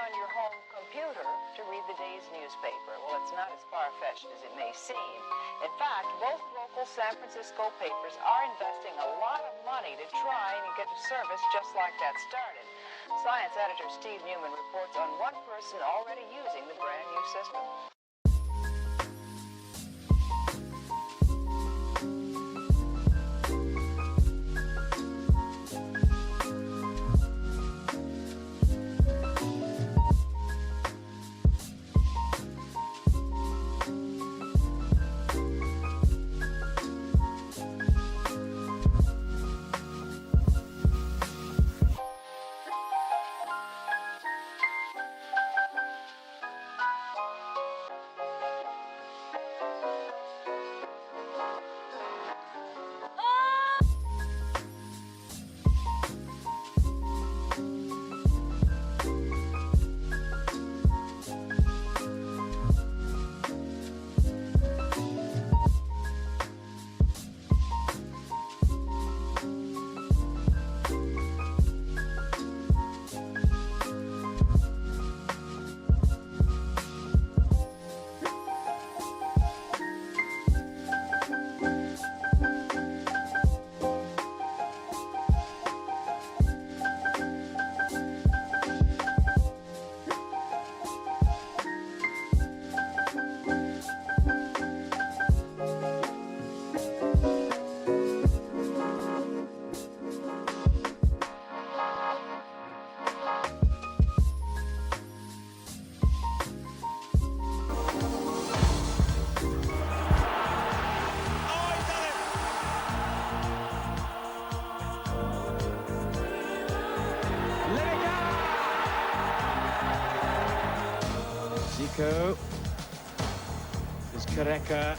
on your home computer to read the day's newspaper. Well, it's not as far-fetched as it may seem. In fact, both local San Francisco papers are investing a lot of money to try and get a service just like that started. Science editor Steve Newman reports on one person already using the brand new system. Is Careca.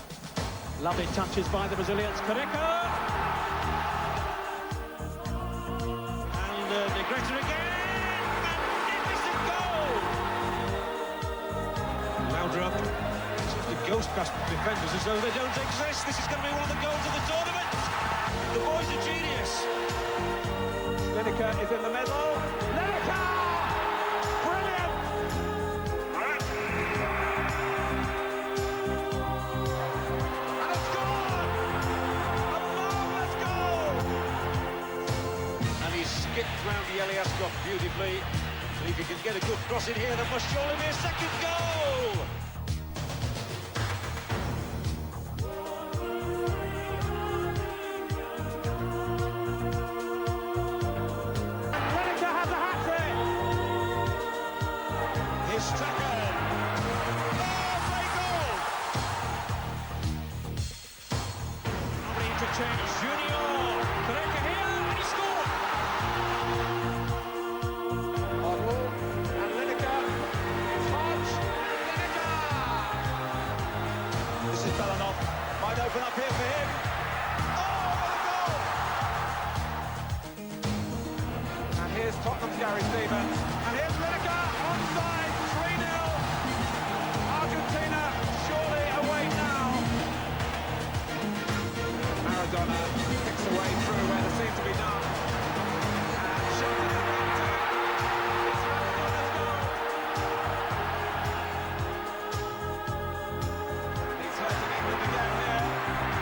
Lovely touches by the Brazilians. Careca! And Negrete again! Magnificent goal! Laudrup seems to ghost past defenders as though they don't exist. This is going to be one of the goals of the tournament. The boy's a genius. Lineker is in the middle. Lineker! Brilliant! Round the Eliaskov beautifully. If he can get a good cross in here, there must surely be a second goal! Lineker has a hat-trick! His second! Oh, play goal! Lovely interchange, Junior! Careca here, and he scored! Might open up here for him. Oh, what a goal! And here's Tottenham's Gary Stevens. And here's Lineker, onside, 3-0. Argentina surely away now. Maradona picks the way through where there seems to be none. And shots in the back too. It's Maradona's goal. He's hurting England again here.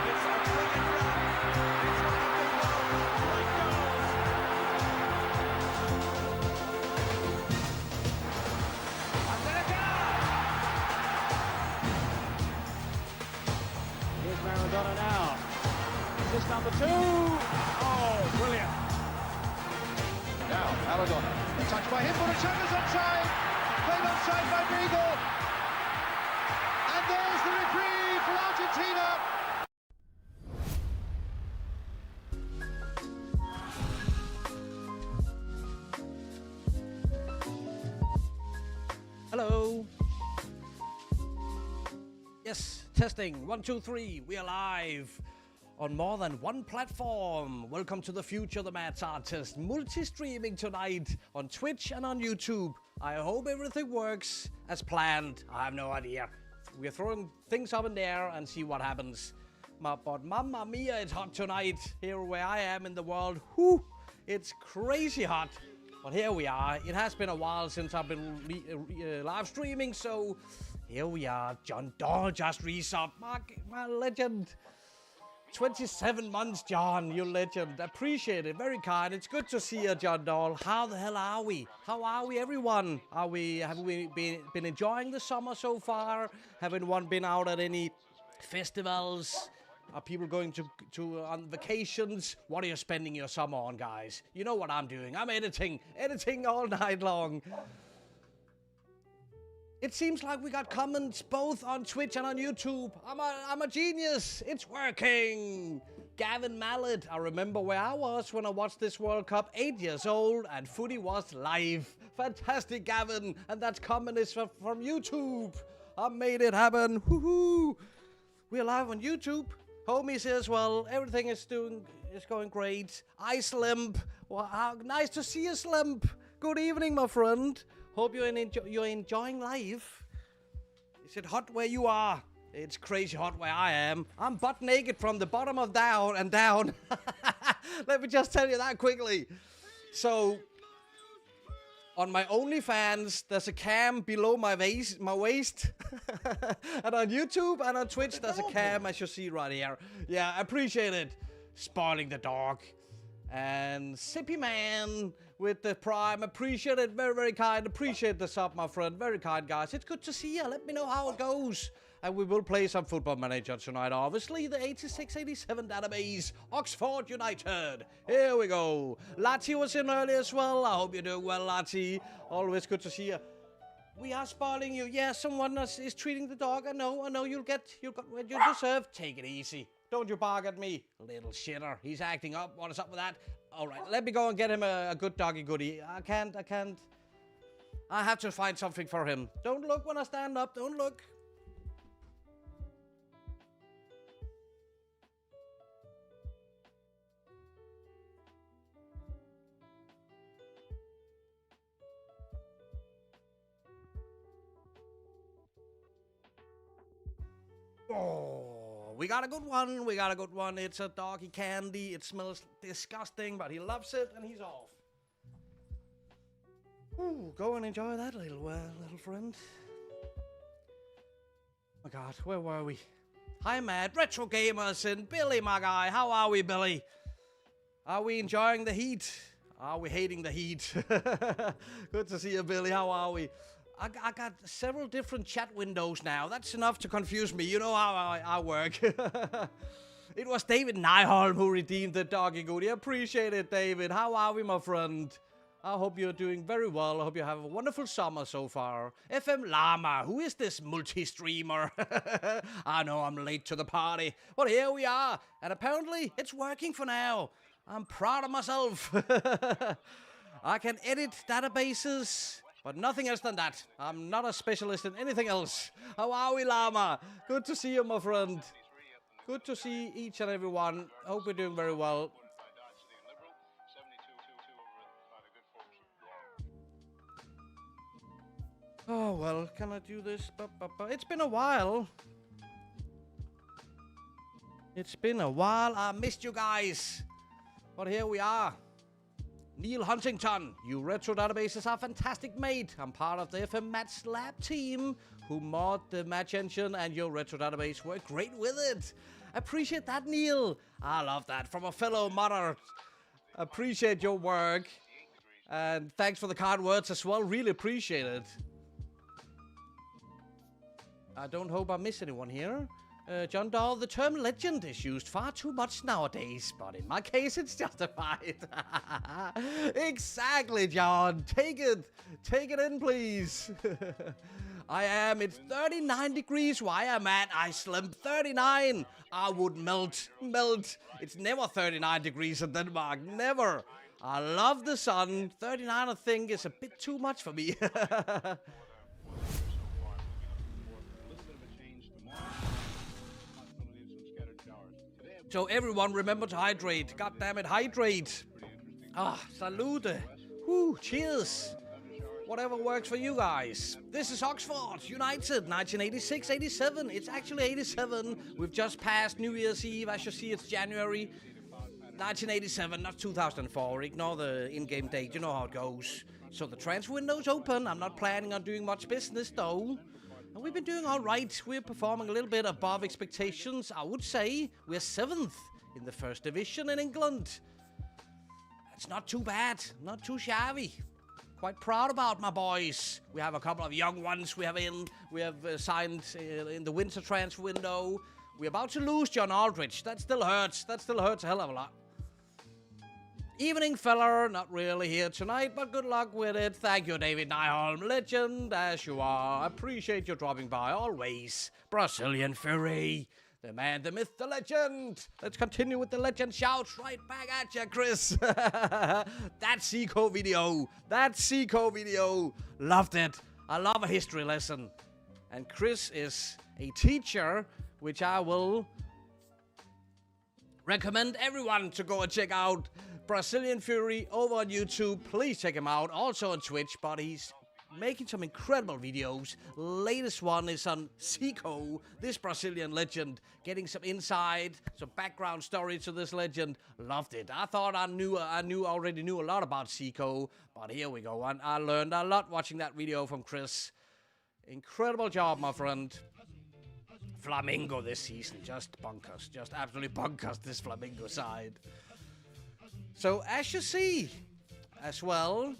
It's a brilliant run. It's one of the world's great goals. And Lineker! Here's Maradona now. Is this number 2? Oh, brilliant. Now, Maradona. A touch by him, but a shot is onside. Played onside by Beagle. And there's the reprieve for Argentina. Hello. Yes, testing. 1, 2, 3. We are live on more than one platform. Welcome to the future, the Mad Artist. Multi-streaming tonight on Twitch and on YouTube. I hope everything works as planned. I have no idea. We're throwing things up in the air and see what happens. But mamma mia, it's hot tonight here where I am in the world. Whew, it's crazy hot. But here we are. It has been a while since I've been live streaming, so here we are. John Dahl just resubbed. My legend. 27 months, John, you legend. Appreciate it. Very kind. It's good to see you, John Dahl. How the hell are we? How are we, everyone? Have we been enjoying the summer so far? Have anyone been out at any festivals? Are people going to on vacations? What are you spending your summer on, guys? You know what I'm doing. I'm editing all night long. It seems like we got comments both on Twitch and on YouTube. I'm a genius. It's working. Gavin Mallet. I remember where I was when I watched this World Cup. 8 years old and footy was live. Fantastic, Gavin. And that comment is from YouTube. I made it happen. Woohoo. We're live on YouTube. Homies here as well. Everything is going great. Limp. Wow, nice to see you, Slimp. Good evening, my friend. Hope you're enjoying life. Is it hot where you are? It's crazy hot where I am. I'm butt naked from the bottom of down and down. Let me just tell you that quickly. So, on my OnlyFans, there's a cam below my waist. And on YouTube and on Twitch, there's a cam, as you see right here. Yeah, I appreciate it. Spoiling the dog. And Sippy Man with the Prime. Appreciate it. Very, very kind. Appreciate the sub, my friend. Very kind, guys. It's good to see you. Let me know how it goes. And we will play some Football Manager tonight. Obviously, the 86-87 database. Oxford United. Here we go. Lati was in early as well. I hope you're doing well, Lati. Always good to see you. We are spoiling you. Yeah, someone is treating the dog. I know. You'll get what you deserve. Take it easy. Don't you bark at me, little shitter. He's acting up. What is up with that? All right, let me go and get him a good doggy goodie. I can't. I have to find something for him. Don't look when I stand up. Don't look. Oh, we got a good one. It's a doggy candy. It smells disgusting, but he loves it, and he's off. Ooh, go and enjoy that, little friend. Oh my God, where were we? Hi, Matt. Retro Gamers and Billy, my guy. How are we, Billy? Are we enjoying the heat? Are we hating the heat? Good to see you, Billy. How are we? I got several different chat windows now. That's enough to confuse me. You know how I work. It was David Nyholm who redeemed the doggy goodie. Appreciate it, David. How are we, my friend? I hope you're doing very well. I hope you have a wonderful summer so far. FM Llama, who is this multi-streamer? I know I'm late to the party, but here we are. And apparently, it's working for now. I'm proud of myself. I can edit databases, but nothing else than that. I'm not a specialist in anything else. How are we, Llama? Good to see you, my friend. Good to see each and every one. Hope you're doing very well. Oh, well, can I do this? It's been a while. I missed you guys. But here we are. Neil Huntington, you retro databases are fantastic, mate. I'm part of the FM Match Lab team who mod the match engine, and your retro database work great with it. Appreciate that, Neil. I love that from a fellow modder. Appreciate your work. And thanks for the kind words as well. Really appreciate it. I don't hope I miss anyone here. John Dahl, the term legend is used far too much nowadays, but in my case, it's justified. Exactly, John. Take it in, please. It's 39 degrees where I am at. Iceland, 39. I would melt. It's never 39 degrees in Denmark, never. I love the sun. 39, I think, is a bit too much for me. So everyone, remember to hydrate. God damn it, hydrate. Salute. Woo, cheers. Whatever works for you guys. This is Oxford United, 1986-87. It's actually 87. We've just passed New Year's Eve. As you see, it's January. 1987, not 2004. Ignore the in-game date. You know how it goes. So the transfer window's open. I'm not planning on doing much business, though. And we've been doing all right. We're performing a little bit above expectations. I would say we're 7th in the first division in England. It's not too bad. Not too shabby. Quite proud about my boys. We have a couple of young ones we have signed in the winter transfer window. We're about to lose John Aldridge. That still hurts. That still hurts a hell of a lot. Evening, fella. Not really here tonight, but good luck with it. Thank you, David Nyholm. Legend as you are. Appreciate you dropping by always. Brazilian Fury. The man, the myth, the legend. Let's continue with the legend shouts right back at you, Chris. That Seco video. That Seco video. Loved it. I love a history lesson. And Chris is a teacher, which I will recommend everyone to go and check out. Brazilian Fury over on YouTube. Please check him out. Also on Twitch, but he's making some incredible videos. Latest one is on Seco, this Brazilian legend, getting some insight, some background story to this legend. Loved it. I thought I already knew a lot about Seco, but here we go. And I learned a lot watching that video from Chris. Incredible job, my friend. Flamingo this season, just bonkers, just absolutely bonkers, this Flamingo side. So as you see as well,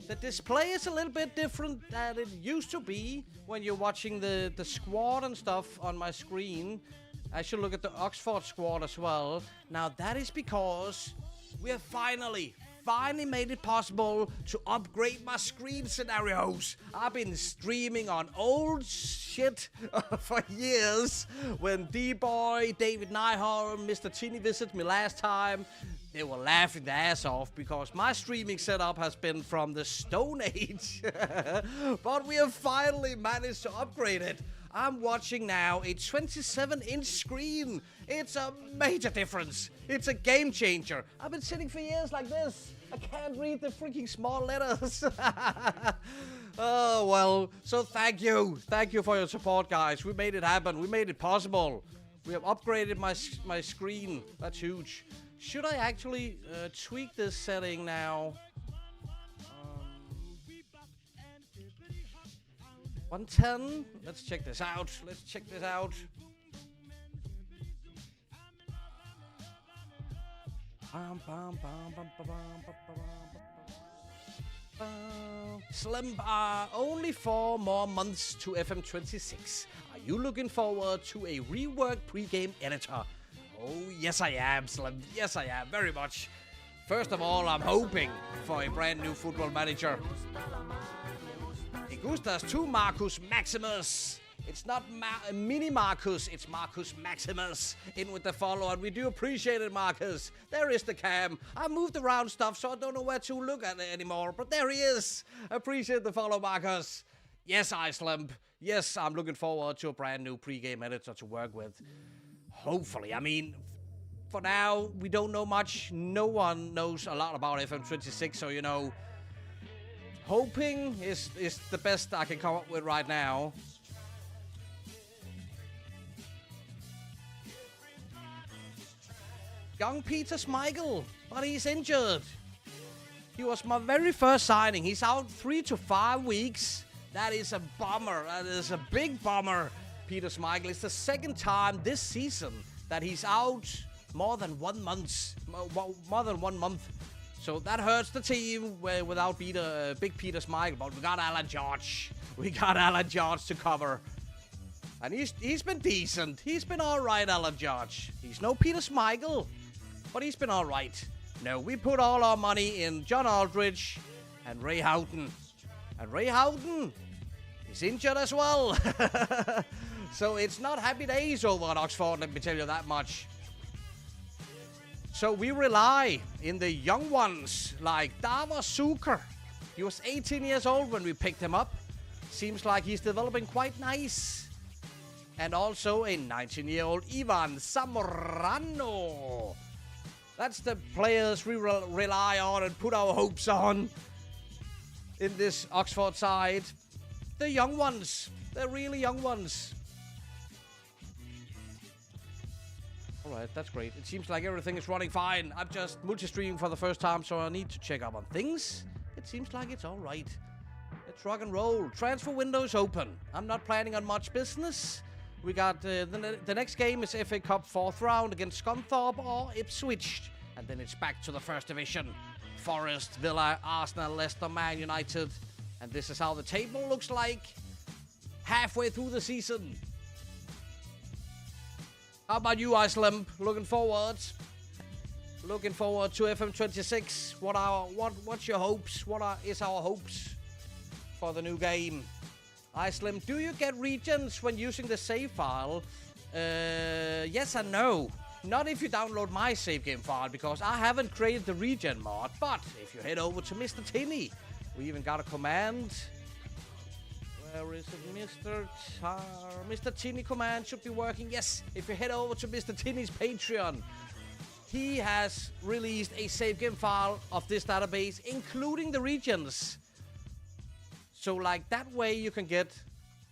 the display is a little bit different than it used to be when you're watching the squad and stuff on my screen. I should look at the Oxford squad as well. Now that is because we have finally made it possible to upgrade my screen scenarios. I've been streaming on old shit for years. When D-Boy, David Nyholm, Mr. Tini visited me last time, they were laughing their ass off because my streaming setup has been from the Stone Age. But we have finally managed to upgrade it. I'm watching now a 27-inch screen. It's a major difference. It's a game changer. I've been sitting for years like this. I can't read the freaking small letters. Oh, well, so thank you. Thank you for your support, guys. We made it happen. We made it possible. We have upgraded my screen. That's huge. Should I actually tweak this setting now? 110. Let's check this out. Slim, only 4 more months to FM26. Are you looking forward to a reworked pre-game editor? Oh, yes I am, Slim. Yes I am, very much. First of all, I'm hoping for a brand new football manager. Me gustas tu Marcus Maximus. It's not Mini Marcus, it's Marcus Maximus. In with the follow, and we do appreciate it, Marcus. There is the cam. I moved around stuff, so I don't know where to look at it anymore. But there he is. Appreciate the follow, Marcus. Yes, Iceland. Yes, I'm looking forward to a brand new pre-game editor to work with. Hopefully. I mean, for now, we don't know much. No one knows a lot about FM26, so, you know, hoping is the best I can come up with right now. Young Peter Schmeichel, but he's injured. He was my very first signing. He's out 3 to 5 weeks. That is a bummer. That is a big bummer. Peter Schmeichel. It's the second time this season that he's out more than 1 month. More than 1 month. So that hurts the team without big Peter Schmeichel. But we got Alan George. We got Alan George to cover. And he's been decent. He's been all right, Alan George. He's no Peter Schmeichel, but he's been all right. No, we put all our money in John Aldridge and Ray Houghton. And Ray Houghton is injured as well. So it's not happy days over at Oxford, let me tell you that much. So we rely in the young ones like Davor Suker. He was 18 years old when we picked him up. Seems like he's developing quite nice. And also a 19-year-old Ivan Zamorano. That's the players we rely on and put our hopes on in this Oxford side. The young ones. They're really young ones. All right, that's great. It seems like everything is running fine. I'm just multi-streaming for the first time, so I need to check up on things. It seems like it's all right. Let's rock and roll. Transfer window's open. I'm not planning on much business. We got the next game is FA Cup 4th round against Scunthorpe or Ipswich. And then it's back to the first division. Forest, Villa, Arsenal, Leicester, Man United. And this is how the table looks like halfway through the season. How about you, Iceland? Looking forward to FM26. What's your hopes? Is our hopes for the new game? Iceland, do you get regions when using the save file? Yes and no. Not if you download my save game file, because I haven't created the region mod. But if you head over to Mr. Tinny, we even got a command. Where is it, Mr. Tinny command should be working. Yes, if you head over to Mr. Tinny's Patreon, he has released a save game file of this database, including the regions. So like that way you can get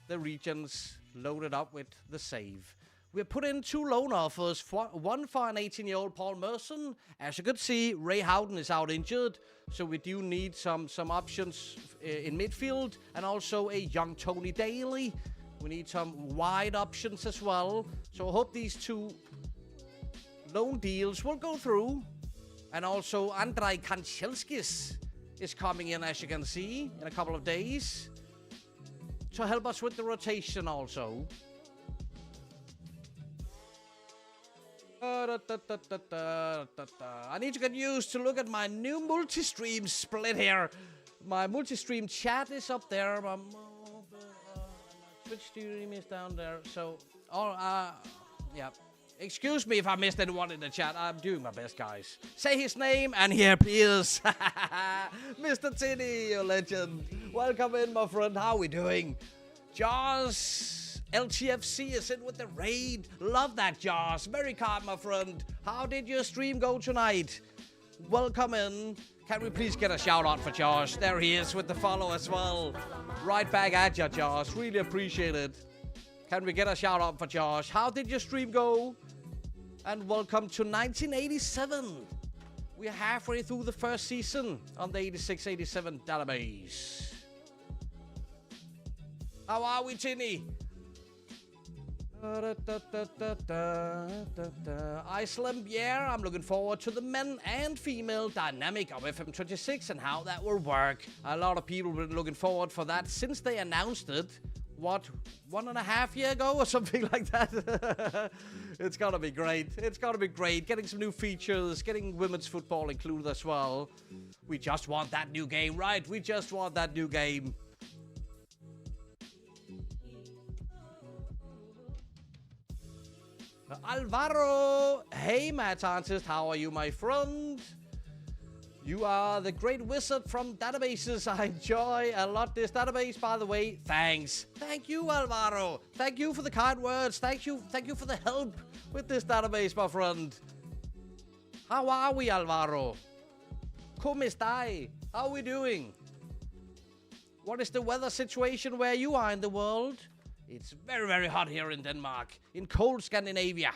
the regions loaded up with the save. We put in 2 loan offers, one for an 18-year-old Paul Merson. As you could see, Ray Houghton is out injured, so we do need some options in midfield, and also a young Tony Daly. We need some wide options as well. So I hope these 2 loan deals will go through. And also Andrei Kanchelskis is coming in, as you can see, in a couple of days to help us with the rotation also. I need to get used to look at my new multi-stream split here. My multi-stream chat is up there. My Twitch stream is down there. So, yeah. Excuse me if I missed anyone in the chat. I'm doing my best, guys. Say his name, and he appears. Mr. Tinny, you legend. Welcome in, my friend. How we doing? Jaws. LTFC is in with the raid. Love that, Josh. Very kind, my friend. How did your stream go tonight? Welcome in. Can we please get a shout out for Josh? There he is with the follow as well. Right back at you, Josh. Really appreciate it. Can we get a shout out for Josh? How did your stream go? And welcome to 1987. We're halfway through the first season on the 86-87 database. How are we, Tinny? Iceland, yeah, I'm looking forward to the men and female dynamic of FM26 and how that will work. A lot of people have been looking forward for that since they announced it. What, 1.5 years ago or something like that? It's gonna be great. It's gonna be great. Getting some new features, getting women's football included as well. We just want that new game, right? We just want that new game. Alvaro, hey Matt Artist, how are you, my friend? You are the great wizard from databases. I enjoy a lot this database, by the way. Thanks. Thank you, Alvaro. Thank you for the kind words. Thank you for the help with this database, my friend. How are we, Alvaro? ¿Cómo estáis? How are we doing? What is the weather situation where you are in the world? It's very, very hot here in Denmark, in cold Scandinavia.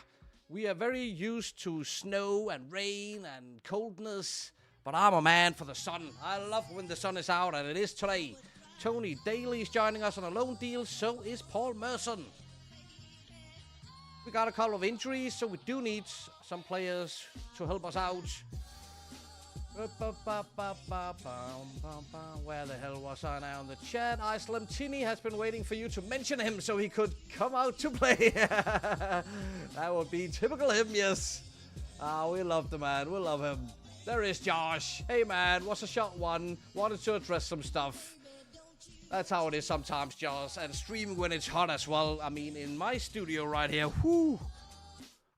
We are very used to snow and rain and coldness, but I'm a man for the sun. I love when the sun is out, and it is today. Tony Daly is joining us on a loan deal, so is Paul Merson. We got a couple of injuries, so we do need some players to help us out. Where the hell was I now in the chat? Iceland Tinny has been waiting for you to mention him so he could come out to play. That would be typical him, yes. We love the man. We love him. There is Josh. Hey, man. Was a shot one. Wanted to address some stuff. That's how it is sometimes, Josh. And streaming when it's hot as well. I mean, in my studio right here, whoo,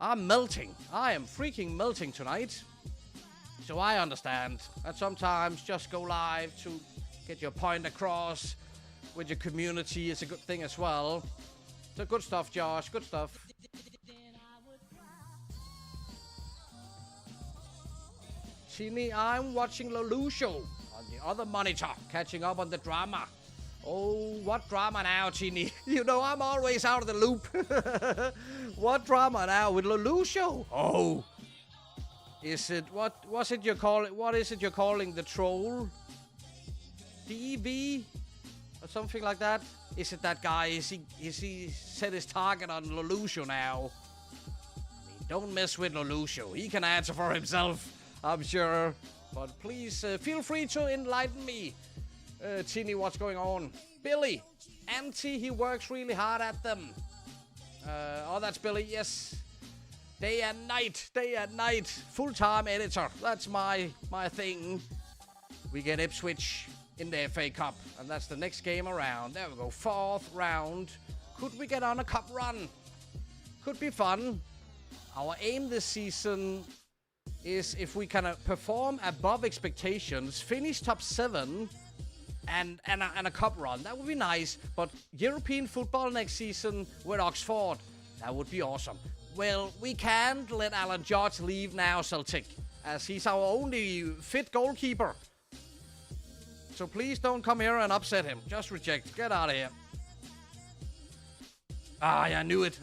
I'm melting. I am freaking melting tonight. So I understand that sometimes just go live to get your point across with your community is a good thing as well. So good stuff, Josh. Good stuff. Chini, I'm watching Lulu Show on the other monitor, catching up on the drama. Oh, what drama now, Chini? You know, I'm always out of the loop. What drama now with Leloucho? Oh. Is it, what is it you're calling the troll? DEV? Or something like that? Is it that guy? Is he set his target on Leloucho now? I mean, don't mess with Leloucho. He can answer for himself, I'm sure. But please, feel free to enlighten me. Chini, what's going on? Billy, he works really hard at them. Oh, that's Billy, yes. Day and night. Full-time editor. That's my thing. We get Ipswich in the FA Cup, and that's the next game around. There we go, 4th round. Could we get on a cup run? Could be fun. Our aim this season is if we can perform above expectations, finish top 7, and a cup run. That would be nice. But European football next season with Oxford, that would be awesome. Well, we can't let Alan George leave now, Celtic, as he's our only fit goalkeeper. So please don't come here and upset him. Just reject. Get out of here. Ah, yeah, I knew it.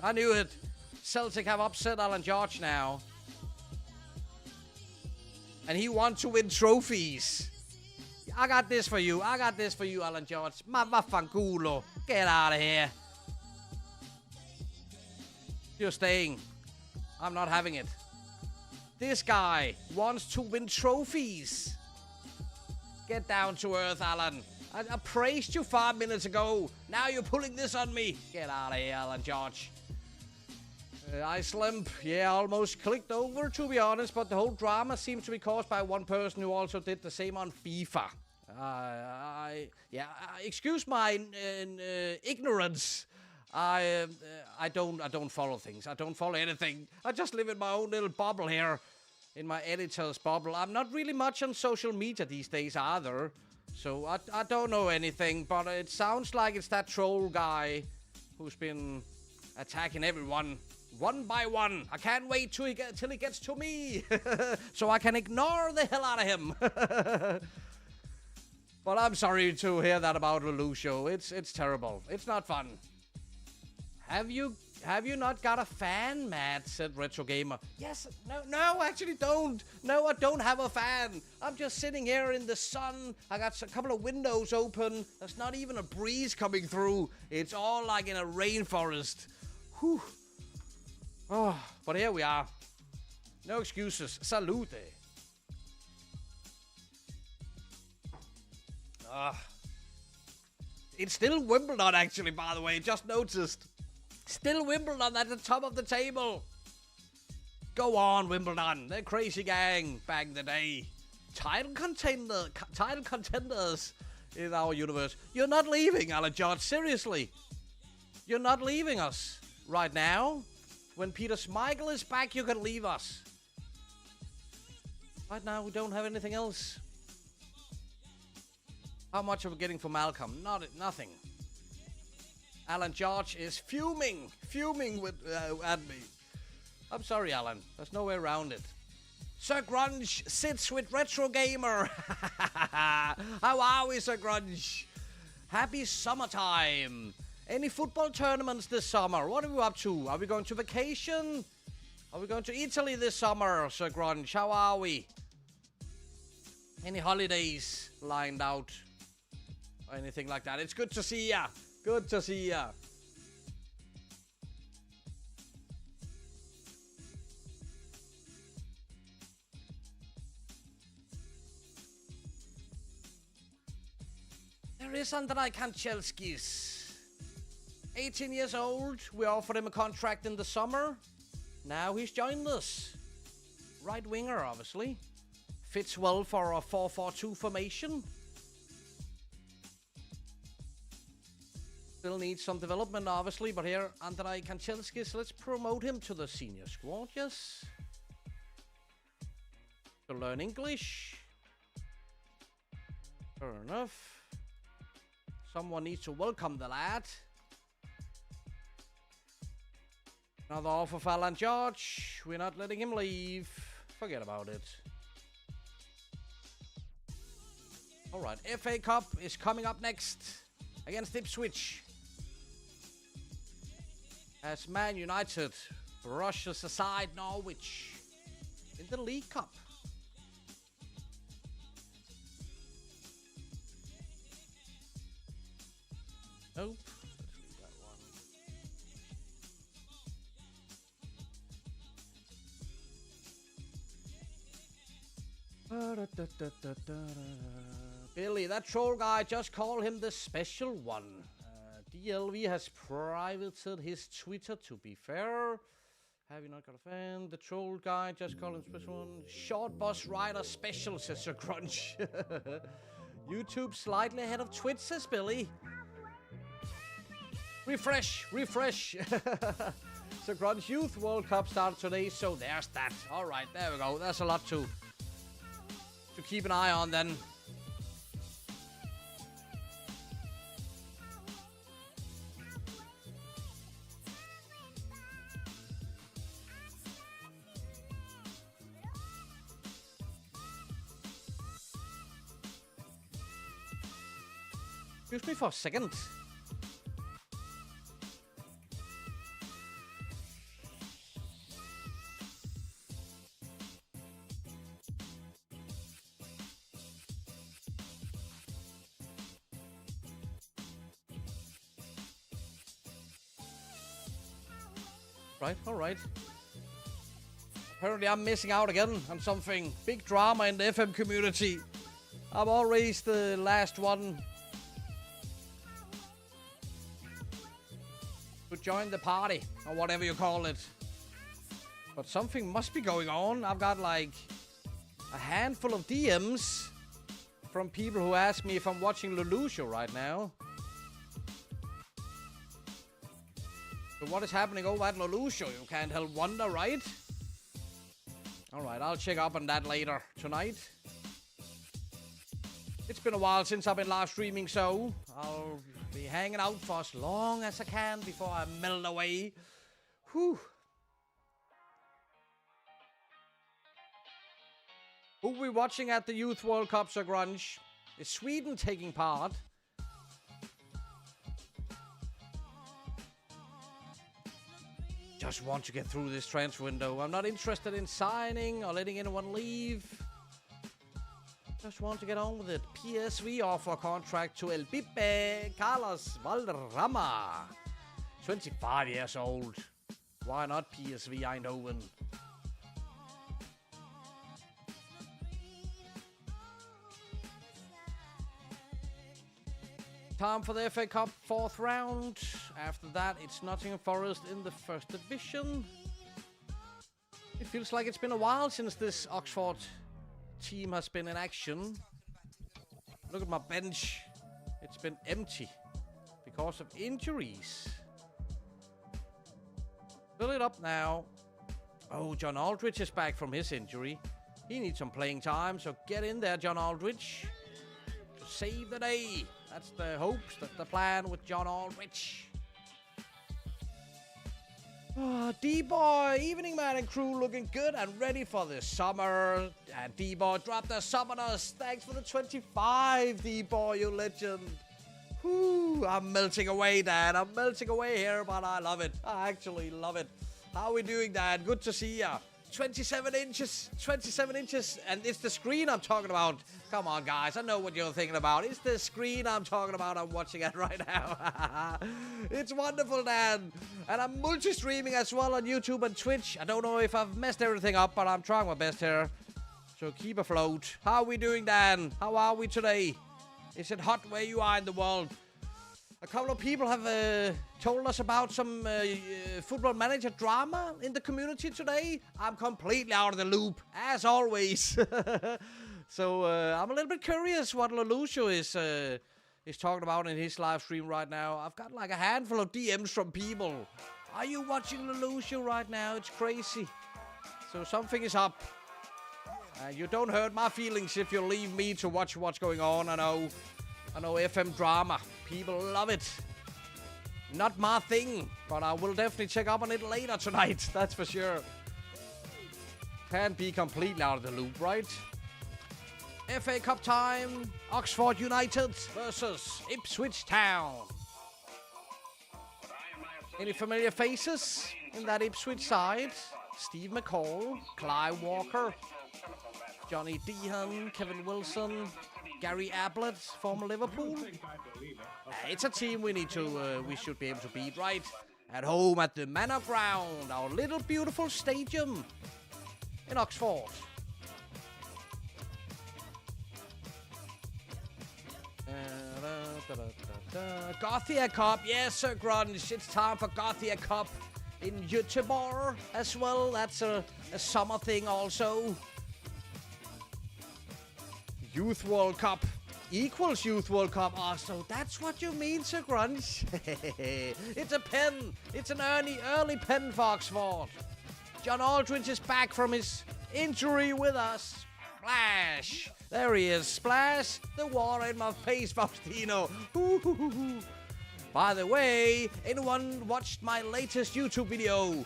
Celtic have upset Alan George now. And he wants to win trophies. I got this for you, Alan George. Vaffanculo. Get out of here. You're staying. I'm not having it. This guy wants to win trophies. Get down to earth, Alan. I praised you 5 minutes ago. Now you're pulling this on me. Get out of here, Alan George. Ice Limp, yeah, almost clicked over, to be honest, but the whole drama seems to be caused by one person who also did the same on FIFA. Excuse my ignorance. I don't follow things. I don't follow anything. I just live in my own little bubble here, in my editor's bubble. I'm not really much on social media these days either, so I don't know anything, but it sounds like it's that troll guy who's been attacking everyone. One by one. I can't wait till he gets to me, so I can ignore the hell out of him. But I'm sorry to hear that about Leloucho. It's terrible. It's not fun. Have you not got a fan, Matt? Said Retro Gamer. Yes. No, I actually don't. No, I don't have a fan. I'm just sitting here in the sun. I got a couple of windows open. There's not even a breeze coming through. It's all like in a rainforest. Whew. Oh, but here we are. No excuses. Salute. It's still Wimbledon, actually, by the way. Just noticed. Still Wimbledon at the top of the table. Go on, Wimbledon. They're crazy gang back in the day. Title contenders in our universe. You're not leaving, Alan George. Seriously. You're not leaving us right now. When Peter Schmeichel is back, you can leave us. Right now, we don't have anything else. How much are we getting for Malcolm? Nothing. Alan George is fuming with at me. I'm sorry, Alan. There's no way around it. Sir Grunge sits with Retro Gamer. How are we, Sir Grunge? Happy summertime. Any football tournaments this summer? What are we up to? Are we going to vacation? Are we going to Italy this summer, Sir Grunge? How are we? Any holidays lined out? Or anything like that? It's good to see ya. Good to see ya. There is Andrei Kanchelskis. 18 years old. We offered him a contract in the summer. Now he's joined us. Right winger, obviously. Fits well for a 4-4-2 formation. Still needs some development, obviously, but here, Andrei Kanchelskis, let's promote him to the senior squad, yes. To learn English. Fair enough. Someone needs to welcome the lad. Another offer for Alan George. We're not letting him leave. Forget about it. Alright, FA Cup is coming up next. against Ipswich. As Man United brushes aside Norwich in the League Cup. Nope. Let's leave that one. Billy, that troll guy, just call him the special one. DLV has privated his Twitter, to be fair. Have you not got a fan? The troll guy, just call him special one. Short Bus Rider special, says Sir Crunch. YouTube slightly ahead of Twitch, says Billy. Refresh. Sir Crunch Youth World Cup started today, so there's that. Alright, there we go. That's a lot to keep an eye on then. Excuse me for a second. Right, alright. Apparently I'm missing out again on something. Big drama in the FM community. I'm always the last one to join the party, or whatever you call it. But something must be going on. I've got like a handful of DMs from people who ask me if I'm watching Lelouch right now. So what is happening over at Lelouch? You can't help wonder, right? Alright, I'll check up on that later tonight. It's been a while since I've been live streaming, so I'll be hanging out for as long as I can before I melt away. Whew. Who we watching at the Youth World Cup, Sir Grunge? Is Sweden taking part? Just want to get through this transfer window. I'm not interested in signing or letting anyone leave. Just want to get on with it. PSV offer a contract to El Pipe Carlos Valderrama. 25 years old. Why not PSV Eindhoven? Time for the FA Cup 4th round. After that, it's Nottingham Forest in the 1st division. It feels like it's been a while since this Oxford team has been in action. Look at my bench. It's been empty because of injuries. Fill it up now. Oh, John Aldridge is back from his injury. He needs some playing time, so get in there, John Aldridge. To save the day. That's the hopes, that's the plan with John Aldridge. Oh, D-Boy, Evening Man and crew looking good and ready for the summer. And D-Boy dropped the summoners. Thanks for the 25, D-Boy, you legend. Whew, I'm melting away, Dad. I'm melting away here, but I love it. I actually love it. How are we doing, Dad? Good to see ya. 27 inches, and it's the screen I'm talking about. Come on, guys, I know what you're thinking about. It's the screen I'm talking about. I'm watching it right now. It's wonderful, Dan. And I'm multi-streaming as well on YouTube and Twitch. I don't know if I've messed everything up, but I'm trying my best here. So keep afloat. How are we doing, Dan? How are we today? Is it hot where you are in the world? A couple of people have told us about some football manager drama in the community today. I'm completely out of the loop, as always. So I'm a little bit curious what Lelouch is talking about in his live stream right now. I've got like a handful of DMs from people. Are you watching Lelouch right now? It's crazy. So something is up. You don't hurt my feelings if you leave me to watch what's going on. I know FM drama. People love it. Not my thing, but I will definitely check up on it later tonight. That's for sure. Can't be completely out of the loop, right? FA Cup time. Oxford United versus Ipswich Town. Any familiar faces in that Ipswich side? Steve McCall, Clive Walker, Johnny Deehan, Kevin Wilson, Gary Ablett, former Liverpool. It's a team we should be able to beat, right? At home at the Manor Ground, our little beautiful stadium in Oxford. Gothia Cup, yes, Sir Grunge. It's time for Gothia Cup in Göteborg as well. That's a summer thing also. Youth World Cup equals Youth World Cup. Oh, so that's what you mean, Sir Grunge. It's a pen. It's an early pen for Oxford. John Aldridge is back from his injury with us. Splash. There he is. Splash. The water in my face, Faustino. By the way, anyone watched my latest YouTube video?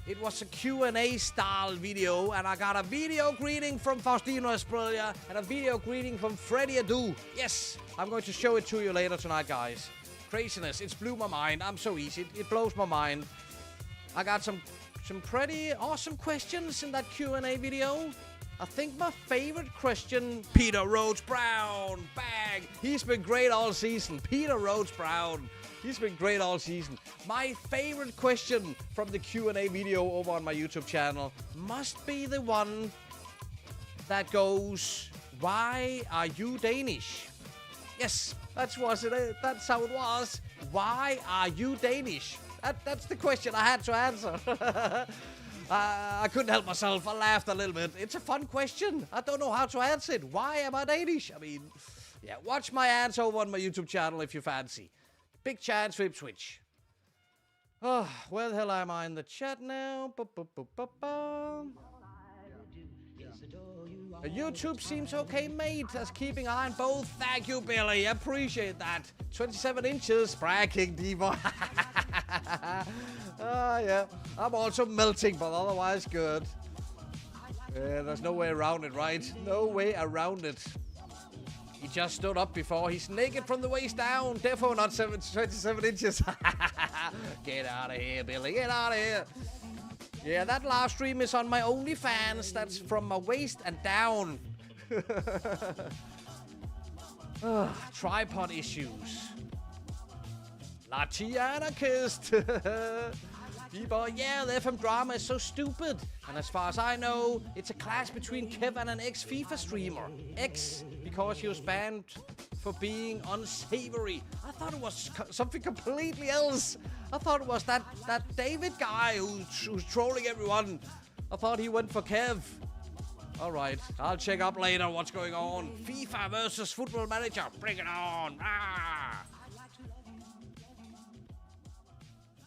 It was a Q&A style video, and I got a video greeting from Faustino Esprilla and a video greeting from Freddie Adu. Yes, I'm going to show it to you later tonight, guys. Craziness, it's blew my mind. I'm so easy, it blows my mind. I got some pretty awesome questions in that Q&A video. I think my favorite question, Peter Rhodes-Brown. Bang! He's been great all season. Peter Rhodes-Brown. He's been great all season. My favorite question from the Q&A video over on my YouTube channel must be the one that goes, why are you Danish? Yes, that's how it was. Why are you Danish? That's the question I had to answer. I couldn't help myself. I laughed a little bit. It's a fun question. I don't know how to answer it. Why am I Danish? I mean, yeah, watch my answer over on my YouTube channel if you fancy. Big chance for Ipswich. Oh, where the hell am I in the chat now? YouTube seems okay, mate. That's keeping eye on both. Thank you, Billy. Appreciate that. 27 inches. Bragging, Diva. Yeah. I'm also melting, but otherwise good. Yeah, there's no way around it, right? No way around it. He just stood up before. He's naked from the waist down. Therefore not 27 inches. Get out of here, Billy. Get out of here. Yeah, that live stream is on my OnlyFans. That's from my waist and down. Tripod issues. Latiana kissed. People, yeah, the FM drama is so stupid. And as far as I know, it's a clash between Kev and an ex-FIFA streamer. Ex, because he was banned for being unsavory. I thought it was something completely else. I thought it was that David guy who's trolling everyone. I thought he went for Kev. Alright, I'll check up later what's going on. FIFA versus Football Manager. Bring it on. Ah!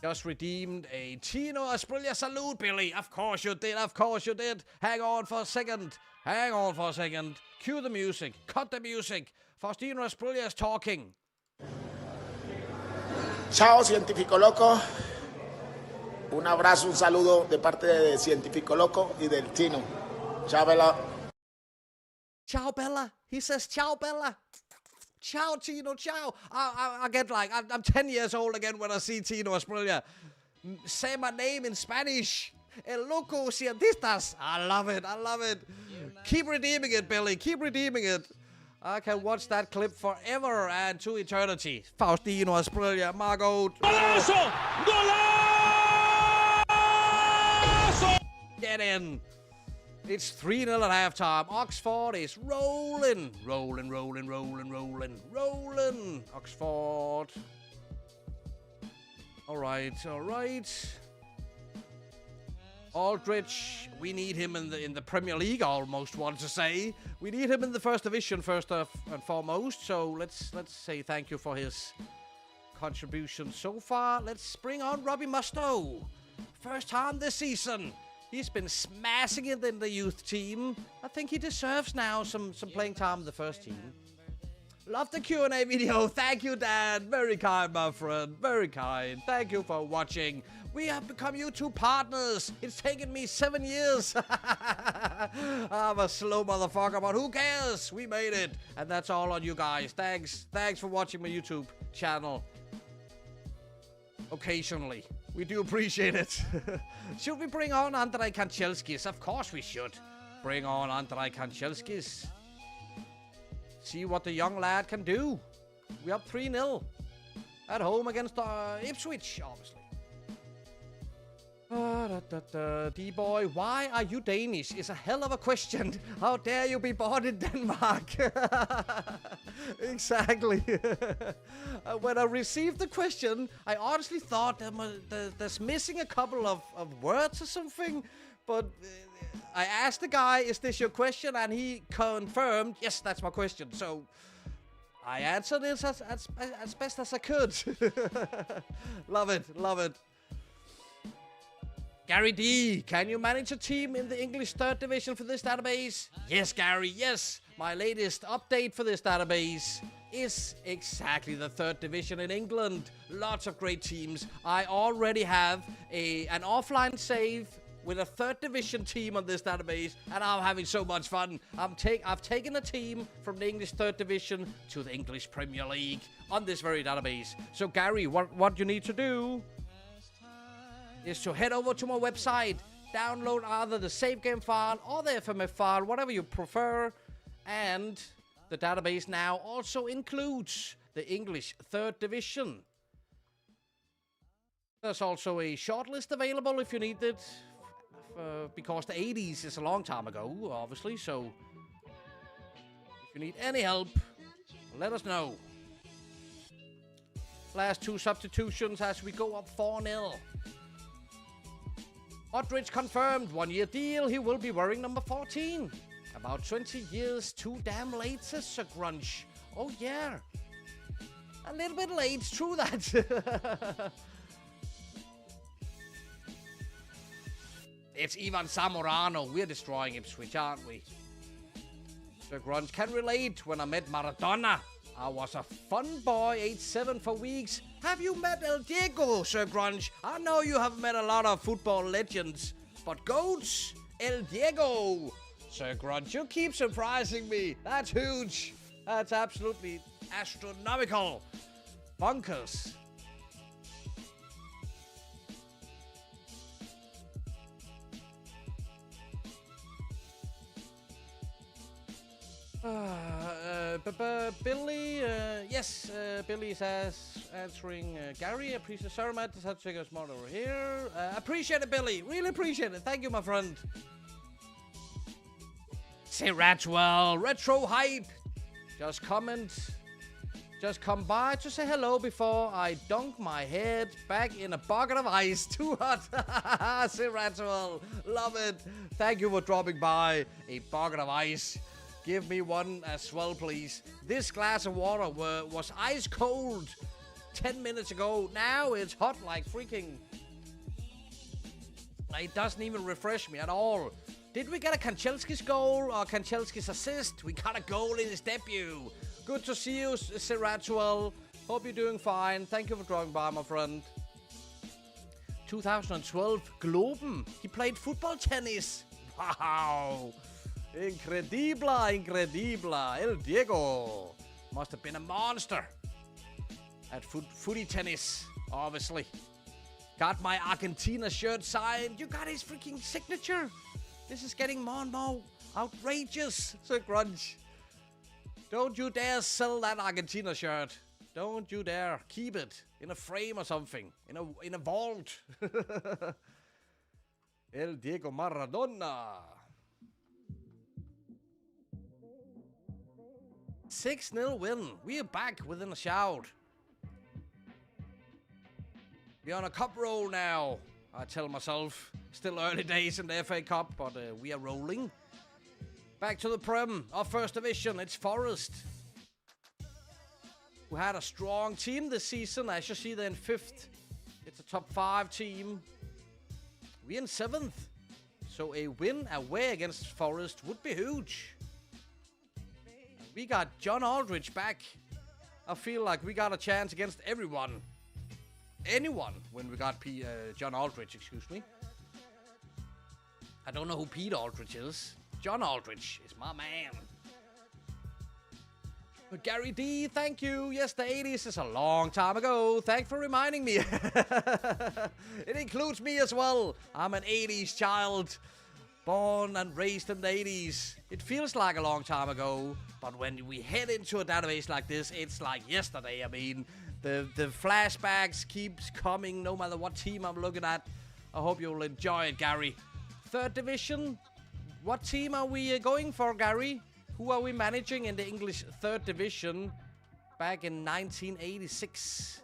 Just redeemed a Tino Asprilla salute, Billy. Of course you did. Of course you did. Hang on for a second. Hang on for a second. Cue the music. Cut the music. Faustino Asprilla is talking. Ciao, Científico Loco. Un abrazo, un saludo de parte de Científico Loco y del Tino. Ciao, Bella. Ciao, Bella. He says, ciao, Bella. Ciao, Tino, ciao. I get like, I'm 10 years old again when I see Tino Asprilla. Say my name in Spanish. El Loco Cientistas. I love it. I love it. Keep redeeming it, Billy. Keep redeeming it. I can watch that clip forever and to eternity. Faustino Asprilla, Margot. Golazo! Golazo! Get in. It's 3-0 at halftime. Oxford is rolling. Rolling. Oxford. All right. Aldridge, we need him in the Premier League, I almost want to say. We need him in the first division first and foremost. So let's say thank you for his contribution so far. Let's bring on Robbie Mustoe. First time this season. He's been smashing it in the youth team. I think he deserves now some playing time in the first team. Love the Q&A video. Thank you, Dan. Very kind, my friend. Very kind. Thank you for watching. We have become YouTube partners. It's taken me 7 years. I'm a slow motherfucker, but who cares? We made it. And that's all on you guys. Thanks. Thanks for watching my YouTube channel. Occasionally. We do appreciate it. Should we bring on Andrei Kanchelskis? Of course we should. Bring on Andrei Kanchelskis. See what the young lad can do. We're up 3-0. At home against Ipswich, obviously. D-boy, why are you Danish? Is a hell of a question. How dare you be born in Denmark? Exactly. When I received the question, I honestly thought there's missing a couple of words or something. But I asked the guy, is this your question? And he confirmed, yes, that's my question. So I answered this as best as I could. Love it, love it. Gary D, can you manage a team in the English 3rd division for this database? Yes, Gary, yes. My latest update for this database is exactly the 3rd division in England. Lots of great teams. I already have an offline save with a 3rd division team on this database, and I'm having so much fun. I've taken a team from the English 3rd division to the English Premier League on this very database. So, Gary, what you need to do is to head over to my website, download either the save game file or the FMF file, whatever you prefer, and the database now also includes the English 3rd division. There's also a shortlist available if you need it, because the 80s is a long time ago, obviously, so if you need any help, let us know. Last 2 substitutions as we go up 4-0. Modric confirmed, 1-year deal, he will be wearing number 14. About 20 years too damn late, says Sir Grunch. Oh yeah, a little bit late, true that. It's Ivan Zamorano, we're destroying Ipswich, aren't we? Sir Grunch can relate, when I met Maradona, I was a fun boy, age 7 for weeks. Have you met El Diego, Sir Grunch? I know you have met a lot of football legends, but goats, El Diego. Sir Grunch, you keep surprising me. That's huge. That's absolutely astronomical. Bonkers. Billy, yes, Billy says answering Gary. Appreciate Sarah Matt. Just have to check us more over here. Appreciate it, Billy. Really appreciate it. Thank you, my friend. Say Ratwell, retro hype. Just comment. Just come by to say hello before I dunk my head back in a bucket of ice. Too hot. Say Ratwell, love it. Thank you for dropping by. A bucket of ice. Give me one as well, please. This glass of water was ice cold 10 minutes ago. Now it's hot like freaking... It doesn't even refresh me at all. Did we get a Kanchelskis goal or Kanchelskis assist? We got a goal in his debut. Good to see you, Siratuel. Hope you're doing fine. Thank you for dropping by, my friend. 2012, Globen. He played football tennis. Wow. Incredible. El Diego must have been a monster at footy tennis, obviously. Got my Argentina shirt signed. You got his freaking signature. This is getting more and more outrageous, Sir Grunge. Don't you dare sell that Argentina shirt. Don't you dare. Keep it in a frame or something. In a vault. El Diego Maradona. 6-0 win. We are back within a shout. We're on a cup roll now, I tell myself. Still early days in the FA Cup, but we are rolling. Back to the Prem, our first division. It's Forest, who had a strong team this season. As you see, they're in 5th. It's a top 5 team. We're in 7th. So a win away against Forest would be huge. We got John Aldridge back. I feel like we got a chance against everyone. Anyone when we got John Aldridge, excuse me. I don't know who Pete Aldridge is. John Aldridge is my man. But Gary D, thank you. Yes, the 80s is a long time ago. Thanks for reminding me. It includes me as well. I'm an 80s child. Born and raised in the 80s. It feels like a long time ago. But when we head into a database like this, it's like yesterday. I mean, the flashbacks keeps coming no matter what team I'm looking at. I hope you'll enjoy it, Gary. Third division. What team are we going for, Gary? Who are we managing in the English third division back in 1986?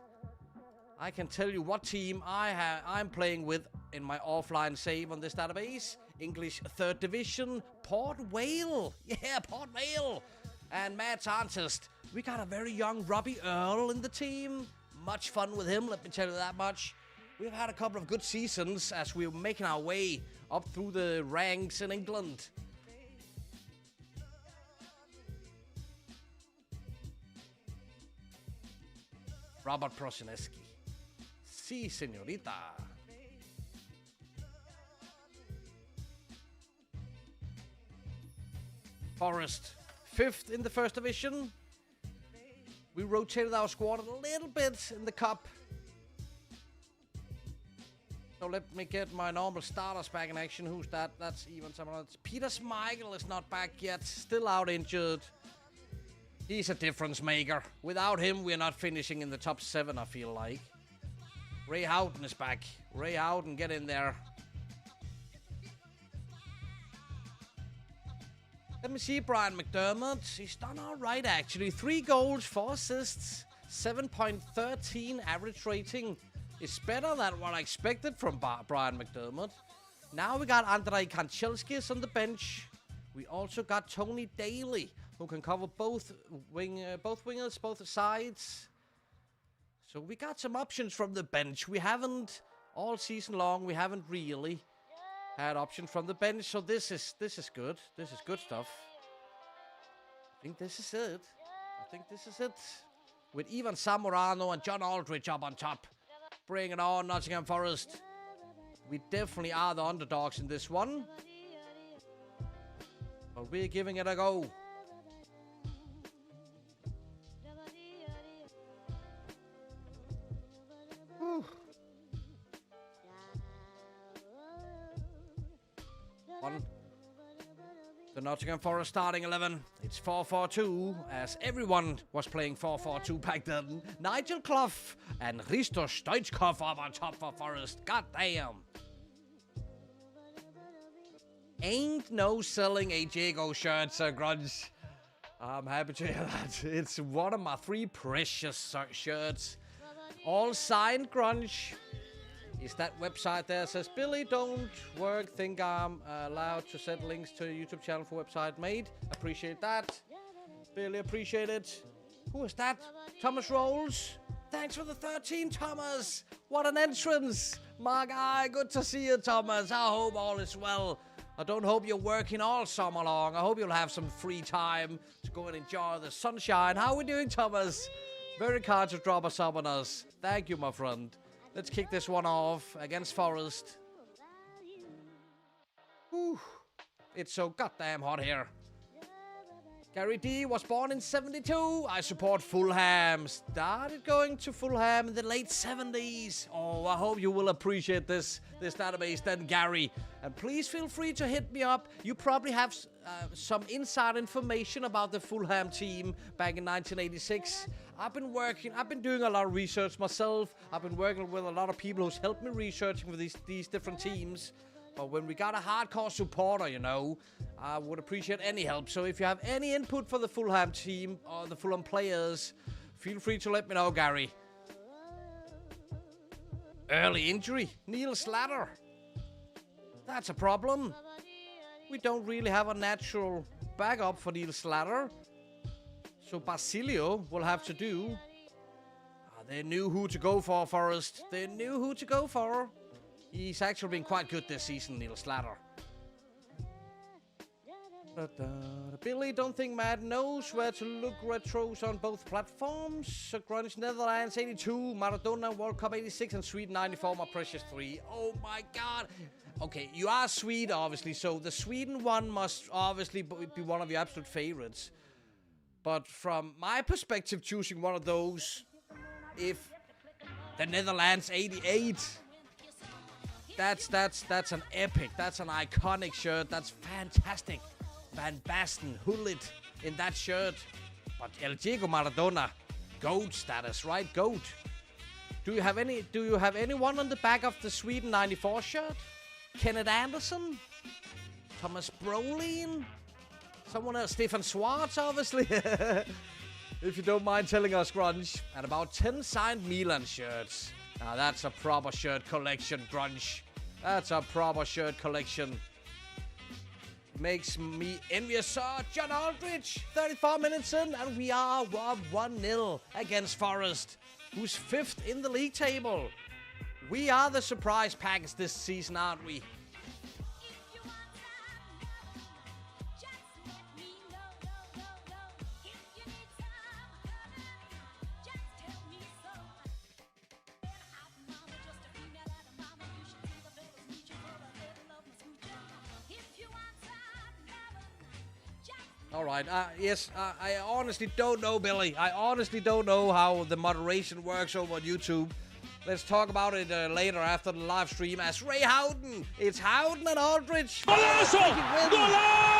I can tell you what team I'm playing with in my offline save on this database. English third division, Port Vale. Yeah, Port Vale. And Matt's Artist. We got a very young Robbie Earl in the team. Much fun with him, let me tell you that much. We've had a couple of good seasons as we're making our way up through the ranks in England. Robert Prosineski. Si, señorita. Forest, 5th in the first division. We rotated our squad a little bit in the cup. So let me get my normal starters back in action. Who's that? That's even someone else. Peter Schmeichel is not back yet. Still out injured. He's a difference maker. Without him, we're not finishing in the top 7, I feel like. Ray Houghton is back. Ray Houghton, get in there. Let me see Brian McDermott. He's done all right, actually. 3 goals, 4 assists, 7.13 average rating. It's better than what I expected from Brian McDermott. Now we got Andrei Kanchelskis on the bench. We also got Tony Daly, who can cover both wingers, both sides. So we got some options from the bench. We haven't, all season long, we haven't really had options from the bench. So this is good. This is good stuff. I think this is it. With Ivan Zamorano and John Aldridge up on top. Bring it on, Nottingham Forest. We definitely are the underdogs in this one. But we're giving it a go. Whew. The Nottingham Forest starting 11. It's 4-4-2, as everyone was playing 4-4-2 back then. Nigel Clough and Hristo Stoichkov up on top for Forest. God damn. Ain't no selling a Jago shirt, Sir Grunge. I'm happy to hear that. It's one of my 3 precious shirts. All signed, Grunge. Is that website there? Says, Billy, don't work. Think I'm allowed to send links to a YouTube channel for website made. Appreciate that. Billy, appreciate it. Who is that? Thomas Rolls. Thanks for the 13, Thomas. What an entrance. My guy, good to see you, Thomas. I hope all is well. I don't hope you're working all summer long. I hope you'll have some free time to go and enjoy the sunshine. How are we doing, Thomas? Very kind to drop a sub on us. Thank you, my friend. Let's kick this one off against Forest. Whew. It's so goddamn hot here. Gary D was born in 72. I support Fulham. Started going to Fulham in the late 70s. Oh, I hope you will appreciate this database then, Gary. And please feel free to hit me up. You probably have some inside information about the Fulham team back in 1986. I've been doing a lot of research myself. I've been working with a lot of people who's helped me researching for these different teams. But when we got a hardcore supporter, you know, I would appreciate any help. So if you have any input for the Fulham team or the Fulham players, feel free to let me know, Gary. Early injury, Neil Slater. That's a problem. We don't really have a natural backup for Neil Slater. So Basilio will have to do. They knew who to go for, Forest. They knew who to go for. He's actually been quite good this season, Neil Slater. Billy, don't think Matt knows where to look retros on both platforms. So Grunge, Netherlands 82, Maradona, World Cup 86, and Sweden 94, my precious 3. Oh my god. Okay, you are Swede, obviously, so the Sweden one must obviously be one of your absolute favorites. But from my perspective, choosing one of those, if the Netherlands 88, that's an epic, that's an iconic shirt, that's fantastic. Van Basten, Hullet in that shirt. But El Diego Maradona, GOAT status, right? GOAT. Do you have anyone on the back of the Sweden 94 shirt? Kenneth Anderson? Thomas Brolin? Someone else? Stefan Schwarz, obviously. If you don't mind telling us, Grunge. And about 10 signed Milan shirts. Now that's a proper shirt collection, Grunge. That's a proper shirt collection. Makes me envious. John Aldridge, 34 minutes in, and we are 1-0 against Forest, who's 5th in the league table. We are the surprise package this season, aren't we? All right. Yes, I honestly don't know, Billy. I honestly don't know how the moderation works over on YouTube. Let's talk about it later after the live stream as Ray Houghton. It's Houghton and Aldridge. Golazo! Golazo!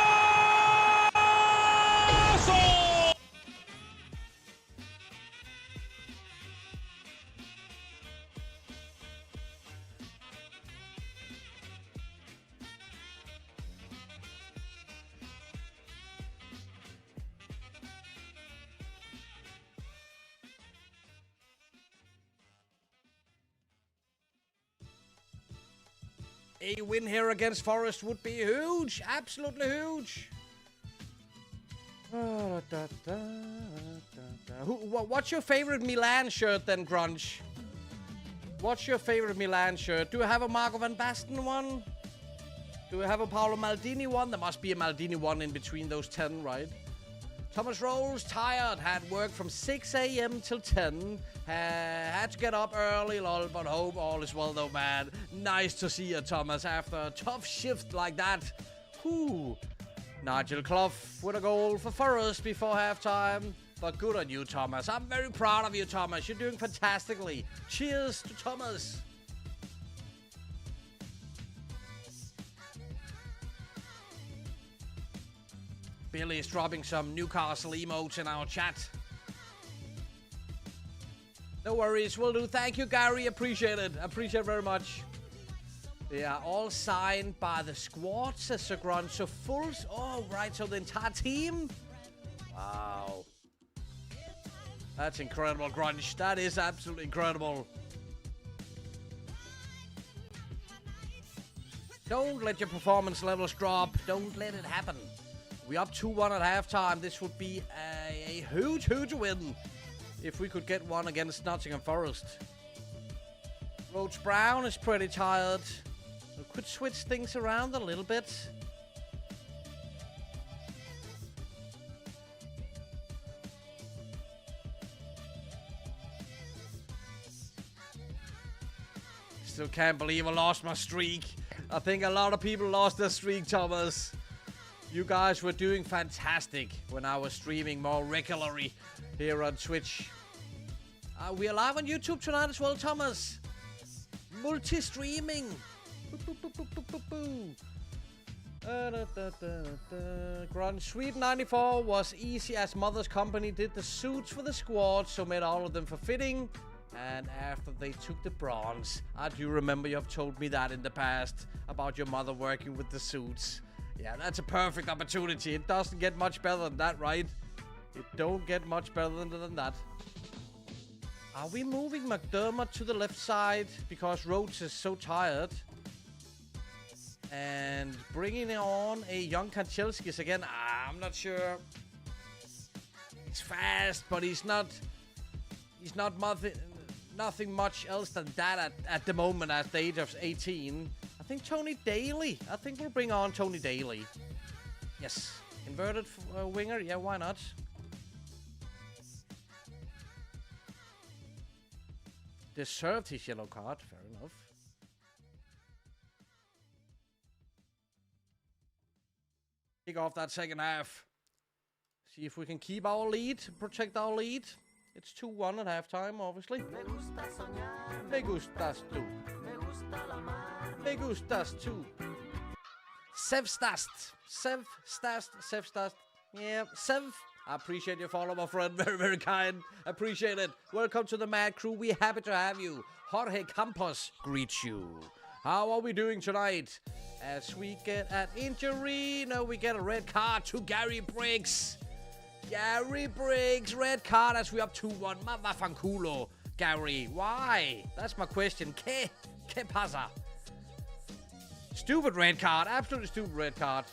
A win here against Forest would be huge. Absolutely huge. What's your favorite Milan shirt then, Grunge? What's your favorite Milan shirt? Do you have a Marco van Basten one? Do you have a Paolo Maldini one? There must be a Maldini one in between those 10, right? Thomas Rolls, tired, had work from 6 a.m. till 10. Had to get up early, lol, but hope all is well though, man. Nice to see you, Thomas, after a tough shift like that. Whew. Nigel Clough with a goal for Forest before halftime. But good on you, Thomas. I'm very proud of you, Thomas. You're doing fantastically. Cheers to Thomas. Billy is dropping some Newcastle emotes in our chat. No worries, will do. Thank you, Gary. Appreciate it. Appreciate it very much. They are all signed by the squad, says Sir Grunt. So full... Oh, right. So the entire team? Wow. That's incredible, Grunge. That is absolutely incredible. Don't let your performance levels drop. Don't let it happen. We're up 2-1 at halftime. This would be a huge, huge win if we could get one against Nottingham Forest. Rhodes Brown is pretty tired. We could switch things around a little bit. Still can't believe I lost my streak. I think a lot of people lost their streak, Thomas. You guys were doing fantastic when I was streaming more regularly here on Twitch. We are live on YouTube tonight as well, Thomas. Multi-streaming. Grunt Sweden 94 was easy as Mother's Company did the suits for the squad, so made all of them for fitting. And after they took the bronze, I do remember you have told me that in the past about your mother working with the suits. Yeah, that's a perfect opportunity. It doesn't get much better than that, right? It don't get much better than that. Are we moving McDermott to the left side because Rhodes is so tired? And bringing on a young Kanchelskis again? I'm not sure. He's fast, but he's not nothing much else than that at the moment at the age of 18. I think Tony Daly. I think we'll bring on Tony Daly. Yes. Inverted winger? Yeah, why not? Deserved his yellow card. Fair enough. Kick off that second half. See if we can keep our lead, protect our lead. It's 2-1 at halftime, obviously. Me gustas tú. Me gustas tú. Sevstast. Yeah, Sev. I appreciate your follow, my friend. Very, very kind. Appreciate it. Welcome to the Mad Crew. We're happy to have you. Jorge Campos greets you. How are we doing tonight? As we get an injury, no, we get a red card to Gary Briggs. Gary Briggs, red card as we up 2-1. Mavafanculo, Gary. Why? That's my question. ¿Qué pasa? Stupid red card. Absolutely stupid red card.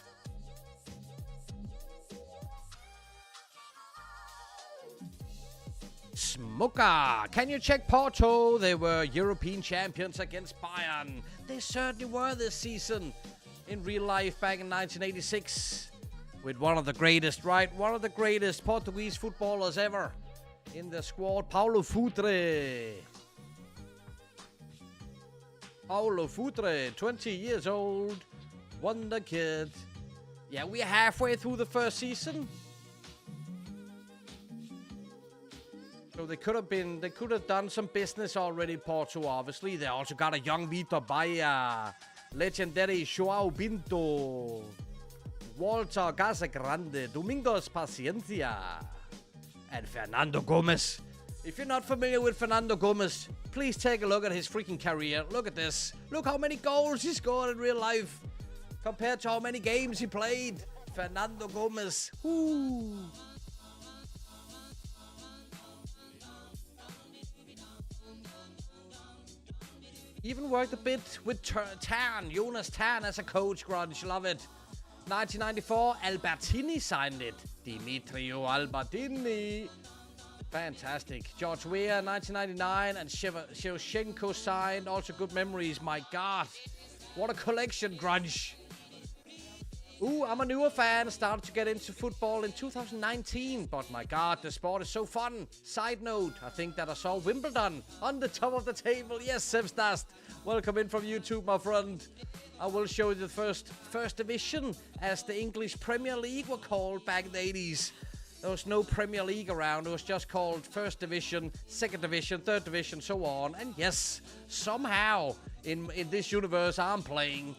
Smoker. Can you check Porto? They were European champions against Bayern. They certainly were this season. In real life back in 1986. With one of the greatest, right? One of the greatest Portuguese footballers ever in the squad, Paulo Futre. Paulo Futre, 20 years old, wonder kid. Yeah, we're halfway through the first season. So they could have done some business already, Porto, obviously. They also got a young Vitor Baia, legendary João Pinto, Walter Casagrande, Domingos Paciencia, and Fernando Gomez. If you're not familiar with Fernando Gomez, please take a look at his freaking career. Look at this. Look how many goals he scored in real life compared to how many games he played. Fernando Gomez. Woo. Even worked a bit with Jonas Tan as a coach, Grunge. Love it. 1994, Albertini signed it. Dimitrio Albertini. Fantastic. George Weah, 1999, and Shevchenko signed. Also good memories, my God. What a collection, Grunge. Ooh, I'm a newer fan. Started to get into football in 2019. But my God, the sport is so fun. Side note, I think that I saw Wimbledon on the top of the table. Yes, Sevstast. Welcome in from YouTube, my friend. I will show you the first division, as the English Premier League were called back in the 80s. There was no Premier League around. It was just called First Division, Second Division, Third Division, so on. And yes, somehow in this universe I'm playing,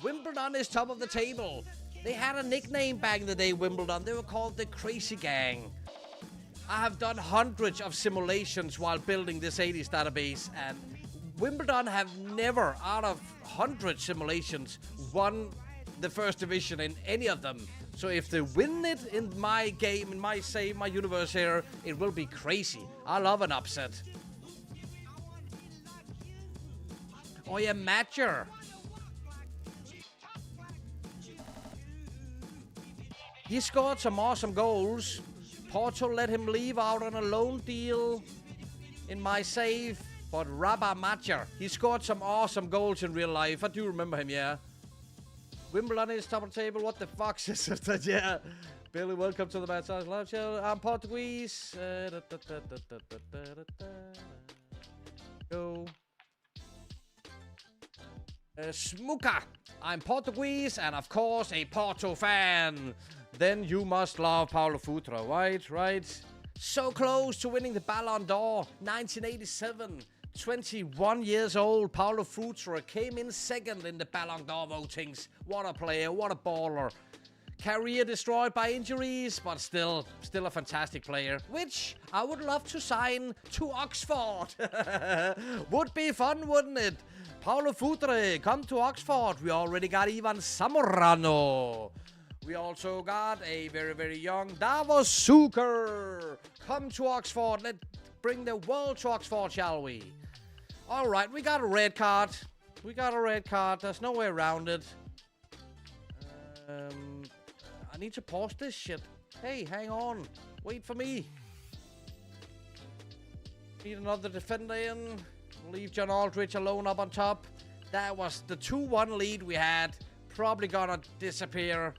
Wimbledon is top of the table. They had a nickname back in the day, Wimbledon. They were called the Crazy Gang. I have done hundreds of simulations while building this 80s database, and Wimbledon have never, out of 100 simulations, won the first division in any of them. So if they win it in my game, in my universe here, it will be crazy. I love an upset. Oh yeah, Matcher. He scored some awesome goals. Porto let him leave out on a loan deal in my save. But Rabah Matcher, he scored some awesome goals in real life. I do remember him, yeah. Wimbledon is top of the table. What the fuck, sister? Yeah. Billy, welcome to the Bad Size Live Show. I'm Portuguese. Go. Smuka. I'm Portuguese and, of course, a Porto fan. Then you must love Paulo Futre, right? So close to winning the Ballon d'Or, 1987. 21 years old, Paulo Futre came in second in the Ballon d'Or votings. What a player, what a baller. Career destroyed by injuries, but still a fantastic player, which I would love to sign to Oxford. Would be fun, wouldn't it? Paulo Futre, come to Oxford. We already got Ivan Zamorano. We also got a very, very young Davos Suker. Come to Oxford. Let's bring the world to Oxford, shall we? All right, we got a red card. There's no way around it. I need to pause this shit. Hey, hang on. Wait for me. Need another defender in. Leave John Aldridge alone up on top. That was the 2-1 lead we had. Probably gonna disappear.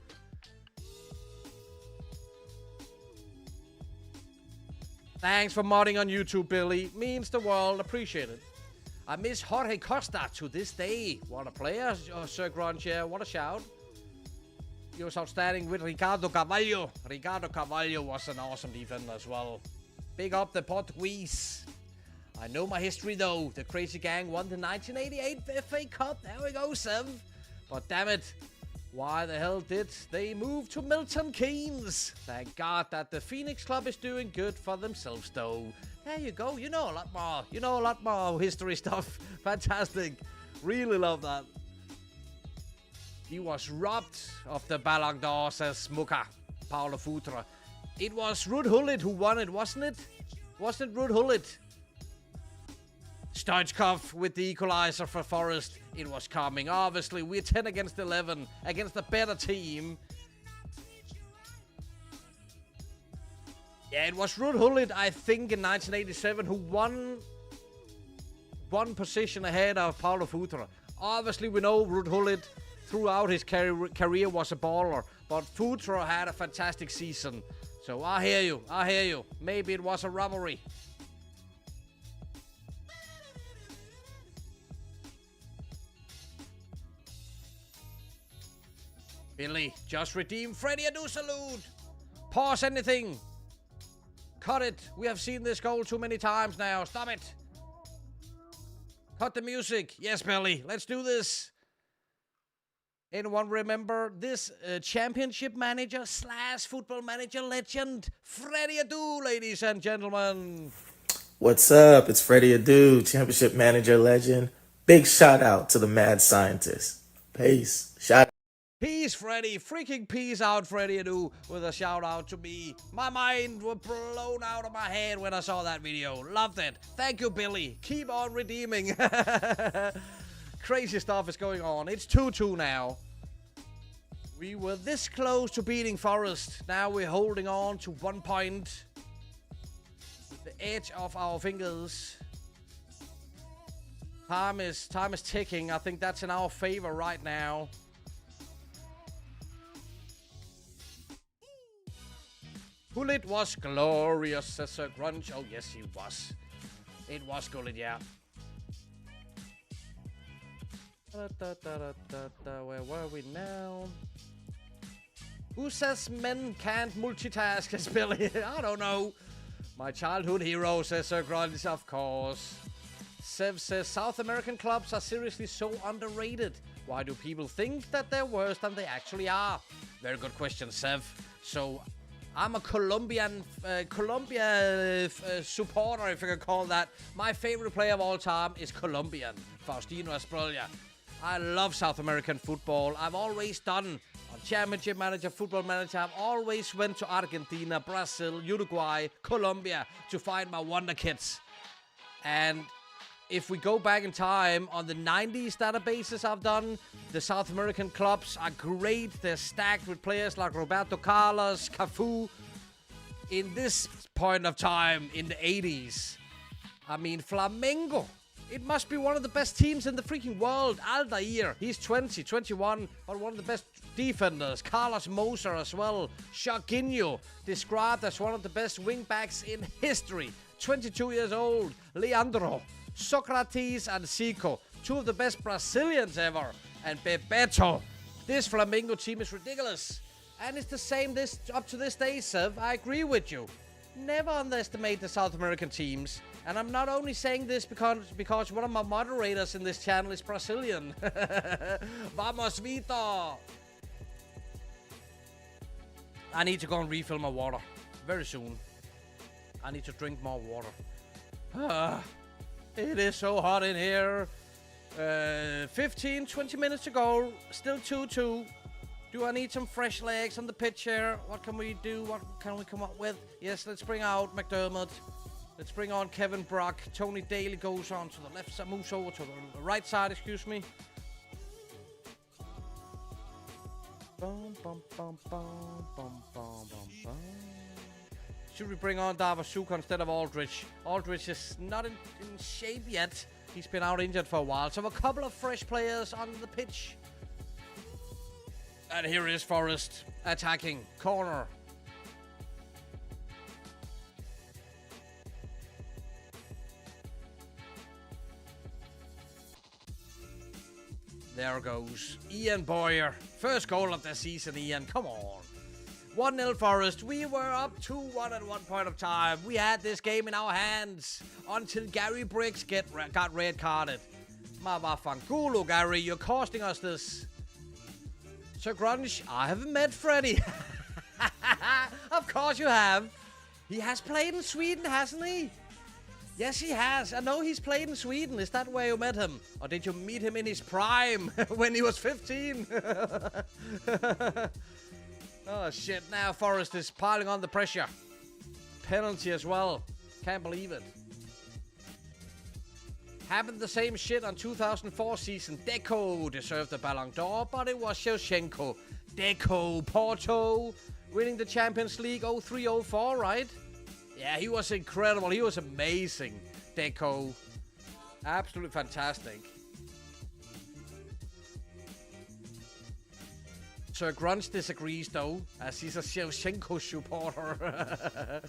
Thanks for modding on YouTube, Billy. Means the world. Appreciate it. I miss Jorge Costa to this day. What a player, Sir Grunge. Yeah, what a shout. He was outstanding with Ricardo Carvalho. Ricardo Carvalho was an awesome defender as well. Big up the Portuguese. I know my history though. The Crazy Gang won the 1988 FA Cup. There we go, Sev. But damn it. Why the hell did they move to Milton Keynes? Thank God that the Phoenix Club is doing good for themselves though. There you go. You know a lot more. You know a lot more history stuff. Fantastic. Really love that. He was robbed of the Ballon d'Or, says Muka. Paulo Futre. It was Ruud Gullit who won it, wasn't it? Wasn't it Ruud Gullit? Stoichkov with the equalizer for Forest. It was coming. Obviously, we're 10 against 11 against a better team. Yeah, it was Ruud Gullit, I think, in 1987 who won one position ahead of Paulo Futre. Obviously, we know Ruud Gullit throughout his career was a baller, but Futre had a fantastic season. So I hear you. I hear you. Maybe it was a robbery. Billy, just redeem Freddie Adu salute. Pause anything. Cut it. We have seen this goal too many times now. Stop it. Cut the music. Yes, Billy. Let's do this. Anyone remember this championship manager / football manager legend? Freddie Adu, ladies and gentlemen. What's up? It's Freddie Adu, championship manager legend. Big shout out to the mad scientist. Peace. Shout Peace, Freddie. Freaking peace out, Freddie Adu, with a shout out to me. My mind was blown out of my head when I saw that video. Loved it. Thank you, Billy. Keep on redeeming. Crazy stuff is going on. It's 2-2 now. We were this close to beating Forest. Now we're holding on to 1 point. With the edge of our fingers. Time is ticking. I think that's in our favor right now. Gullit was glorious, says Sir Grunge. Oh, yes, he was. It was Gullit, yeah. Where were we now? Who says men can't multitask, as Billy? I don't know. My childhood hero, says Sir Grunge, of course. Sev says South American clubs are seriously so underrated. Why do people think that they're worse than they actually are? Very good question, Sev. So I'm a Colombia supporter, if I can call that. My favorite player of all time is Colombian, Faustino Asprilla. I love South American football. I've always done on Championship Manager, Football Manager. I've always went to Argentina, Brazil, Uruguay, Colombia to find my wonder kids. And if we go back in time, on the 90s databases I've done, the South American clubs are great. They're stacked with players like Roberto Carlos, Cafu. In this point of time, in the 80s, I mean, Flamengo. It must be one of the best teams in the freaking world. Aldair, he's 20, 21, but one of the best defenders. Carlos Moser as well. Jorginho, described as one of the best wingbacks in history. 22 years old. Leandro, Socrates and Zico, two of the best Brazilians ever. And Bebeto. This Flamengo team is ridiculous. And it's the same up to this day, Sev. I agree with you. Never underestimate the South American teams. And I'm not only saying this because one of my moderators in this channel is Brazilian. Vamos, Vitor! I need to go and refill my water very soon. I need to drink more water. It is so hot in here. 15, 20 minutes to go. Still 2-2. Do I need some fresh legs on the pitch here? What can we do? What can we come up with? Yes, let's bring out McDermott. Let's bring on Kevin Brock. Tony Daly goes on to the left side, moves over to the right side, excuse me. Bum, bum, bum, bum, bum, bum, bum. Should we bring on Davasuka instead of Aldrich? Aldrich is not in shape yet. He's been out injured for a while. So a couple of fresh players on the pitch. And here is Forrest attacking. Corner. There goes Ian Boyer. First goal of the season, Ian. Come on. 1-0 Forest. We were up 2-1 at one point of time. We had this game in our hands until Gary Briggs got red carded. Mavafangulo, Gary, you're costing us this. Sir Grunge, I haven't met Freddy. Of course you have. He has played in Sweden, hasn't he? Yes, he has. I know he's played in Sweden. Is that where you met him? Or did you meet him in his prime when he was 15? Oh, shit. Now Forrest is piling on the pressure. Penalty as well. Can't believe it. Happened the same shit on 2004 season. Deco deserved the Ballon d'Or, but it was Shevchenko. Deco, Porto, winning the Champions League 03-04, right? Yeah, he was incredible. He was amazing. Deco. Absolutely fantastic. Sir Grunge disagrees, though, as he's a Shevchenko supporter.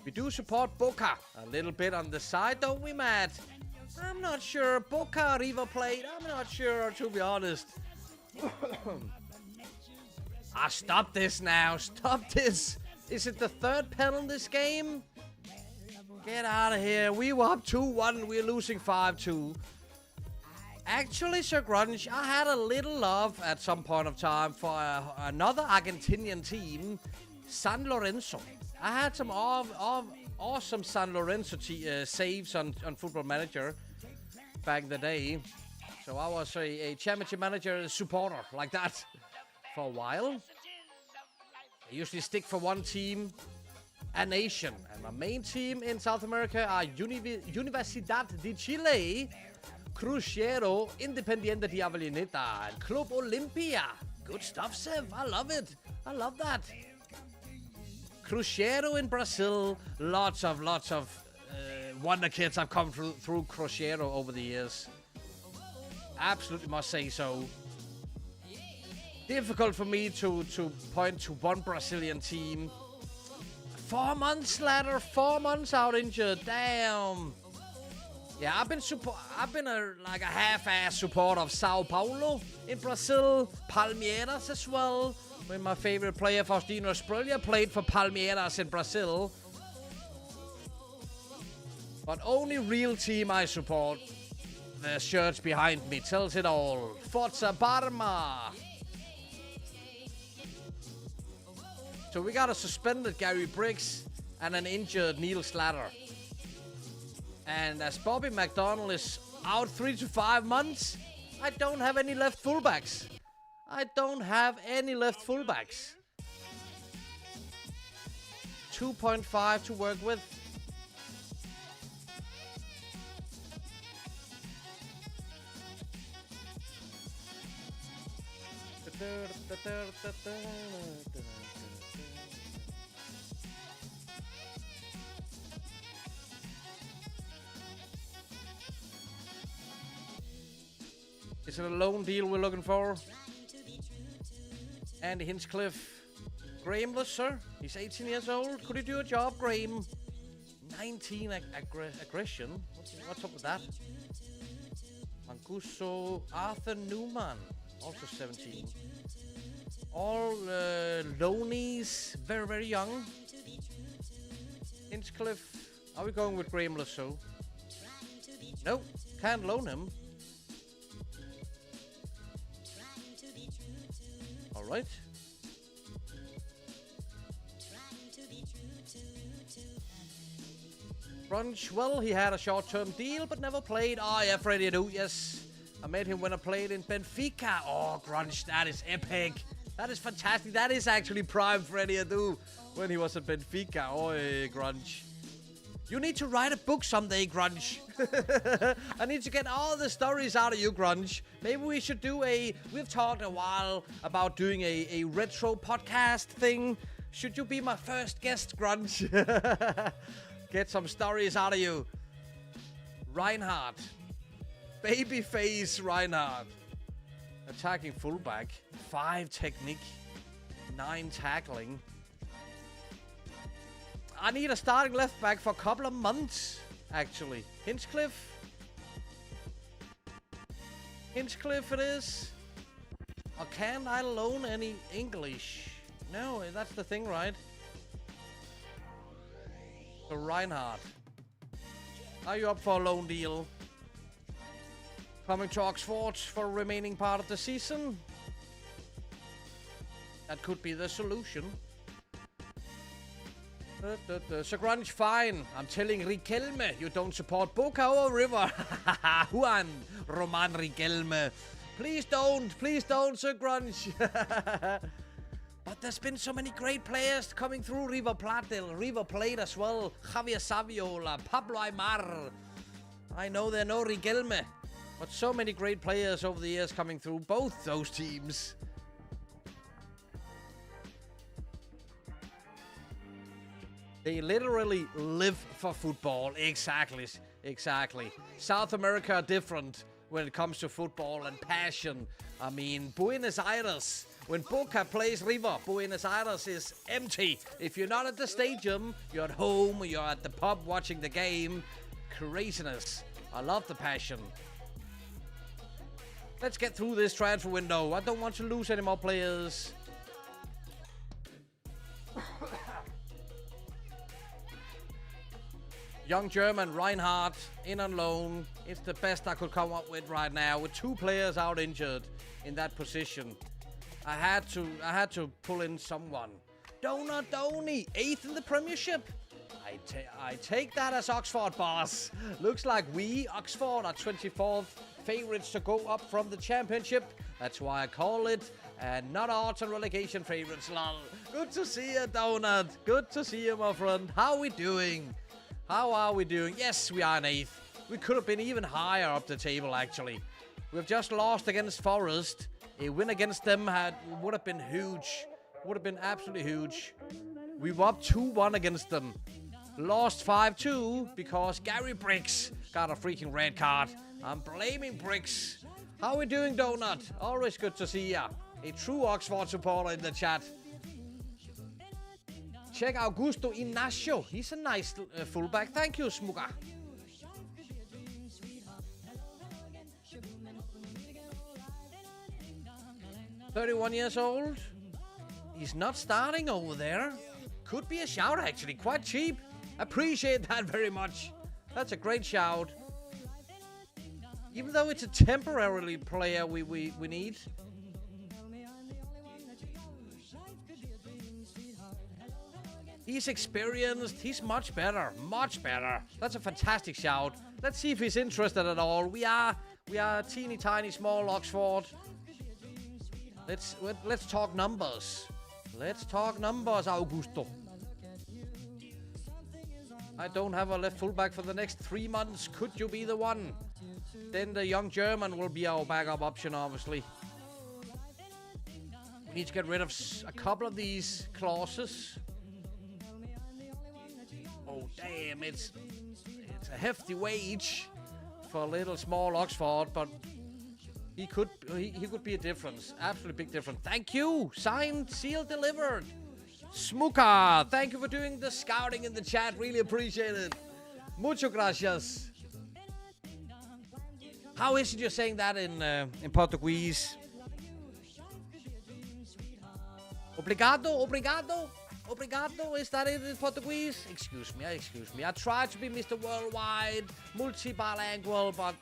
We do support Boca a little bit on the side, don't we, Matt? I'm not sure. Boca River played. I'm not sure, to be honest. Stop this now. Stop this. Is it the third penalty in this game? Get out of here. We were up 2-1. We're losing 5-2. Actually, Sir Grunge, I had a little love at some point of time for another Argentinian team, San Lorenzo. I had some awesome San Lorenzo saves on Football Manager back in the day. So I was a championship manager supporter like that for a while. I usually stick for one team, a nation. And my main team in South America are Universidad de Chile, Cruzeiro, Independiente de Avellaneda, and Club Olimpia. Good stuff, Sev. I love it. I love that. Cruzeiro in Brazil. Lots of wonder kids have come through Cruzeiro over the years. Absolutely must say so. Difficult for me to point to one Brazilian team. 4 months later, 4 months out injured. Damn. Yeah, I've been a half-ass supporter of Sao Paulo in Brazil, Palmeiras as well. When my favorite player, Faustino Sprolia, played for Palmeiras in Brazil. But only real team I support. The shirts behind me tells it all. Forza Parma. So we got a suspended Gary Briggs and an injured Neil Slater. And as Bobby McDonnell is out 3 to 5 months, I don't have any left fullbacks. 2.5 to work with. Is it a loan deal we're looking for? Andy Hinchcliffe. Grahamless, sir. He's 18 years old. Could he do a job, Graham? 19 aggression. What's up with that? Mancuso. Arthur Newman. Also 17. All loanies. Very, very young. Hinchcliffe. Are we going with Grahamless, so? Nope. Can't loan him. Alright. Brunch, well, he had a short-term deal, but never played. Oh, yeah, Freddie Adu, yes. I met him when I played in Benfica. Oh, Grunch, that is epic. That is fantastic. That is actually prime Freddie Adu when he was at Benfica. Oh, Grunch. You need to write a book someday, Grunch. I need to get all the stories out of you, Grunch. Maybe we should do we've talked a while about doing a retro podcast thing. Should you be my first guest, Grunch? Get some stories out of you. Reinhardt. Babyface Reinhardt. Attacking fullback. 5 technique. 9 tackling. I need a starting left back for a couple of months. actually. Hinchcliffe. Hinchcliffe it is. Or can't I loan any English? No, that's the thing, right? So Reinhardt. Are you up for a loan deal? Coming to Oxford for the remaining part of the season? That could be the solution. Sir Grunge, fine. I'm telling Riquelme you don't support Boca or River. Juan Roman Riquelme. Please don't, Sir Grunge. But there's been so many great players coming through River Plate. River Plate as well. Javier Saviola, Pablo Aimar. I know they're no Riquelme, but so many great players over the years coming through both those teams. They literally live for football. Exactly. South America are different when it comes to football and passion. I mean, Buenos Aires, when Boca plays River, Buenos Aires is empty. If you're not at the stadium, you're at home, you're at the pub watching the game. Craziness. I love the passion. Let's get through this transfer window. I don't want to lose any more players. Young German, Reinhardt, in on loan. It's the best I could come up with right now, with two players out injured in that position. I had to pull in someone. Donut Donny, 8th in the Premiership. I take that as Oxford, boss. Looks like we, Oxford, are 24th favourites to go up from the Championship. That's why I call it, and not odds and relegation favourites, lol. Good to see you, Donut. Good to see you, my friend. How are we doing? How are we doing? Yes, we are in 8th. We could have been even higher up the table, actually. We've just lost against Forest. A win against them would have been huge. Would have been absolutely huge. We were up 2-1 against them. Lost 5-2 because Gary Briggs got a freaking red card. I'm blaming Briggs. How are we doing, Donut? Always good to see ya. A true Oxford supporter in the chat. Check Augusto Inacio. He's a nice fullback. Thank you, Smuga. "31 years old. He's not starting over there. Could be a shout, actually. Quite cheap. Appreciate that very much. That's a great shout. Even though it's a temporarily player we need. He's experienced. He's much better. Much better. That's a fantastic shout. Let's see if he's interested at all. We are teeny tiny small Oxford. Let's talk numbers. Let's talk numbers, Augusto. I don't have a left fullback for the next 3 months. Could you be the one? Then the young German will be our backup option, obviously. We need to get rid of a couple of these clauses. Oh, damn, it's a hefty wage for a little small Oxford, but he could be a difference. Absolutely big difference. Thank you. Signed, sealed, delivered. Smuka, thank you for doing the scouting in the chat. Really appreciate it. Mucho gracias. How is it you're saying that in Portuguese? Obrigado, obrigado. Obrigado, is that it in Portuguese? Excuse me. I try to be Mr. Worldwide, multi-bilingual, but...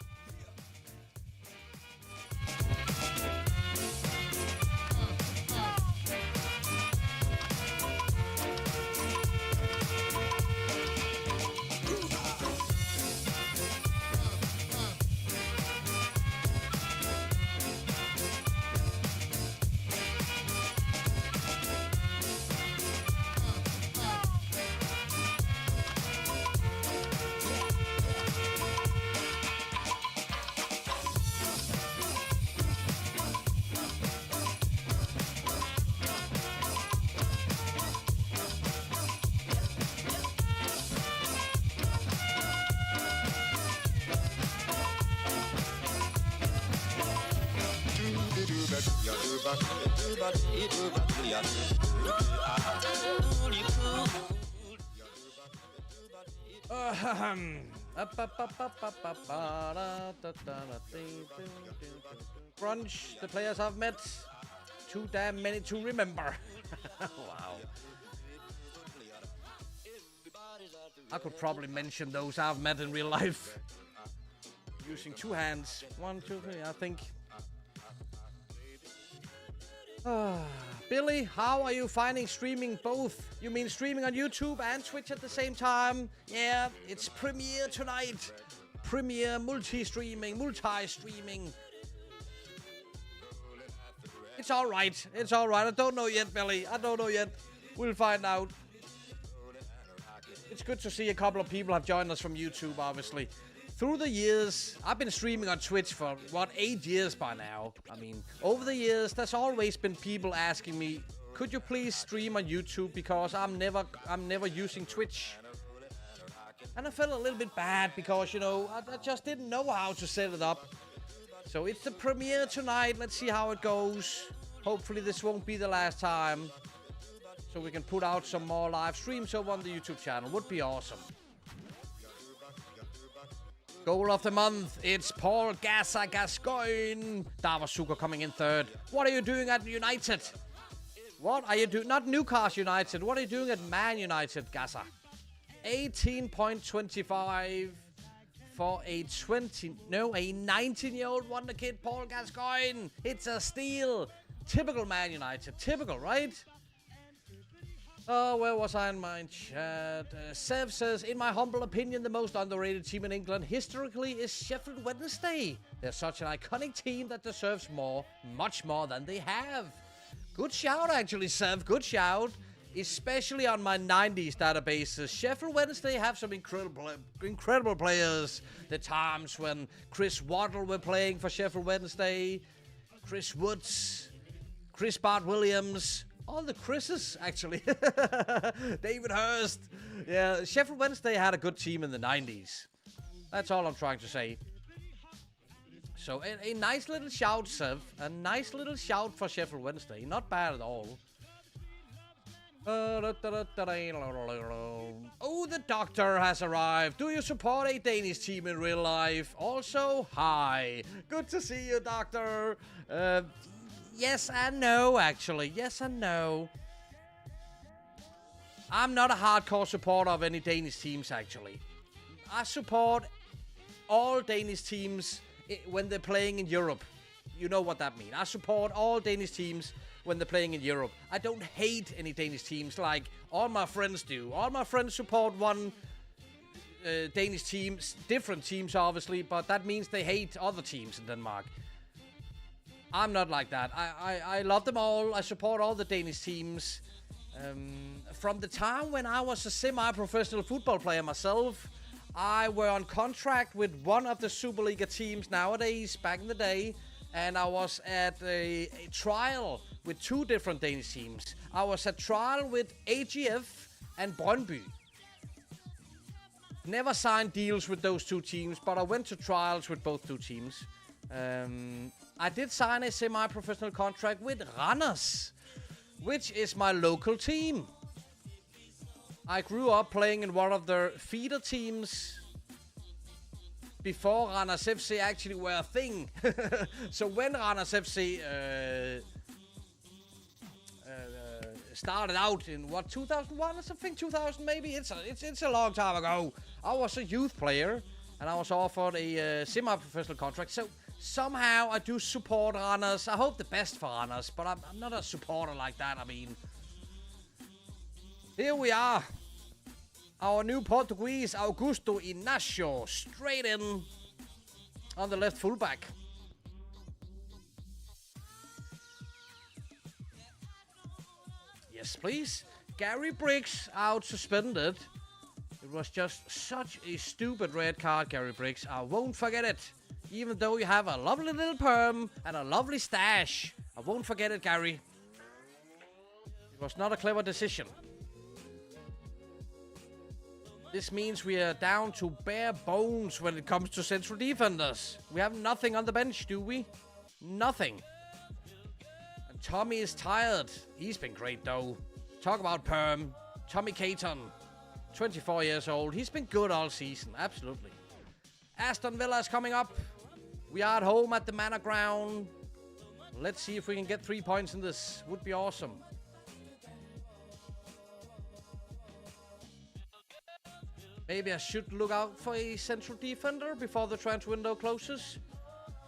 Crunch, the players I've met. Too damn many to remember. Wow. I could probably mention those I've met in real life. Using two hands. 1, 2, 3, I think. Billy, how are you finding streaming both? You mean streaming on YouTube and Twitch at the same time? Yeah, it's premiere tonight. Premiere multi-streaming. It's alright. It's alright. I don't know yet, Billy. I don't know yet. We'll find out. It's good to see a couple of people have joined us from YouTube, obviously. Through the years, I've been streaming on Twitch for, 8 years by now. I mean, over the years, there's always been people asking me, could you please stream on YouTube because I'm never using Twitch. And I felt a little bit bad because, you know, I just didn't know how to set it up. So it's the premiere tonight. Let's see how it goes. Hopefully this won't be the last time. So we can put out some more live streams over on the YouTube channel. Would be awesome. Goal of the month, it's Paul Gascoigne. Davos coming in third. What are you doing at United? What are you doing? Not Newcastle United. What are you doing at Man United, Gassa? 18.25 for a 19-year-old wonder kid, Paul Gascoigne. It's a steal. Typical Man United. Typical, right? Oh, where was I in my chat? Sev says, in my humble opinion, the most underrated team in England historically is Sheffield Wednesday. They're such an iconic team that deserves more, much more than they have. Good shout, actually, Sev. Good shout. Especially on my 90s databases. Sheffield Wednesday have some incredible players. The times when Chris Waddle were playing for Sheffield Wednesday, Chris Woods, Chris Bart Williams. All the Chris's, actually. David Hurst. Yeah, Sheffield Wednesday had a good team in the 90s. That's all I'm trying to say. So, a nice little shout, Sev. A nice little shout for Sheffield Wednesday. Not bad at all. Oh, the doctor has arrived. Do you support a Danish team in real life? Also, hi. Good to see you, doctor. Yes and no, actually. Yes and no. I'm not a hardcore supporter of any Danish teams, actually. I support all Danish teams when they're playing in Europe. You know what that means. I support all Danish teams when they're playing in Europe. I don't hate any Danish teams like all my friends do. All my friends support one Danish team, different teams, obviously, but that means they hate other teams in Denmark. I'm not like that. I love them all. I support all the Danish teams. From the time when I was a semi-professional football player myself, I were on contract with one of the Superliga teams nowadays, back in the day, and I was at a trial with two different Danish teams. I was at trial with AGF and Brøndby. Never signed deals with those two teams, but I went to trials with both two teams. I did sign a semi-professional contract with Randers, which is my local team. I grew up playing in one of their feeder teams before Randers FC actually were a thing. So when Randers FC started out in 2001 or something, 2000 maybe. It's a long time ago. I was a youth player and I was offered a semi-professional contract. So somehow I do support Randers. I hope the best for Randers, but I'm not a supporter like that. I mean, here we are. Our new Portuguese, Augusto Inácio, straight in on the left fullback. Yes, please. Gary Briggs out suspended. It was just such a stupid red card, Gary Briggs. I won't forget it. Even though you have a lovely little perm and a lovely stash. I won't forget it, Gary. It was not a clever decision. This means we are down to bare bones when it comes to central defenders. We have nothing on the bench, do we? Nothing. And Tommy is tired. He's been great, though. Talk about perm. Tommy Caton. 24 years old. He's been good all season, absolutely. Aston Villa is coming up. We are at home at the Manor Ground. Let's see if we can get 3 points in this. Would be awesome. Maybe I should look out for a central defender before the transfer window closes.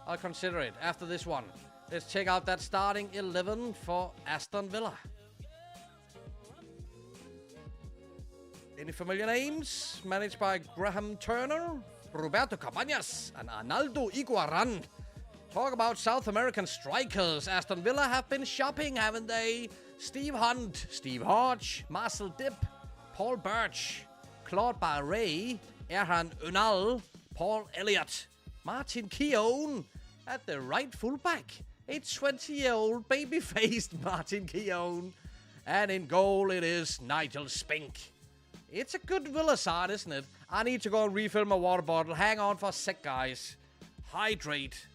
I'll consider it after this one. Let's check out that starting 11 for Aston Villa. Any familiar names? Managed by Graham Turner, Roberto Cabañas, and Arnaldo Iguaran. Talk about South American strikers. Aston Villa have been shopping, haven't they? Steve Hunt, Steve Hodge, Marcel Dipp, Paul Birch, Claude Barre, Erhan Önal, Paul Elliott, Martin Keown at the right fullback. A 20-year-old baby-faced Martin Keown. And in goal it is Nigel Spink. It's a good Villa side, isn't it? I need to go and refill my water bottle. Hang on for a sec, guys. Hydrate.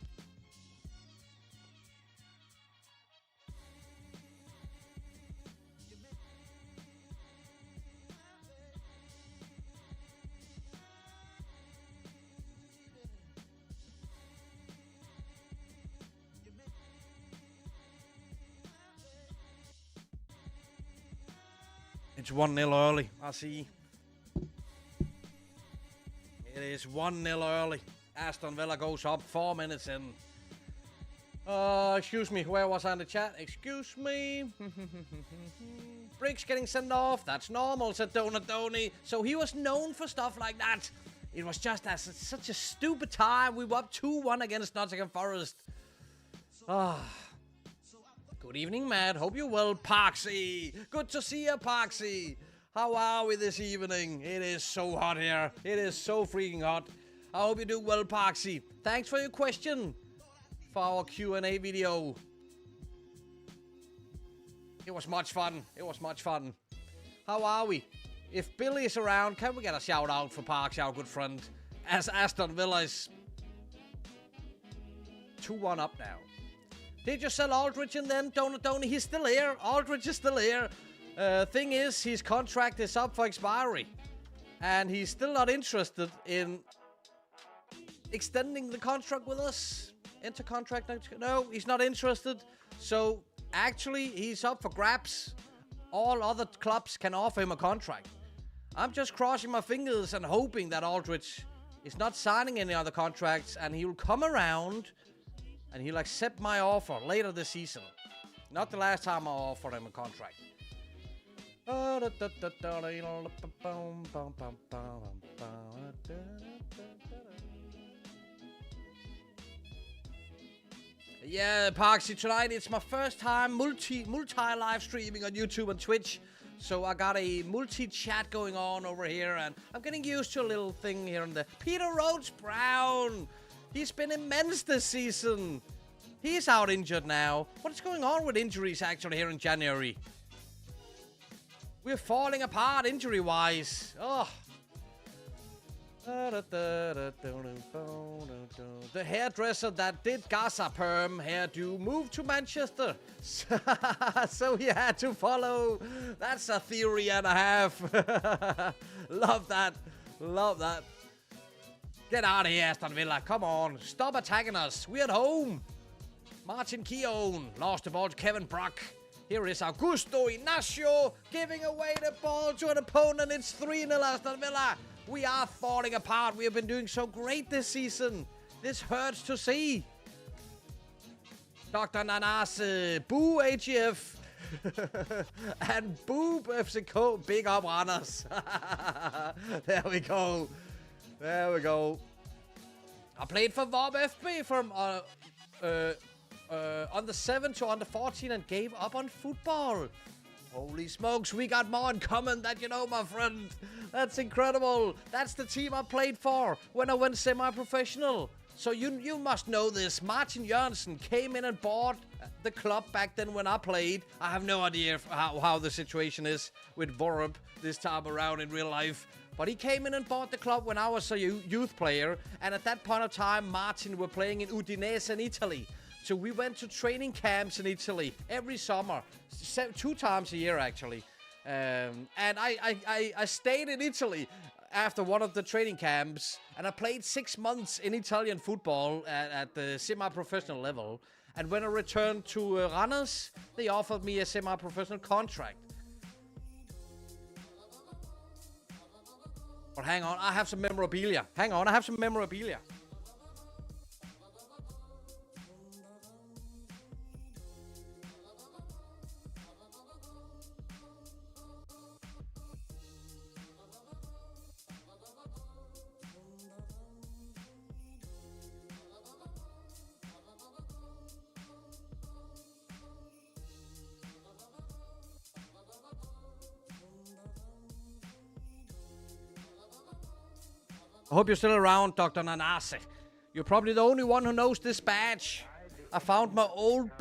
It's 1-0 early, I see. It is 1-0 early. Aston Villa goes up 4 minutes in. Excuse me, where was I in the chat? Excuse me. Briggs getting sent off. That's normal, said Donadoni. So he was known for stuff like that. It was just such a stupid time. We were up 2-1 against Nottingham Forest. Good evening, Matt. Hope you're well, Parksy. Good to see you, Parksy. How are we this evening? It is so hot here. It is so freaking hot. I hope you do well, Parksy. Thanks for your question for our Q&A video. It was much fun. It was much fun. How are we? If Billy is around, can we get a shout out for Parksy, our good friend? As Aston Villa is 2-1 up now. Did you sell Aldridge in then, Donadoni? He's still here. Aldridge is still here. Thing is, his contract is up for expiry. And he's still not interested in extending the contract with us. Enter contract. No, he's not interested. So, actually, he's up for grabs. All other clubs can offer him a contract. I'm just crossing my fingers and hoping that Aldridge is not signing any other contracts and he will come around and he'll accept my offer later this season. Not the last time I offered him a contract. Yeah, Parksy, tonight it's my first time multi-live streaming on YouTube and Twitch. So I got a multi-chat going on over here and I'm getting used to a little thing here and there. Peter Rhodes Brown! He's been immense this season. He's out injured now. What is going on with injuries actually here in January? We're falling apart injury-wise. Oh. The hairdresser that did Gaza Perm hairdo moved to Manchester. So he had to follow. That's a theory and a half. Love that. Love that. Get out of here, Aston Villa. Come on. Stop attacking us. We're at home. Martin Keown lost the ball to Kevin Brock. Here is Augusto Inacio giving away the ball to an opponent. It's 3-0 Aston Villa. We are falling apart. We have been doing so great this season. This hurts to see. Dr. Nanas, boo AGF. And boo FCK. Big up runners. There we go. There we go. I played for VOB FB from under 7 to under 14 and gave up on football. Holy smokes, we got more in common than you know, my friend. That's incredible. That's the team I played for when I went semi-professional. So you must know this. Martin Jørgensen came in and bought the club back then when I played. I have no idea how the situation is with Vorup this time around in real life. But he came in and bought the club when I was a youth player. And at that point of time, Martin were playing in Udinese in Italy. So we went to training camps in Italy every summer, 2 times a year actually. And I stayed in Italy after one of the training camps, and I played 6 months in Italian football at the semi-professional level. And when I returned to Randers, they offered me a semi-professional contract. But hang on, I have some memorabilia. I hope you're still around, Dr. Nanase. You're probably the only one who knows this badge. I found my old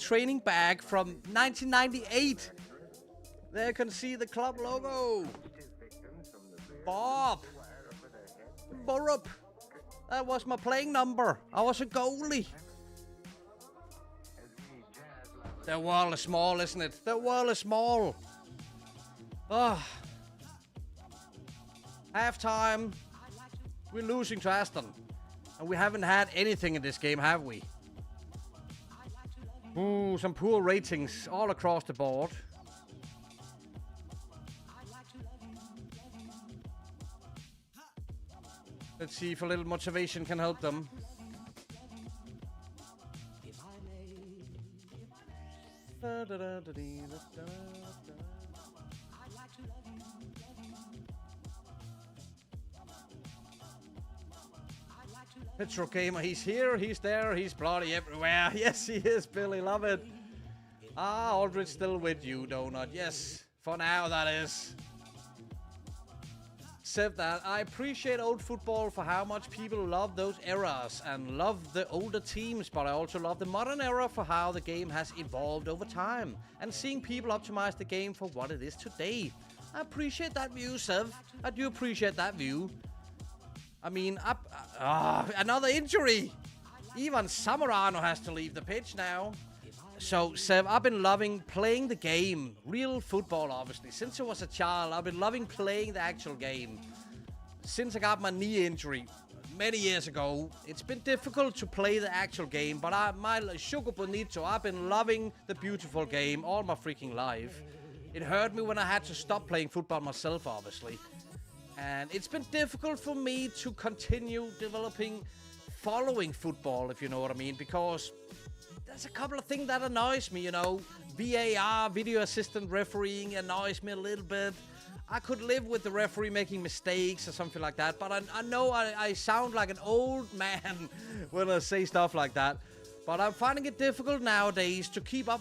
training bag from 1998. There you can see the club logo. Bob. Borup. That was my playing number. I was a goalie. The world is small, isn't it? The world is small. Halftime. We're losing to Aston. And we haven't had anything in this game, have we? Ooh, some poor ratings all across the board. Let's see if a little motivation can help them. Petro Gamer, he's here, he's there, he's bloody everywhere. Yes, he is, Billy, love it. Aldridge still with you, Donut. Yes, for now, that is. Said that, I appreciate old football for how much people love those eras and love the older teams, but I also love the modern era for how the game has evolved over time and seeing people optimize the game for what it is today. I appreciate that view, Sev. I do appreciate that view. I mean, another injury. Ivan Zamorano has to leave the pitch now. So, Sev, I've been loving playing the game. Real football, obviously. Since I was a child, I've been loving playing the actual game. Since I got my knee injury many years ago, it's been difficult to play the actual game. But my sugar bonito, I've been loving the beautiful game all my freaking life. It hurt me when I had to stop playing football myself, obviously. And it's been difficult for me to continue following football, if you know what I mean, because there's a couple of things that annoys me, you know. VAR, video assistant refereeing, annoys me a little bit. I could live with the referee making mistakes or something like that, but I know I sound like an old man when I say stuff like that. But I'm finding it difficult nowadays to keep up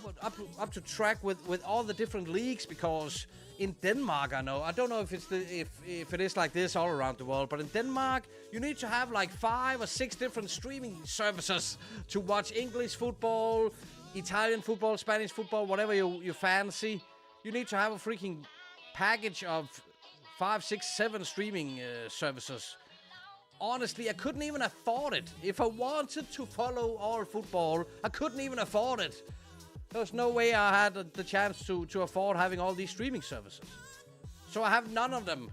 to track with all the different leagues, because in Denmark, I don't know if if it is like this all around the world, but in Denmark, you need to have like 5 or 6 different streaming services to watch English football, Italian football, Spanish football, whatever you fancy. You need to have a freaking package of 5, 6, 7 streaming services. Honestly, I couldn't even afford it. If I wanted to follow all football, I couldn't even afford it. There's no way I had the chance to afford having all these streaming services. So I have none of them.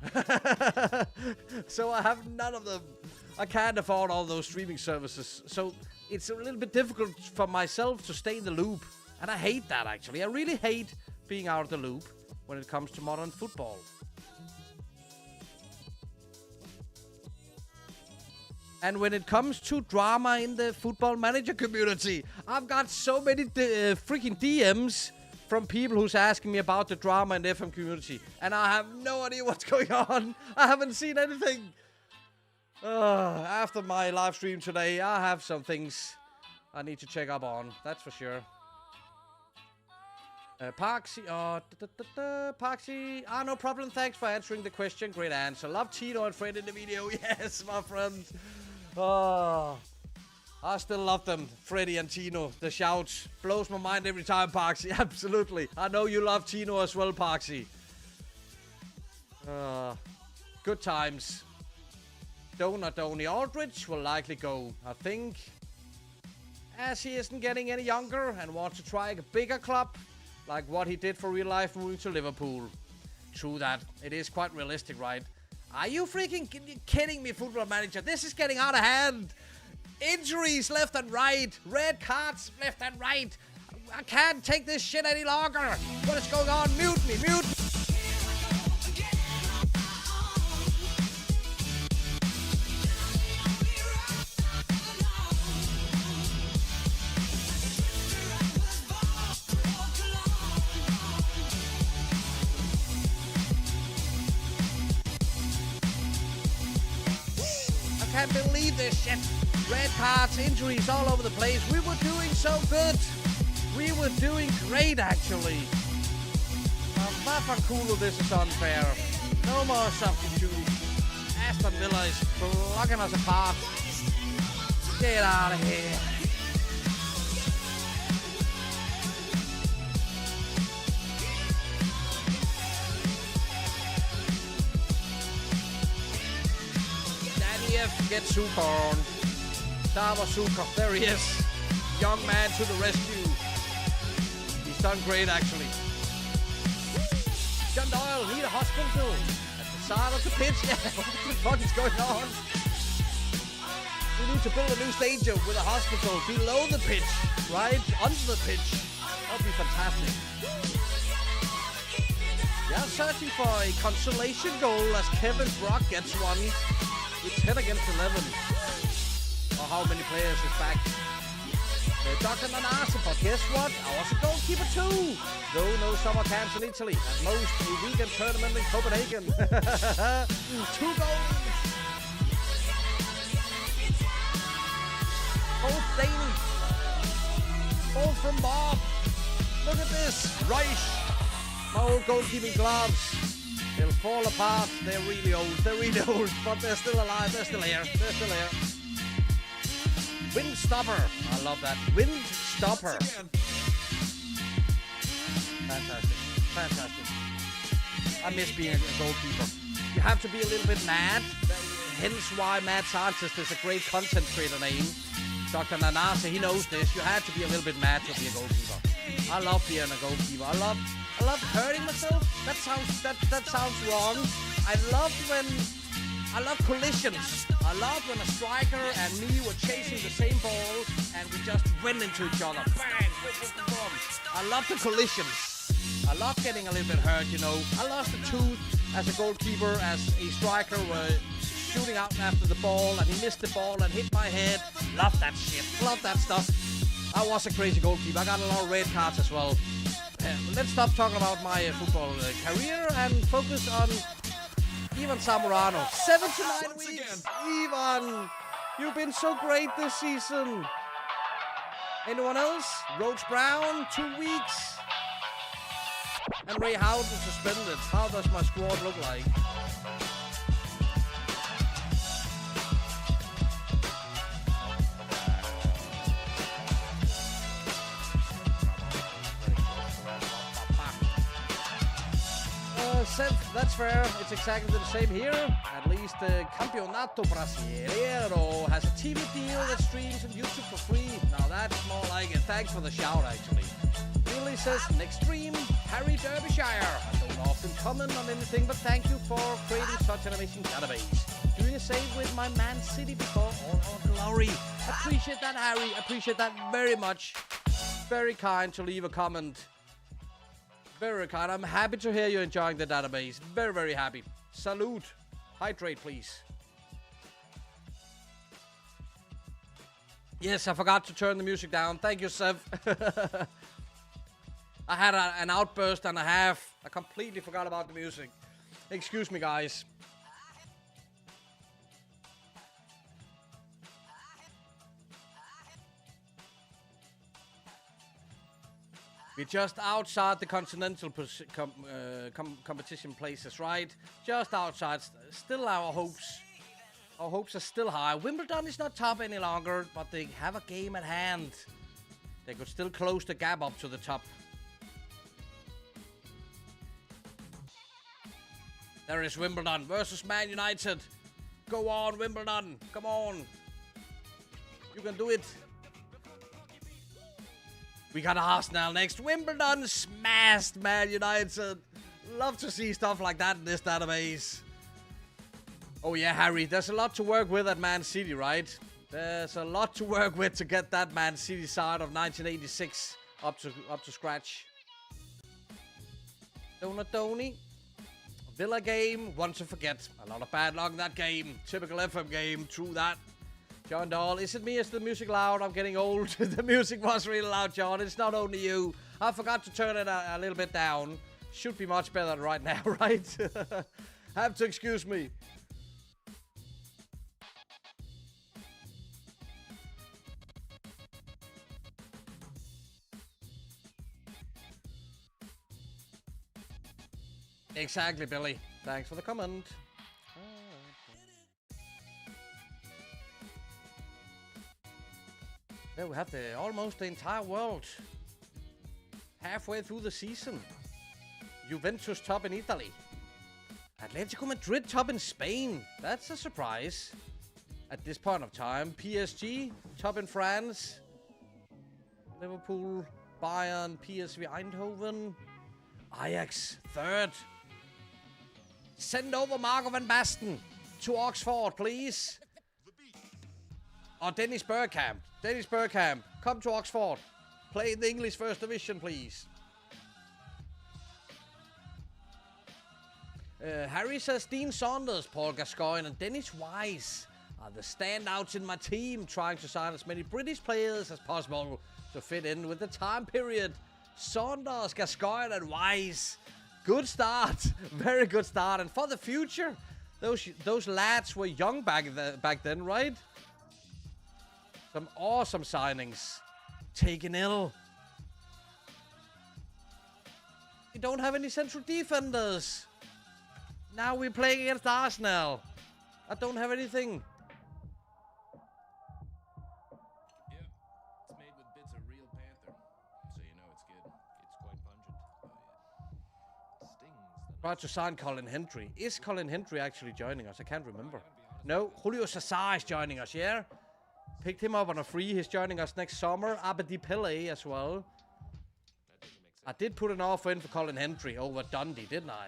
I can't afford all those streaming services. So it's a little bit difficult for myself to stay in the loop. And I hate that, actually. I really hate being out of the loop when it comes to modern football. And when it comes to drama in the Football Manager community, I've got so many freaking DMs from people who's asking me about the drama in the FM community. And I have no idea what's going on. I haven't seen anything. After my live stream today, I have some things I need to check up on. That's for sure. Parksy, Parksy, no problem. Thanks for answering the question. Great answer. Love Tino and Fred in the video. Yes, my friend. I still love them, Freddy and Tino. The shouts blows my mind every time, Parksy. Absolutely. I know you love Tino as well, Parksy. Good times. Donny Aldridge will likely go, I think, as he isn't getting any younger and wants to try a bigger club, like what he did for real life moving to Liverpool. True that. It is quite realistic, right? Are you freaking kidding me, Football Manager? This is getting out of hand. Injuries left and right. Red cards left and right. I can't take this shit any longer. What is going on? Mute me. I can't believe this shit. Red cards, injuries all over the place. We were doing so good. We were doing great, actually. Mafakulu, this is unfair. No more substitutes. Aston Villa is plugging us apart. Get out of here. Gets Sukar on. Dava Sukar, there he is. Young man to the rescue. He's done great, actually. John Doyle, need a hospital. At the side of the pitch, yeah. What the fuck is going on? We need to build a new stadium with a hospital below the pitch, right? Under the pitch. That would be fantastic. Yeah, searching for a consolation goal as Kevin Brock gets one. It's 10 against 11. Or how many players is back. Dr. Nanasi, but guess what? I was a goalkeeper too. Though no summer camps in Italy. At most, a weekend tournament in Copenhagen. 2 goals. Both Danny. Both from Bob. Look at this. Reich. My old goalkeeping gloves. They'll fall apart. They're really old. But they're still alive. They're still here. Wind stopper. I love that. Wind stopper. Fantastic. I miss being a goalkeeper. You have to be a little bit mad. Hence why Mad Scientist is a great content creator name. Dr. Nanase, he knows this. You have to be a little bit mad to be a goalkeeper. I love being a goalkeeper. I love hurting myself. That sounds wrong. I love collisions. I love when a striker and me were chasing the same ball and we just went into each other. Bang! Boom. I love the collisions. I love getting a little bit hurt, you know. I lost a tooth as a goalkeeper, as a striker shooting out after the ball and he missed the ball and hit my head. Love that shit. Love that stuff. I was a crazy goalkeeper. I got a lot of red cards as well. Let's stop talking about my football career and focus on Ivan Zamorano. 7 to 9 weeks. Ivan, you've been so great this season. Anyone else? Roach Brown, 2 weeks. And Ray Howden suspended. How does my squad look like? That's fair. It's exactly the same here. At least Campeonato Brasileiro has a TV deal that streams on YouTube for free. Now that's more like it. Thanks for the shout, actually. Billy says, next stream, Harry Derbyshire. I don't often comment on anything, but thank you for creating such an amazing database. Doing a save with my Man City before all our glory. Appreciate that, Harry. Appreciate that very much. Very kind to leave a comment. Very kind. I'm happy to hear you're enjoying the database. Very, very happy. Salute. Hydrate, please. Yes, I forgot to turn the music down. Thank you, Sev. I had an outburst and a half. I completely forgot about the music. Excuse me, guys. We're just outside the continental competition places, right? Just outside. Still our hopes. Our hopes are still high. Wimbledon is not top any longer, but they have a game at hand. They could still close the gap up to the top. There is Wimbledon versus Man United. Go on, Wimbledon. Come on. You can do it. We got Arsenal next. Wimbledon smashed Man United. Love to see stuff like that in this database. Oh yeah, Harry, there's a lot to work with at Man City, right? There's a lot to work with to get that Man City side of 1986 up to scratch. Donatoni. Villa game, one to forget. A lot of bad luck in that game. Typical FM game, true that. John Dahl, is it me? Is the music loud? I'm getting old. The music was really loud, John. It's not only you. I forgot to turn it a little bit down. Should be much better right now, right? Have to excuse me. Exactly, Billy. Thanks for the comment. There we have almost the entire world. Halfway through the season. Juventus top in Italy. Atletico Madrid top in Spain. That's a surprise. At this point of time. PSG top in France. Liverpool, Bayern, PSV Eindhoven. Ajax third. Send over Marco van Basten to Oxford, please. Or Dennis Bergkamp. Dennis Bergkamp, come to Oxford. Play in the English First Division, please. Harry says Dean Saunders, Paul Gascoigne, and Dennis Wise are the standouts in my team, trying to sign as many British players as possible to fit in with the time period. Saunders, Gascoigne, and Wise. Good start. Very good start. And for the future, those lads were young back then, right? Some awesome signings. Taken ill. We don't have any central defenders. Now we're playing against Arsenal. I don't have anything. Tried to sign Colin Hendry. Is Colin Hendry actually joining us? I can't remember. No, Julio Cesar is joining us, yeah? Picked him up on a free. He's joining us next summer. Abedi Pele as well. I did put an offer in for Colin Hendry over Dundee, didn't I?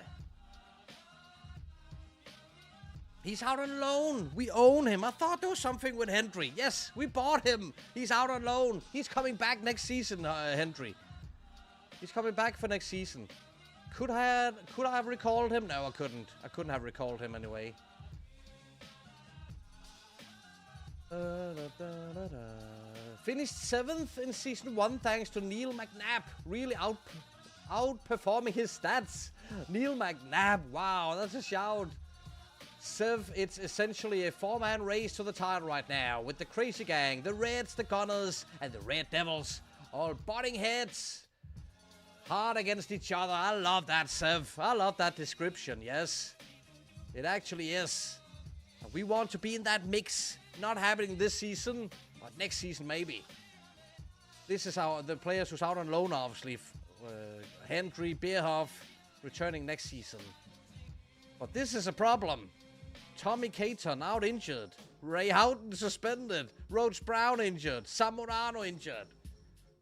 He's out on loan. We own him. I thought there was something with Hendry. Yes, we bought him. He's out on loan. He's coming back next season, Hendry. He's coming back for next season. Could I have recalled him? No, I couldn't. I couldn't have recalled him anyway. Finished 7th in Season 1 thanks to Neil McNabb. Really outperforming his stats. Neil McNabb. Wow, that's a shout. Sev, it's essentially a 4-man race to the title right now. With the Crazy Gang, the Reds, the Gunners, and the Red Devils. All butting heads. Hard against each other. I love that, Sev. I love that description, yes. It actually is. We want to be in that mix. Not happening this season, but next season maybe. This is the players who's out on loan, obviously. Hendry, Bierhoff, returning next season. But this is a problem. Tommy Caton out injured. Ray Houghton suspended. Roach Brown injured. Zamorano injured.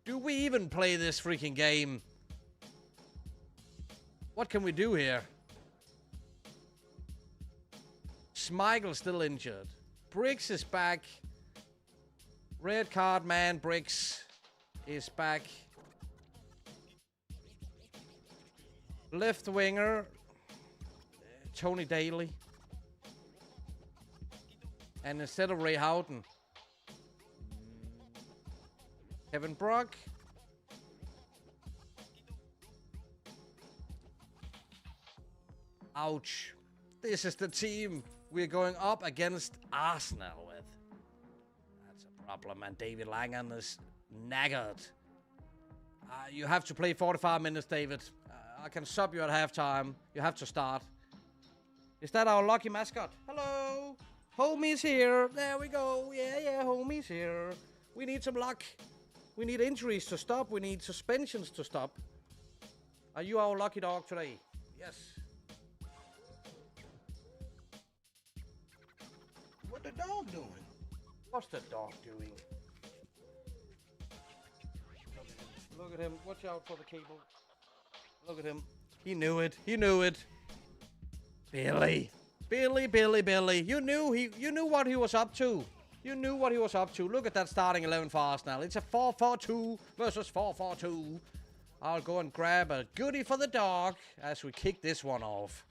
Do we even play this freaking game? What can we do here? Schmeichel still injured. Briggs is back. Red card man Briggs is back. Left winger Tony Daly. And instead of Ray Houghton, Kevin Brock. Ouch. This is the team we're going up against Arsenal with. That's a problem, and David Langan is knackered. You have to play 45 minutes, David. I can sub you at halftime. You have to start. Is that our lucky mascot? Hello. Homie's here. There we go. Yeah, homie's here. We need some luck. We need injuries to stop. We need suspensions to stop. Are you our lucky dog today? Yes. What the dog doing? What's the dog doing? Look at him. Watch out for the cable. Look at him. He knew it. He knew it. Billy. Billy. You knew what he was up to. You knew what he was up to. Look at that starting 11 for Arsenal. It's a 4-4-2 versus 4-4-2. I'll go and grab a goodie for the dog as we kick this one off.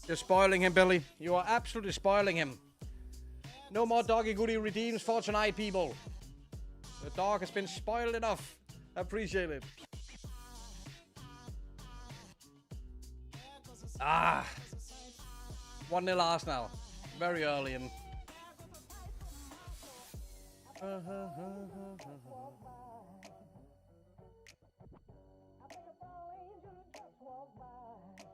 You're spoiling him, Billy. You are absolutely spoiling him. No more doggy goodie redeems for tonight, people. The dog has been spoiled enough. Appreciate it. 1-0 Arsenal. Very early in.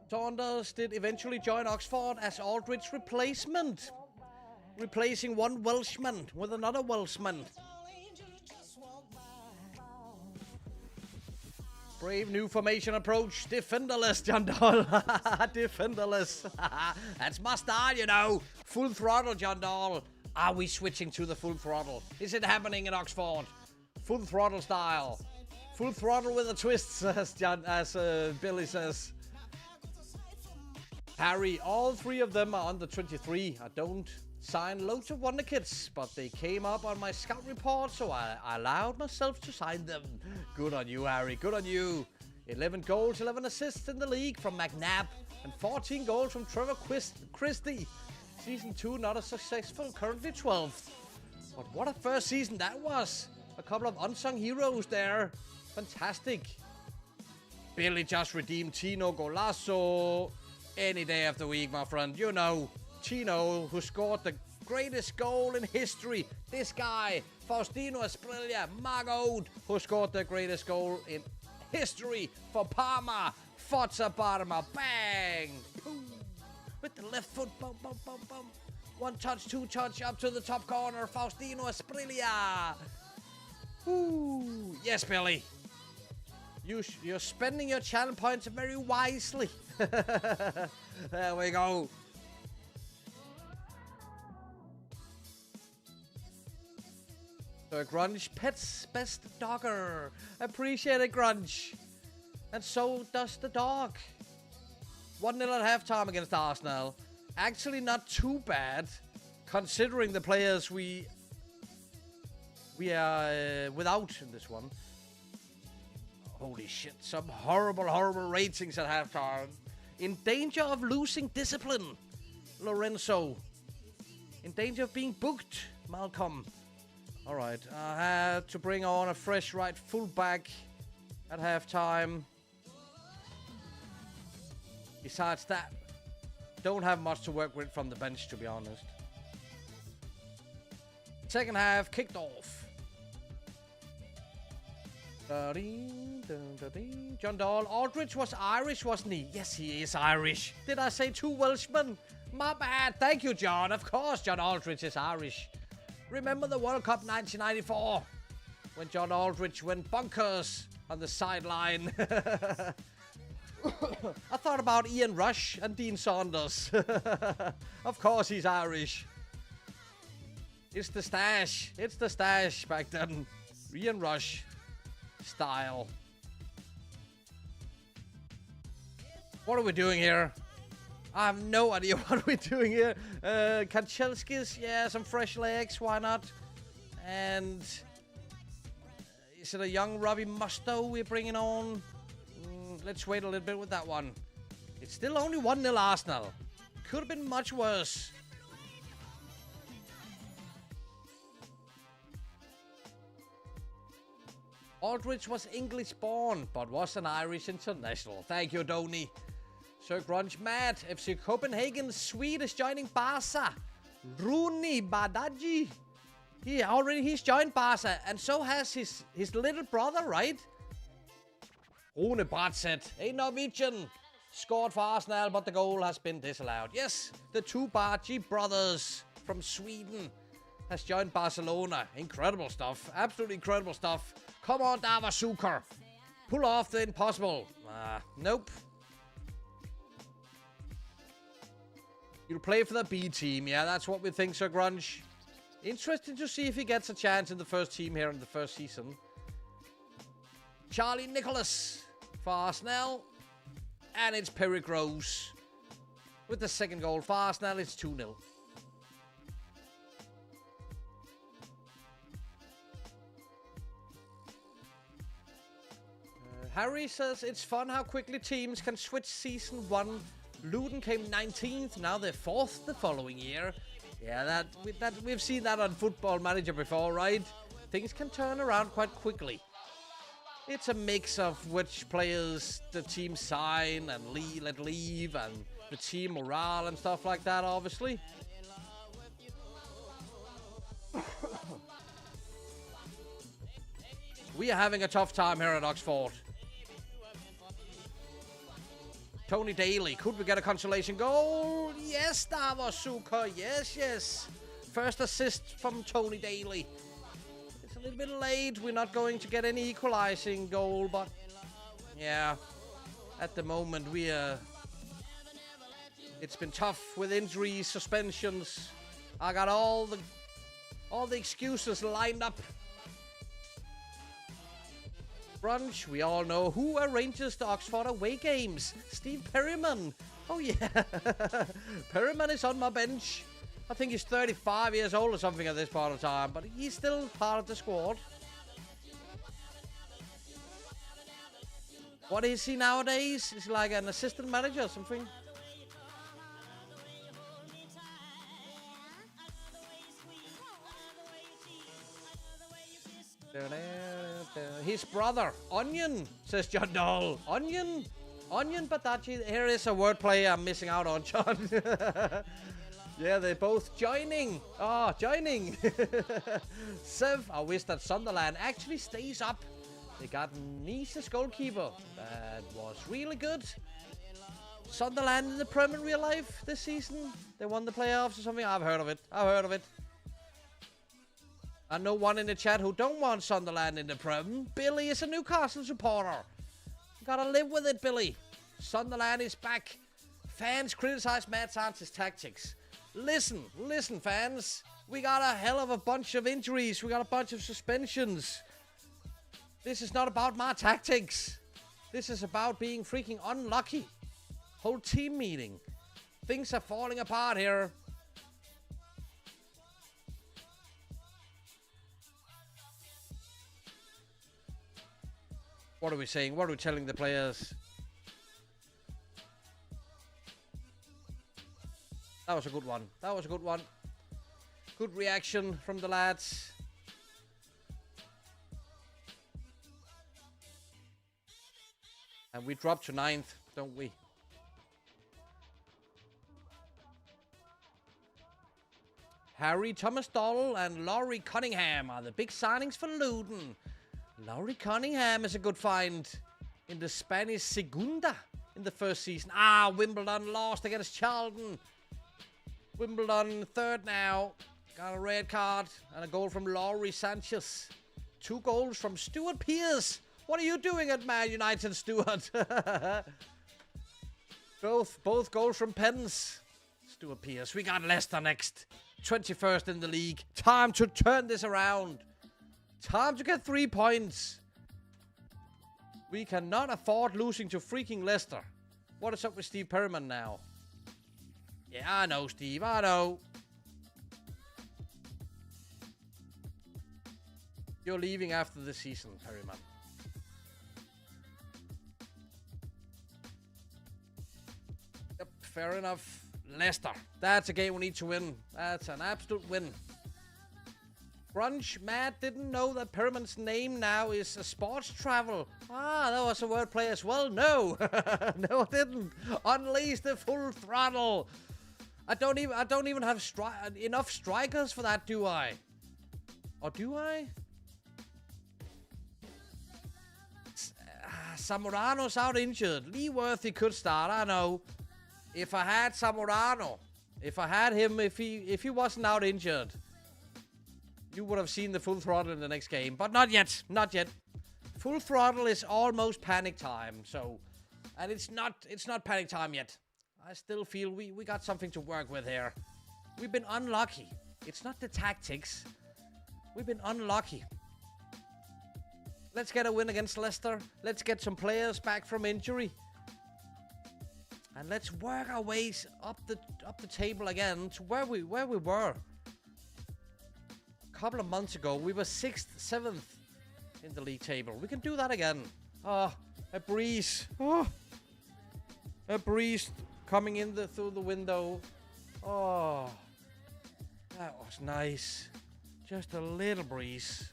Saunders did eventually join Oxford as Aldridge's replacement, replacing one Welshman with another Welshman. Brave new formation approach, defenderless, John Dahl. Defenderless. That's my style, you know. Full throttle, John Dahl. Are we switching to the full throttle? Is it happening in Oxford? Full throttle style. Full throttle with a twist, as Billy says. Harry, all three of them are under 23. I don't sign loads of wonder kids, but they came up on my scout report, so I allowed myself to sign them. Good on you, Harry. Good on you. 11 goals, 11 assists in the league from McNabb, and 14 goals from Trevor Christie. Season 2 not as successful, currently 12th. But what a first season that was. A couple of unsung heroes there. Fantastic. Billy just redeemed Tino Golasso. Any day of the week, my friend. You know, Tino, who scored the greatest goal in history. This guy, Faustino Asprilla, Margot, who scored the greatest goal in history for Parma. Forza Parma, bang! Boom. With the left foot, bum, bum, bum, bum. One touch, two touch, up to the top corner, Faustino Asprilla. Ooh, yes, Billy. You're spending your challenge points very wisely. There we go. So Grunge, Pet's best dogger. Appreciate it, Grunge. And so does the dog. 1-0 at halftime against Arsenal. Actually not too bad, considering the players we are without in this one. Holy shit, some horrible ratings at halftime. In danger of losing discipline, Lorenzo. In danger of being booked, Malcolm. Alright, I had to bring on a fresh right fullback at halftime. Besides that, don't have much to work with from the bench, to be honest. Second half kicked off. John Dahl. Aldridge was Irish, wasn't he? Yes, he is Irish. Did I say two Welshmen? My bad. Thank you, John. Of course, John Aldridge is Irish. Remember the World Cup 1994? When John Aldridge went bonkers on the sideline. I thought about Ian Rush and Dean Saunders. Of course he's Irish. It's the stash. It's the stash back then. Ian Rush style. What are we doing here? I have no idea what we're doing here. Kanchelskis, yeah, some fresh legs, why not? And is it a young Robbie Mustoe we're bringing on? Let's wait a little bit with that one. It's still only 1-0 Arsenal. Could have been much worse. Aldridge was English born, but was an Irish international. Thank you, Donny. Sir Grunge Mad, FC Copenhagen, Swede is joining Barca. Rooney Badaji. He's joined Barca, and so has his little brother, right? Rune Bratseth, a Norwegian, scored for Arsenal, but the goal has been disallowed. Yes, the two Bargi brothers from Sweden has joined Barcelona. Incredible stuff. Absolutely incredible stuff. Come on, Davor Suker. Pull off the impossible. Nope. You'll play for the B team. Yeah, that's what we think, Sir Grunge. Interesting to see if he gets a chance in the first team here in the first season. Charlie Nicholas for Arsenal. And it's Perry Groves with the second goal for Arsenal. It's 2-0. Harry says it's fun how quickly teams can switch season 1. Luton came 19th, now they're 4th the following year. Yeah, we've seen that on Football Manager before, right? Things can turn around quite quickly. It's a mix of which players the team sign and let leave, and the team morale and stuff like that, obviously. We are having a tough time here at Oxford. Tony Daly, could we get a consolation goal? Yes, Davor Suker, yes. First assist from Tony Daly. It's a little bit late, we're not going to get any equalizing goal, but yeah, at the moment it's been tough with injuries, suspensions. I got all the excuses lined up. Brunch, we all know who arranges the Oxford away games. Steve Perryman. Oh yeah, Perryman is on my bench. I think he's 35 years old or something at this part of time, but he's still part of the squad. What is he nowadays? Is he like an assistant manager or something? His brother, Onion, says John Dahl. Onion Badaji. Here is a wordplay I'm missing out on, John. Yeah, they're both joining. Joining. Sev, I wish that Sunderland actually stays up. They got Nice's goalkeeper. That was really good. Sunderland in the Prem in real life this season. They won the playoffs or something. I've heard of it. I know one in the chat who don't want Sunderland in the Prem. Billy is a Newcastle supporter. Gotta live with it, Billy. Sunderland is back. Fans criticize Matt Sanchez's tactics. Listen, fans. We got a hell of a bunch of injuries. We got a bunch of suspensions. This is not about my tactics. This is about being freaking unlucky. Whole team meeting. Things are falling apart here. What are we saying? What are we telling the players? That was a good one. Good reaction from the lads. And we dropped to 9th, don't we? Harry Thomas Doll and Laurie Cunningham are the big signings for Luton. Laurie Cunningham is a good find in the Spanish Segunda in the first season. Wimbledon lost against Charlton. Wimbledon third now. Got a red card and a goal from Laurie Sanchez. 2 goals from Stuart Pearce. What are you doing at Man United, Stuart? Both goals from Pens. Stuart Pearce. We got Leicester next. 21st in the league. Time to turn this around. Time to get 3 points. We cannot afford losing to freaking Leicester. What is up with Steve Perryman now? Yeah, I know, Steve. I know. You're leaving after the season, Perryman. Yep, fair enough. Leicester. That's a game we need to win. That's an absolute win. Grunge, Matt didn't know that Perryman's name now is a sports travel. That was a wordplay as well. No, no, I didn't. Unleash the full throttle. I don't even have enough strikers for that, do I? Or do I? Zamorano's out injured. Lee Worthy could start, I know. If I had Zamorano, if I had him, if he wasn't out injured, you would have seen the full throttle in the next game. But not yet, not yet. Full throttle is almost panic time, so... And it's not panic time yet. I still feel we got something to work with here. We've been unlucky. It's not the tactics. We've been unlucky. Let's get a win against Leicester. Let's get some players back from injury. And let's work our ways up the table again to where we were. A couple of months ago, we were 6th, 7th in the league table. We can do that again. Oh, a breeze. Oh, a breeze coming in through the window. Oh, that was nice. Just a little breeze.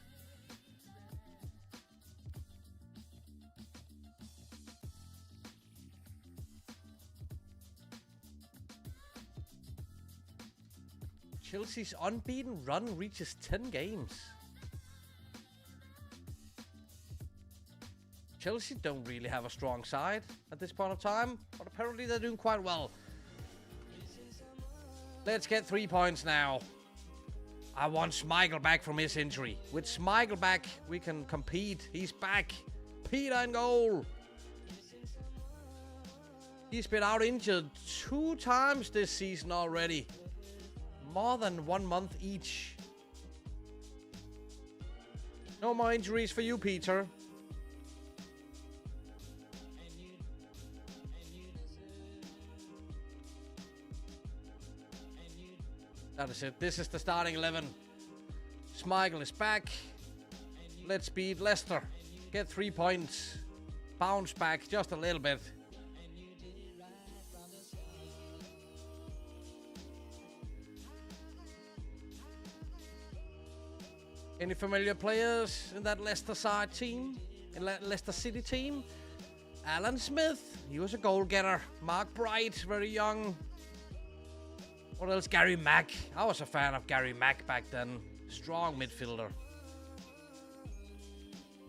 Chelsea's unbeaten run reaches 10 games. Chelsea don't really have a strong side at this point of time, but apparently they're doing quite well. Let's get 3 points now. I want Schmeichel back from his injury. With Schmeichel back, we can compete. He's back. Peter in goal. He's been out injured 2 times this season already. More than 1 month each. No more injuries for you, Peter. That is it. This is the starting 11. Schmeichel is back. Let's beat Leicester. Get 3 points. Bounce back just a little bit. Any familiar players in that Leicester side team? In Leicester City team? Alan Smith, he was a goal getter. Mark Bright, very young. What else? Gary Mack. I was a fan of Gary Mack back then. Strong midfielder.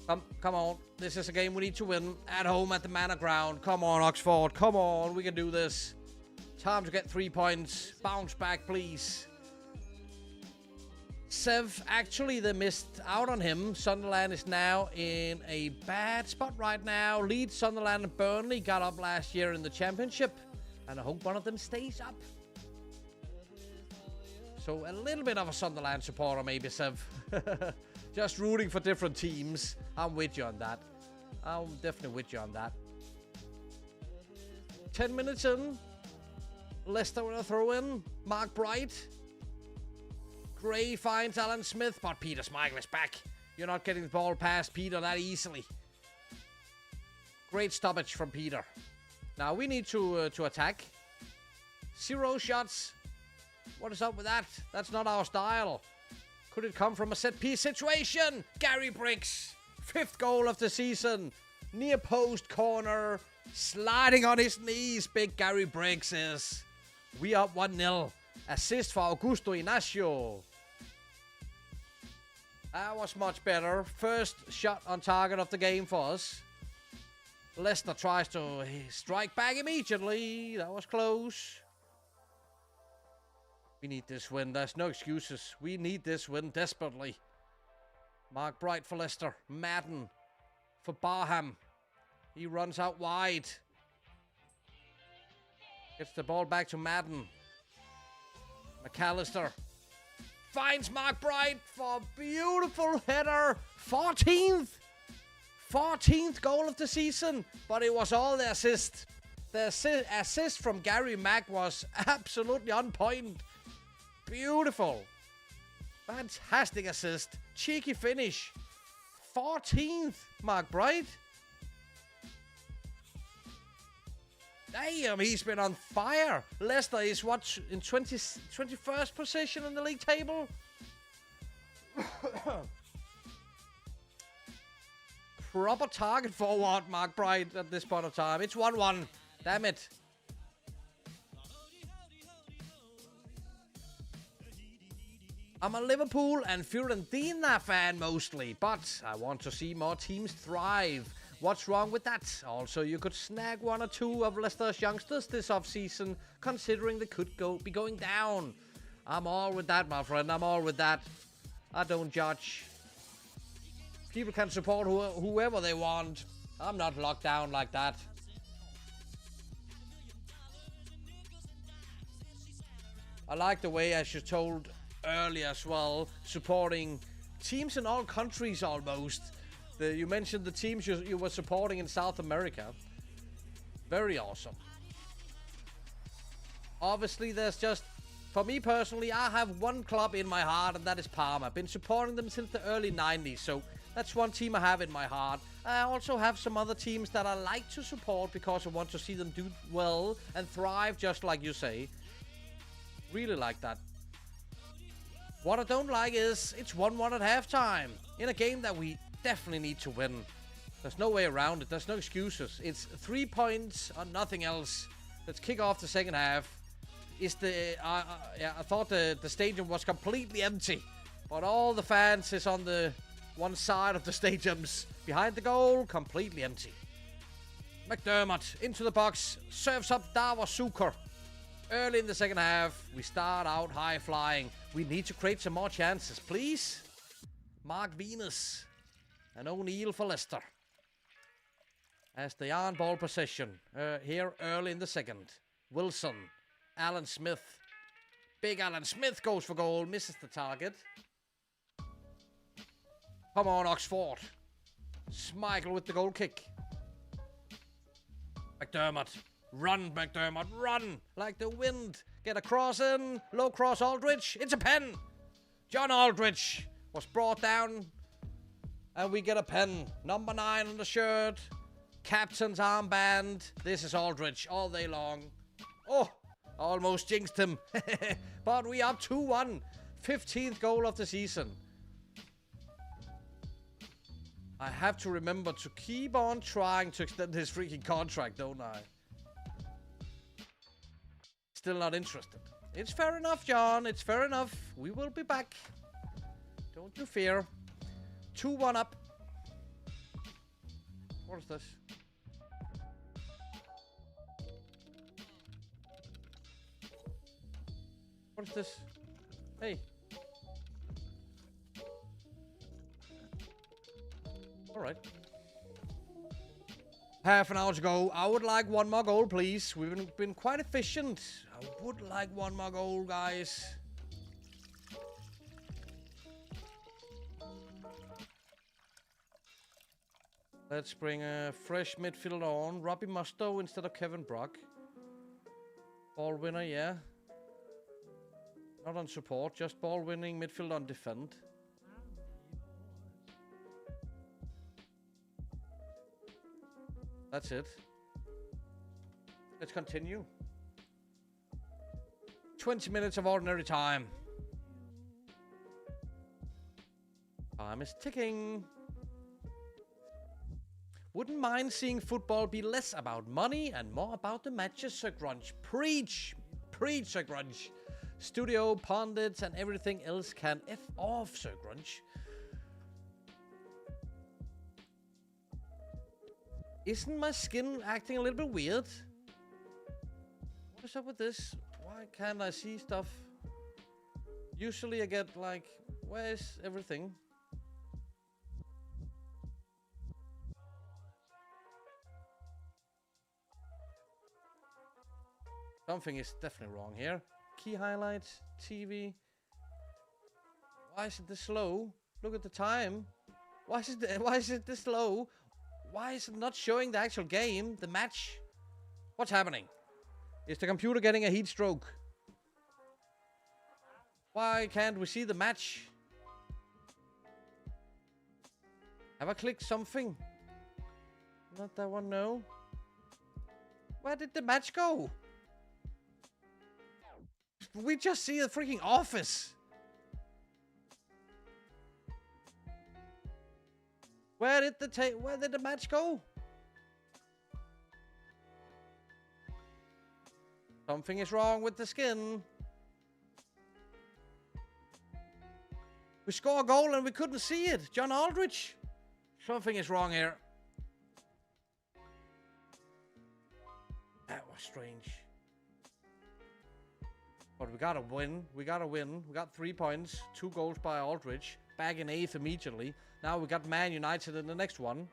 Come on. This is a game we need to win. At home at the Manor Ground. Come on, Oxford. Come on. We can do this. Time to get 3 points. Bounce back, please. Sev, actually, they missed out on him. Sunderland is now in a bad spot right now. Leeds, Sunderland, and Burnley got up last year in the Championship. And I hope one of them stays up. So a little bit of a Sunderland supporter, maybe, Sev. Just rooting for different teams. I'm with you on that. I'm definitely with you on that. 10 minutes in. Leicester with a throw in. Mark Bright. Gray finds Alan Smith, but Peter Schmeichel is back. You're not getting the ball past Peter that easily. Great stoppage from Peter. Now we need to attack. 0 shots. What is up with that? That's not our style. Could it come from a set-piece situation? Gary Briggs. 5th goal of the season. Near post corner. Sliding on his knees. Big Gary Briggs is. We up 1-0. Assist for Augusto Inacio. That was much better. First shot on target of the game for us. Leicester tries to strike back immediately. That was close. We need this win. There's no excuses. We need this win desperately. Mark Bright for Leicester. Madden for Barham. He runs out wide. Gets the ball back to Madden. McAllister finds Mark Bright for a beautiful header. 14th goal of the season. But it was all the assist. The assist from Gary Mack was absolutely on point. Beautiful. Fantastic assist. Cheeky finish. 14th, Mark Bright. Damn, he's been on fire. Leicester is what, in 21st position in the league table? Proper target forward, Mark Bright, at this point of time. It's 1-1. Damn it. I'm a Liverpool and Fiorentina fan mostly, but I want to see more teams thrive. What's wrong with that? Also, you could snag one or two of Leicester's youngsters this off-season, considering they could be going down. I'm all with that, my friend. I'm all with that. I don't judge. People can support whoever they want. I'm not locked down like that. I like the way, as you told earlier as well, supporting teams in all countries almost. You mentioned the teams you were supporting in South America. Very awesome. Obviously, there's just... For me personally, I have one club in my heart, and that is Parma. I've been supporting them since the early 90s, so that's one team I have in my heart. I also have some other teams that I like to support because I want to see them do well and thrive, just like you say. Really like that. What I don't like is it's 1-1 at halftime in a game that we definitely need to win. There's no way around it. There's no excuses. It's 3 points or nothing else. Let's kick off the second half. I thought the stadium was completely empty, but all the fans is on the one side of the stadiums. Behind the goal, completely empty. McDermott into the box, serves up Davor Suker. Early in the second half, we start out high flying. We need to create some more chances, please. Mark Venus and O'Neill for Leicester. As they are on ball possession here early in the second. Wilson, Alan Smith. Big Alan Smith goes for goal, misses the target. Come on, Oxford. Schmeichel with the goal kick. McDermott. Run, McDermott, run like the wind. Get a cross in. Low cross, Aldridge. It's a pen. John Aldridge was brought down. And we get a pen. Number 9 on the shirt. Captain's armband. This is Aldridge all day long. Oh, almost jinxed him. But we are 2-1. 15th goal of the season. I have to remember to keep on trying to extend his freaking contract, don't I? Still not interested. It's fair enough, John. It's fair enough. We will be back. Don't you fear. 2-1 up. What is this? What is this? Hey. Alright. Half an hour to go. I would like one more goal, please. We've been quite efficient. I would like one more goal, guys. Let's bring a fresh midfielder on. Robbie Mustoe instead of Kevin Brock. Ball winner, yeah. Not on support, just ball winning midfielder on defend. That's it. Let's continue. 20 minutes of ordinary time. Time is ticking. Wouldn't mind seeing football be less about money and more about the matches, Sir Grunge. Preach! Preach, Sir Grunge. Studio, pundits, and everything else can F off, Sir Grunge. Isn't my skin acting a little bit weird? What is up with this? Why can't I see stuff? Usually I get like, where is everything? Something is definitely wrong here. Key highlights, TV. Why is it this slow? Look at the time. Why is it this slow? Why is it not showing the actual game, the match? What's happening? Is the computer getting a heat stroke? Why can't we see the match? Have I clicked something? Not that one, no. Where did the match go? We just see the freaking office. Where did the match go? Something is wrong with the skin. We score a goal and we couldn't see it. John Aldridge. Something is wrong here. strange. But we gotta win. We gotta win. We got 3 points. 2 goals by Aldridge. Back in 8th immediately. Now we got Man United in the next one.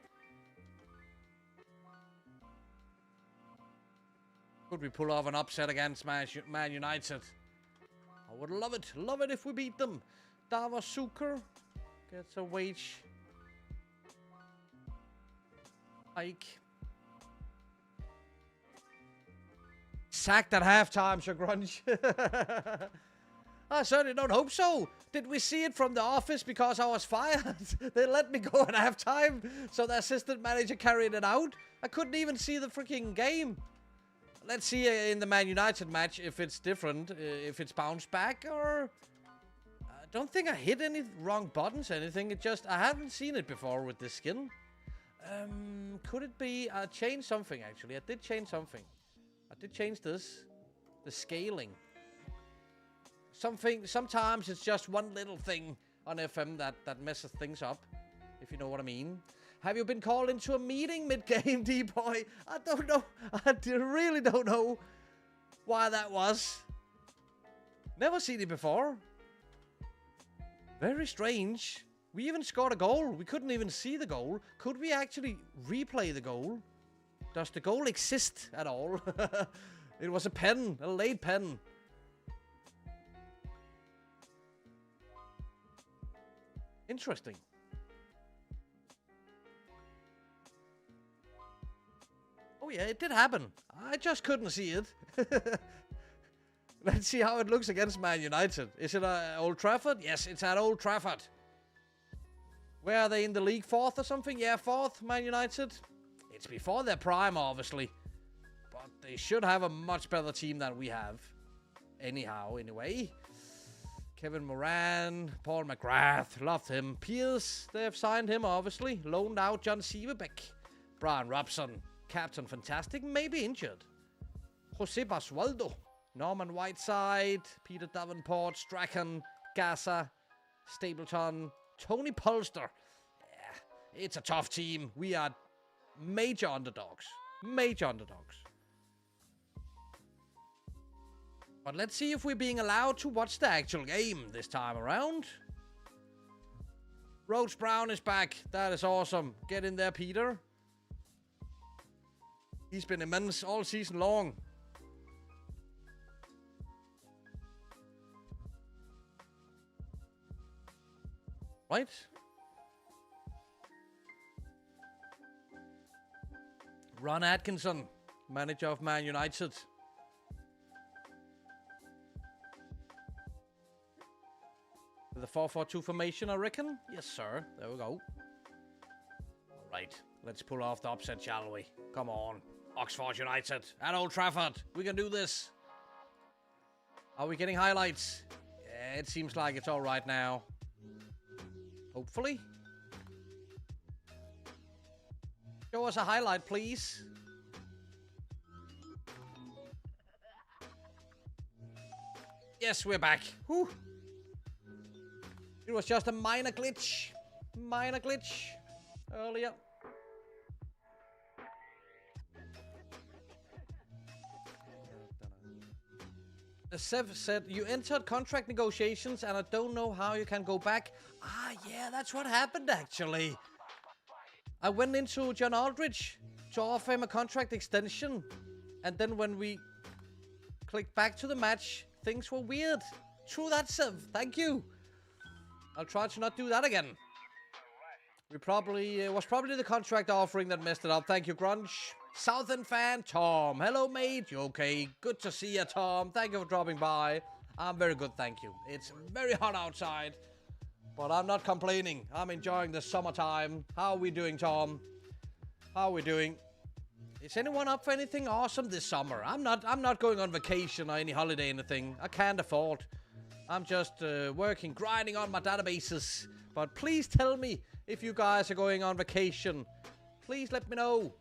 Could we pull off an upset against Man United? I would love it. Love it if we beat them. Davos Suker gets a wage hike. Sacked at halftime, Grunge. I certainly don't hope so. Did we see it from the office because I was fired? They let me go at halftime, so the assistant manager carried it out. I couldn't even see the freaking game. Let's see in the Man United match if it's different, if it's bounced back, or... I don't think I hit any wrong buttons or anything. It just, I haven't seen it before with this skin. Could it be, I changed something actually. I did change something. I did change this. The scaling. Sometimes it's just one little thing on FM that messes things up. If you know what I mean. Have you been called into a meeting mid-game, D-Boy? I don't know. I really don't know why that was. Never seen it before. Very strange. We even scored a goal. We couldn't even see the goal. Could we actually replay the goal? Does the goal exist at all? It was a pen, a late pen. Interesting. Oh yeah, it did happen. I just couldn't see it. Let's see how it looks against Man United. Is it at Old Trafford? Yes, it's at Old Trafford. Where are they in the league? 4th or something? Yeah, 4th, Man United. It's before their prime, obviously. But they should have a much better team than we have. Anyhow, anyway. Kevin Moran, Paul McGrath, loved him. Pierce, they've signed him, obviously. Loaned out John Sieverbeck. Brian Robson, Captain Fantastic, maybe injured. Jose Basualdo, Norman Whiteside, Peter Davenport, Strachan, Gaza, Stapleton, Tony Polster. Yeah, it's a tough team. We are major underdogs. Major underdogs. But let's see if we're being allowed to watch the actual game this time around. Rhodes Brown is back. That is awesome. Get in there, Peter. He's been immense all season long. Right? Ron Atkinson, manager of Man United. With a 4-4-2 formation, I reckon? Yes, sir. There we go. Right. Let's pull off the upset, shall we? Come on. Oxford United at Old Trafford. We can do this. Are we getting highlights? Yeah, it seems like it's all right now. Hopefully. Show us a highlight, please. Yes, we're back. Whew. It was just a minor glitch. Minor glitch earlier. Sev said, you entered contract negotiations and I don't know how you can go back. Ah, yeah, that's what happened, actually. I went into John Aldridge to offer him a contract extension. And then when we clicked back to the match, things were weird. True that, Sev. Thank you. I'll try to not do that again. We probably, was probably the contract offering that messed it up. Thank you, Grunge. Southern fan, Tom. Hello, mate. You okay? Good to see you, Tom. Thank you for dropping by. I'm very good, thank you. It's very hot outside, but I'm not complaining. I'm enjoying the summertime. How are we doing, Tom? How are we doing? Is anyone up for anything awesome this summer? I'm not going on vacation or any holiday or anything. I can't afford. I'm just working, grinding on my databases. But please tell me if you guys are going on vacation. Please let me know.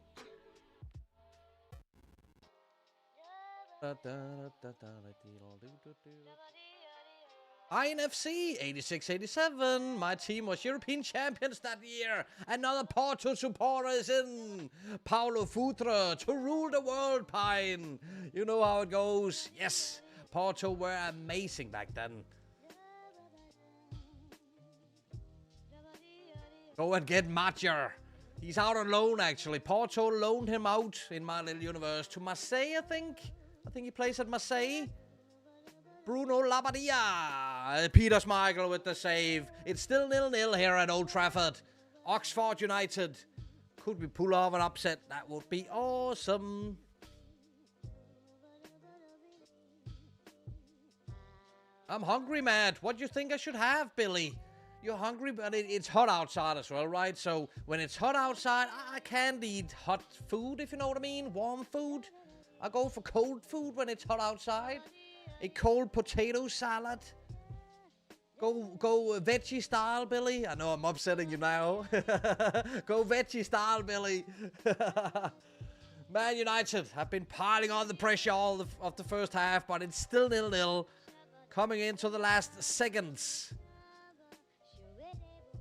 INFC 86-87. My team was European champions that year. Another Porto supporter is in. Paulo Futre to rule the world, Pine. You know how it goes. Yes, Porto were amazing back then. Go and get Matcher. He's out on loan, actually. Porto loaned him out in my little universe to Marseille, I think. I think he plays at Marseille. Bruno Labbadia. Peter Schmeichel with the save. It's still 0-0 here at Old Trafford. Oxford United. Could we pull off an upset? That would be awesome. I'm hungry, Matt. What do you think I should have, Billy? You're hungry, but it's hot outside as well, right? So when it's hot outside, I can't eat hot food, if you know what I mean. Warm food. I go for cold food when it's hot outside. A cold potato salad. Go veggie style, Billy. I know I'm upsetting you now. Go veggie style, Billy. Man United have been piling on the pressure all of the first half, but it's still 0-0. Coming into the last seconds.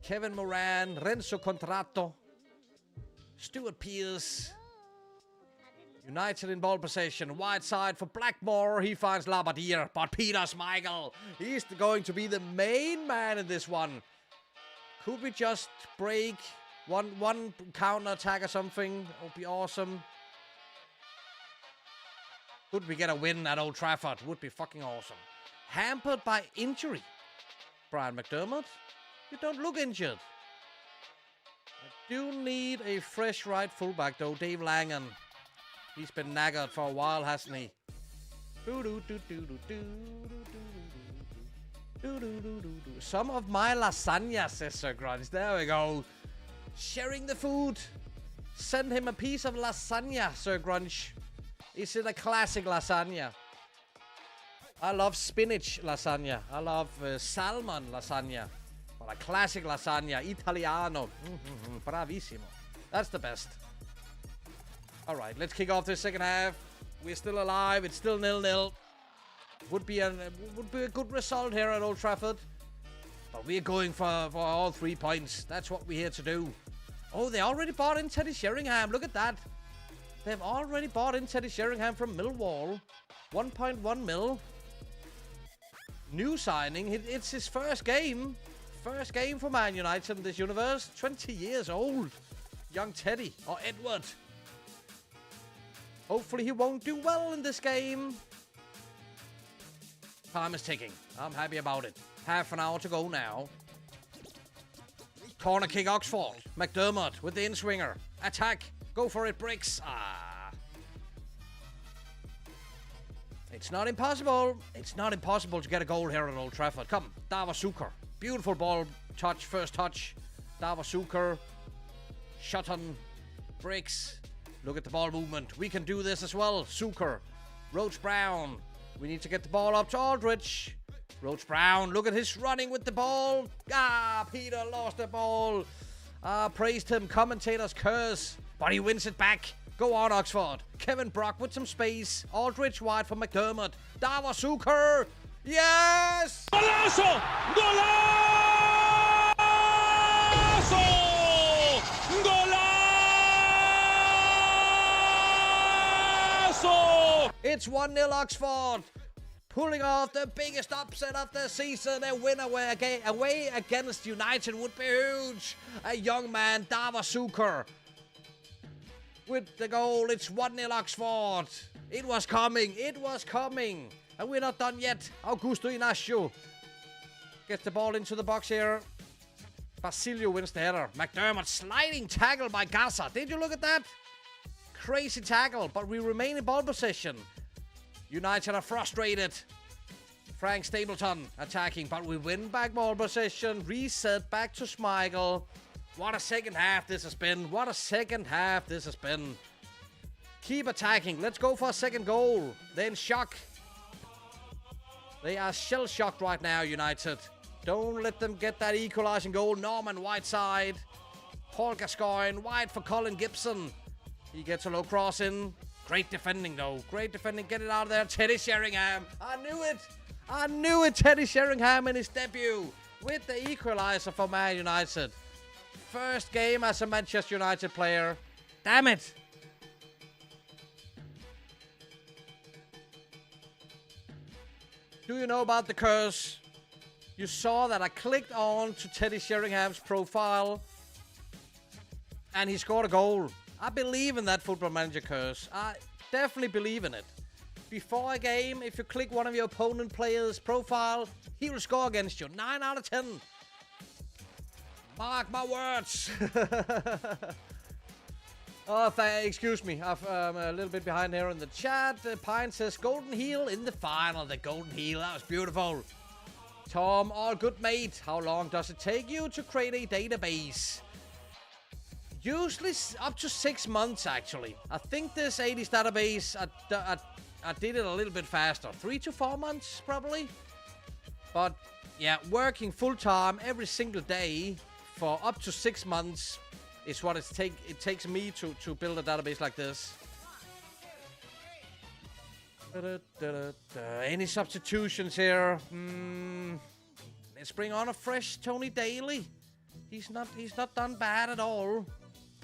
Kevin Moran, Renzo Contratto, Stuart Pearce. United in ball possession. Wide side for Blackmore. He finds Labbadia. But Peter Schmeichel, he's going to be the main man in this one. Could we just break one counter attack or something? It would be awesome. Could we get a win at Old Trafford? Would be fucking awesome. Hampered by injury. Brian McDermott, you don't look injured. I do need a fresh right fullback though. Dave Langen. He's been knackered for a while, hasn't he? Some of my lasagna, says Sir Grunge. There we go. Sharing the food. Send him a piece of lasagna, Sir Grunge. Is it a classic lasagna? I love spinach lasagna. I love salmon lasagna. But a classic lasagna, Italiano. Bravissimo. That's the best. All right, let's kick off this second half. We're still alive. It's still 0-0. Would be a good result here at Old Trafford. But we're going for all 3 points. That's what we're here to do. Oh, they already bought in Teddy Sheringham. Look at that. They've already bought in Teddy Sheringham from Millwall. 1.1 mil. New signing. It's his first game. First game for Man United in this universe. 20 years old. Young Teddy. Or Edward. Hopefully he won't do well in this game. Time is ticking. I'm happy about it. Half an hour to go now. Corner kick Oxford. McDermott with the in-swinger. Attack. Go for it, Bricks. It's not impossible. It's not impossible to get a goal here at Old Trafford. Come, Davor Suker. Beautiful ball touch, first touch. Davor Suker. Shotton. Bricks. Look at the ball movement. We can do this as well. Suker. Roach Brown. We need to get the ball up to Aldrich. Roach Brown. Look at his running with the ball. Peter lost the ball. Praised him. Commentators curse. But he wins it back. Go on, Oxford. Kevin Brock with some space. Aldrich wide for McDermott. Davor Suker. Yes! Golazo! Golazo! Golazo! It's 1-0 Oxford. Pulling off the biggest upset of the season. A win away against United would be huge. A young man, Davor Suker. With the goal, it's 1-0 Oxford. It was coming. It was coming. And we're not done yet. Augusto Inacio gets the ball into the box here. Basilio wins the header. McDermott sliding tackle by Gaza. Did you look at that? Crazy tackle, but we remain in ball possession. United are frustrated. Frank Stapleton attacking, but we win back ball possession. Reset back to Schmeichel. What a second half this has been. What a second half this has been. Keep attacking. Let's go for a second goal. Then shock. They are shell-shocked right now, United. Don't let them get that equalizing goal. Norman Whiteside. Paul Gascoigne. Wide for Colin Gibson. He gets a low cross in. Great defending, though. Great defending. Get it out of there. Teddy Sheringham. I knew it. I knew it, Teddy Sheringham in his debut with the equalizer for Man United. First game as a Manchester United player. Damn it. Do you know about the curse? You saw that I clicked on to Teddy Sheringham's profile and he scored a goal. I believe in that Football Manager curse. I definitely believe in it. Before a game, if you click one of your opponent players' profile, he will score against you. 9 out of 10. Mark my words. Excuse me. I'm a little bit behind here in the chat. Pine says Golden Heel in the final. The Golden Heel. That was beautiful. Tom, all good, mate. How long does it take you to create a database? Usually up to 6 months, actually. I think this 80s database, I did it a little bit faster. 3 to 4 months, probably. But, yeah, working full-time every single day for up to 6 months is what it takes me to build a database like this. Any substitutions here? Let's bring on a fresh Tony Daly. He's not done bad at all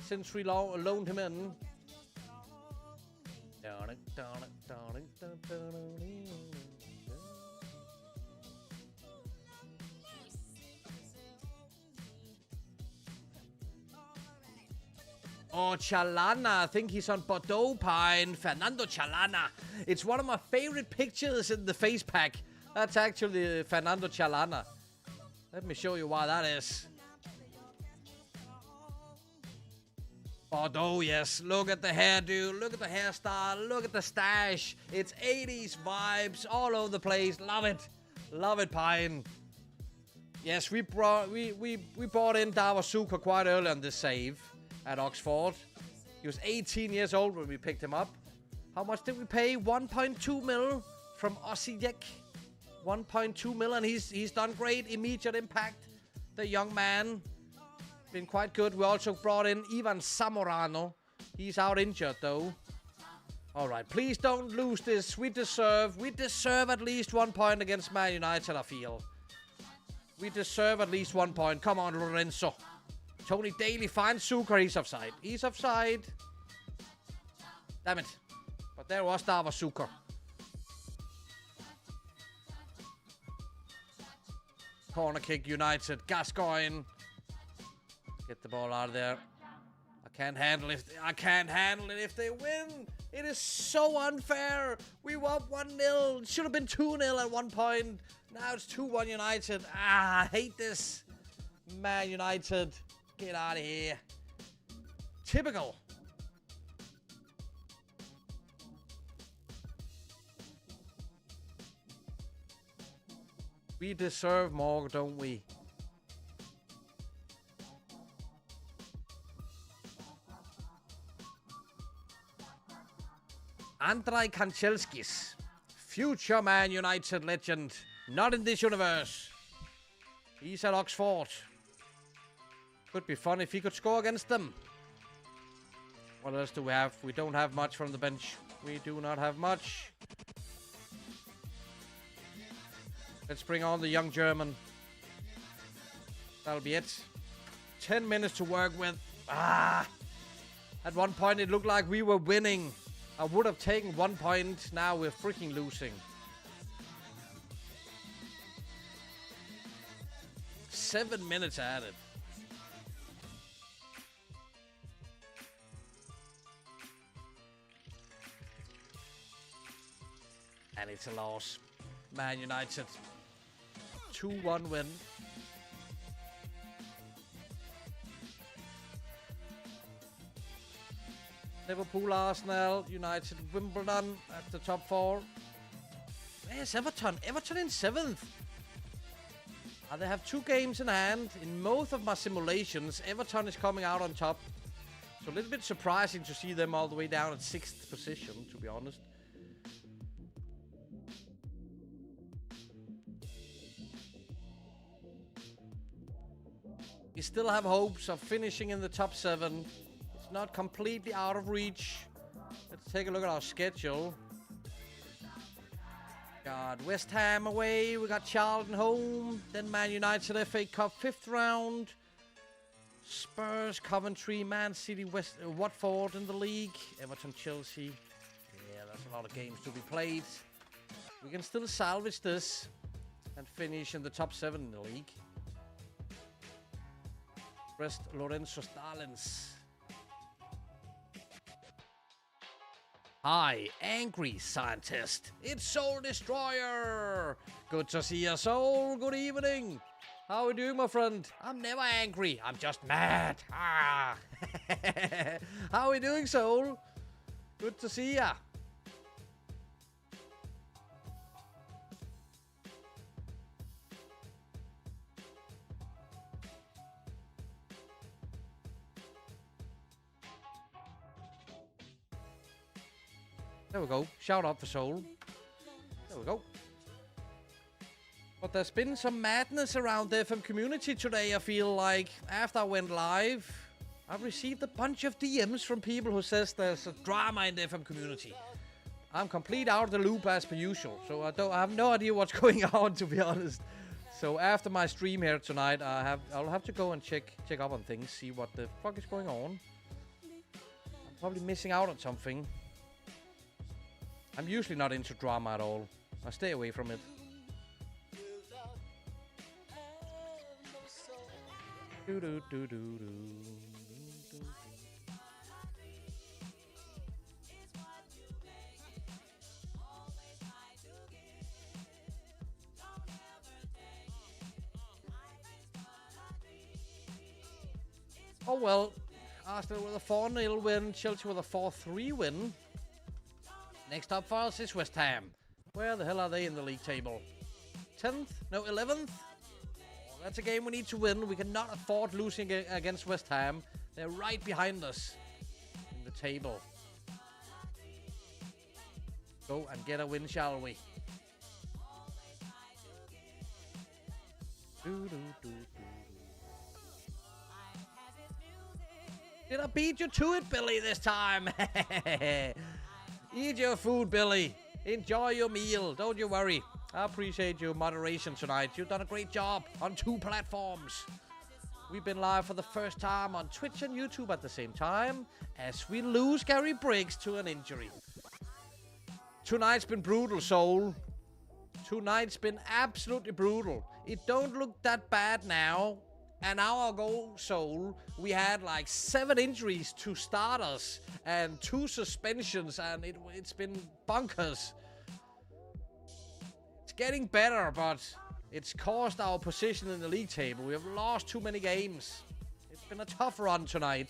since we loaned him in. Oh, Chalana. I think he's on Bordeaux Pine. Fernando Chalana. It's one of my favorite pictures in the face pack. That's actually Fernando Chalana. Let me show you why that is. Bordeaux, yes. Look at the hairdo. Look at the hairstyle. Look at the stash. It's 80s vibes all over the place. Love it. Love it, Pine. Yes, we brought in Dawasuka quite early on this save at Oxford. He was 18 years old when we picked him up. How much did we pay? 1.2 mil from Osijek. 1.2 mil, and he's done great. Immediate impact. The young man. Been quite good. We also brought in Ivan Zamorano. He's out injured, though. All right, please don't lose this. We deserve at least 1 point against Man United, I feel. We deserve at least 1 point. Come on, Lorenzo. Tony Daly finds Zucker. He's offside. He's offside. Damn it. But there was Dawasuka. Corner kick, United. Gascoigne. Get the ball out of there. I can't handle it if they win. It is so unfair. We were up 1-0. It should have been 2-0 at one point. Now it's 2-1 United. I hate this. Man United. Get out of here. Typical. We deserve more, don't we? Andrei Kanchelskis, future Man United legend, not in this universe. He's at Oxford. Could be fun if he could score against them. What else do we have? We don't have much from the bench. We do not have much. Let's bring on the young German. That'll be it. 10 minutes to work with. At one point it looked like we were winning. I would have taken 1 point. Now we're freaking losing. 7 minutes added. And it's a loss. Man United. 2-1 win. Liverpool, Arsenal, United, Wimbledon at the top 4. Where's Everton? Everton in 7th. They have 2 games in hand. In most of my simulations, Everton is coming out on top. So a little bit surprising to see them all the way down at 6th position, to be honest. We still have hopes of finishing in the top 7. It's not completely out of reach. Let's take a look at our schedule. Got got West Ham away. We got Charlton home. Then Man United FA Cup 5th round. Spurs, Coventry, Man City, Watford in the league. Everton, Chelsea. Yeah, that's a lot of games to be played. We can still salvage this and finish in the top 7 in the league. Rest Lorenzo Stalins. Hi, angry scientist. It's Soul Destroyer. Good to see you, Soul. Good evening. How are you doing, my friend? I'm never angry. I'm just mad. Ah. How are you doing, Soul? Good to see ya. There we go. Shout out for Soul. There we go. But there's been some madness around the FM community today, I feel like. After I went live, I've received a bunch of DMs from people who says there's a drama in the FM community. I'm complete out of the loop as per usual, so I have no idea what's going on, to be honest. So after my stream here tonight, I'll have to go and check up on things, see what the fuck is going on. I'm probably missing out on something. I'm usually not into drama at all. I stay away from it. Oh well, Arsenal with a 4-0 win, Chelsea with a 4-3 win. Next up for us is West Ham. Where the hell are they in the league table? 10th? No, 11th? That's a game we need to win. We cannot afford losing against West Ham. They're right behind us in the table. Go and get a win, shall we? Did I beat you to it, Billy, this time? Eat your food, Billy. Enjoy your meal. Don't you worry. I appreciate your moderation tonight. You've done a great job on 2 platforms. We've been live for the first time on Twitch and YouTube at the same time as we lose Gary Briggs to an injury. Tonight's been brutal, Soul. Tonight's been absolutely brutal. It don't look that bad now. An hour ago, Soul, we had like 7 injuries to starters and 2 suspensions, and it's been bonkers. It's getting better, but it's caused our position in the league table. We have lost too many games. It's been a tough run tonight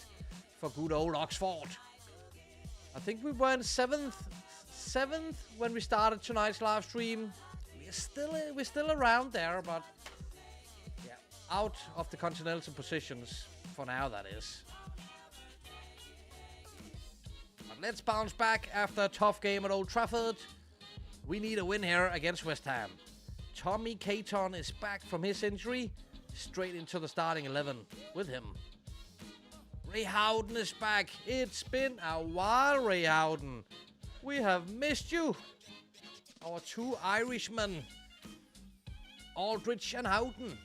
for good old Oxford. I think we were in 7th when we started tonight's live stream. We're still around there, but yeah, out of the continental positions for now, that is. But let's bounce back after a tough game at Old Trafford. We need a win here against West Ham. Tommy Caton is back from his injury, straight into the starting 11 with him. Ray Howden is back. It's been a while, Ray Howden. We have missed you. Our 2 Irishmen, Aldrich and Howden,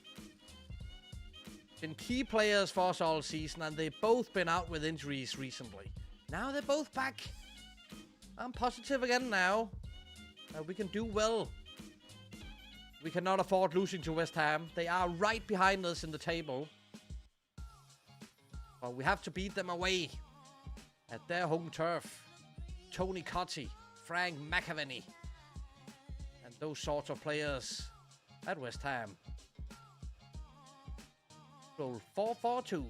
been key players for us all season, and they've both been out with injuries recently. Now they're both back. I'm positive again now. We can do well. We cannot afford losing to West Ham. They are right behind us in the table. But we have to beat them away at their home turf. Tony Cottee, Frank McAvenny, and those sorts of players at West Ham. Roll 4-4-2.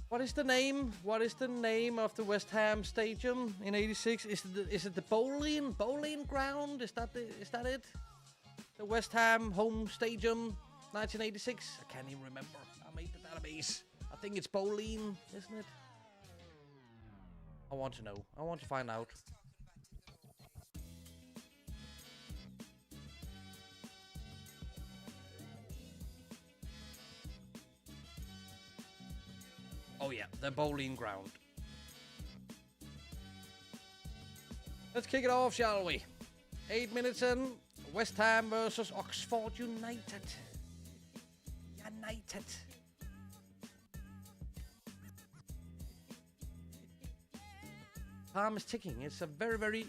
What is the name? What is the name of the West Ham Stadium in '86? Is it the Boleyn Ground? Is that it? The West Ham home stadium, 1986. I can't even remember. I made the database. I think it's Boleyn, isn't it? I want to know. I want to find out. Oh yeah, the Boleyn Ground. Let's kick it off, shall we? 8 minutes in. West Ham versus Oxford United. United. Time is ticking. It's a very, very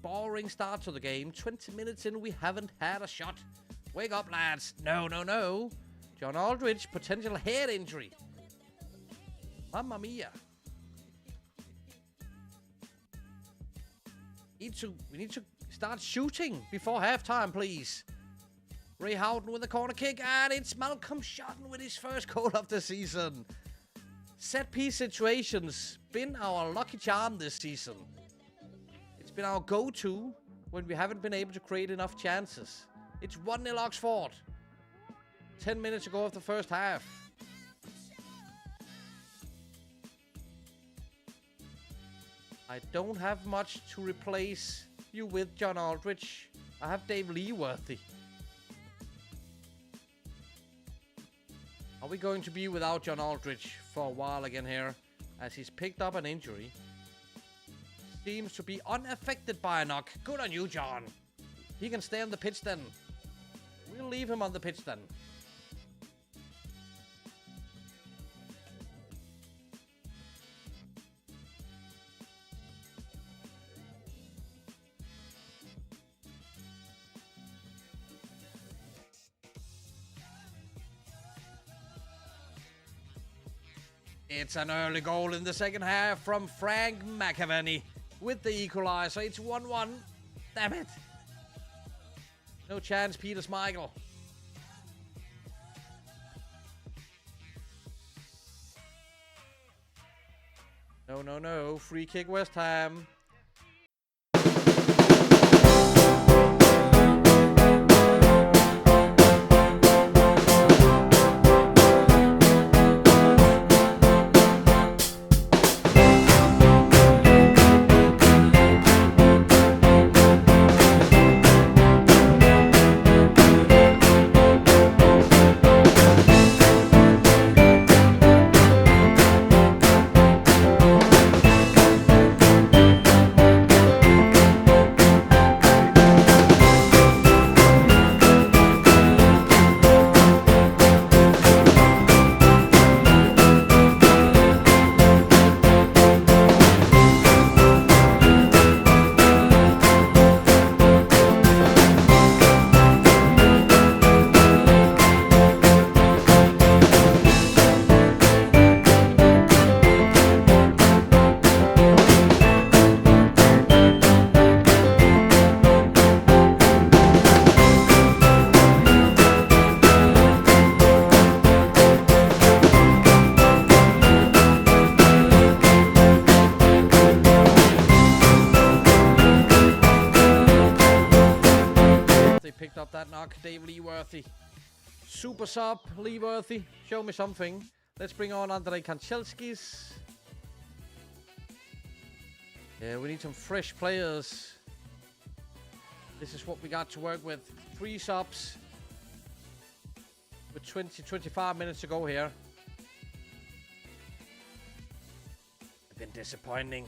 boring start to the game. 20 minutes in, we haven't had a shot. Wake up, lads. No, no, no. John Aldridge, potential head injury. Mamma mia. We need to start shooting before halftime, please. Ray Houghton with a corner kick, and it's Malcolm Shotton with his first goal of the season. Set piece situations been our lucky charm this season. It's been our go-to when we haven't been able to create enough chances. It's 1-0 Oxford. 10 minutes ago of the first half. I don't have much to replace you with, John Aldridge. I have Dave Leeworthy. Are we going to be without John Aldridge for a while again here, as he's picked up an injury? Seems to be unaffected by a knock. Good on you, John. He can stay on the pitch then. We'll leave him on the pitch then. It's an early goal in the second half from Frank McAvenny with the equalizer. It's 1-1. Damn it. No chance, Peter Schmeichel. No, no, no. Free kick West Ham. Up that knock, Dave Leeworthy. Super sub, Leeworthy. Show me something. Let's bring on Andrei Kanchelskis. Yeah, we need some fresh players. This is what we got to work with. 3 subs with 20-25 minutes to go here. It's been disappointing.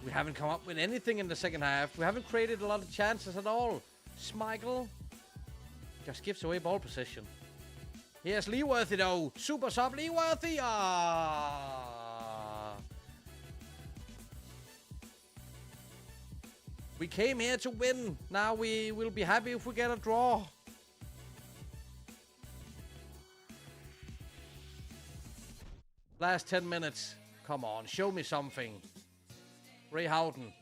We haven't come up with anything in the second half. We haven't created a lot of chances at all. Schmeichel just gives away ball possession. Here's Leeworthy though. Super sub Leeworthy. We came here to win. Now we will be happy if we get a draw. Last 10 minutes. Come on, show me something. Ray Houghton.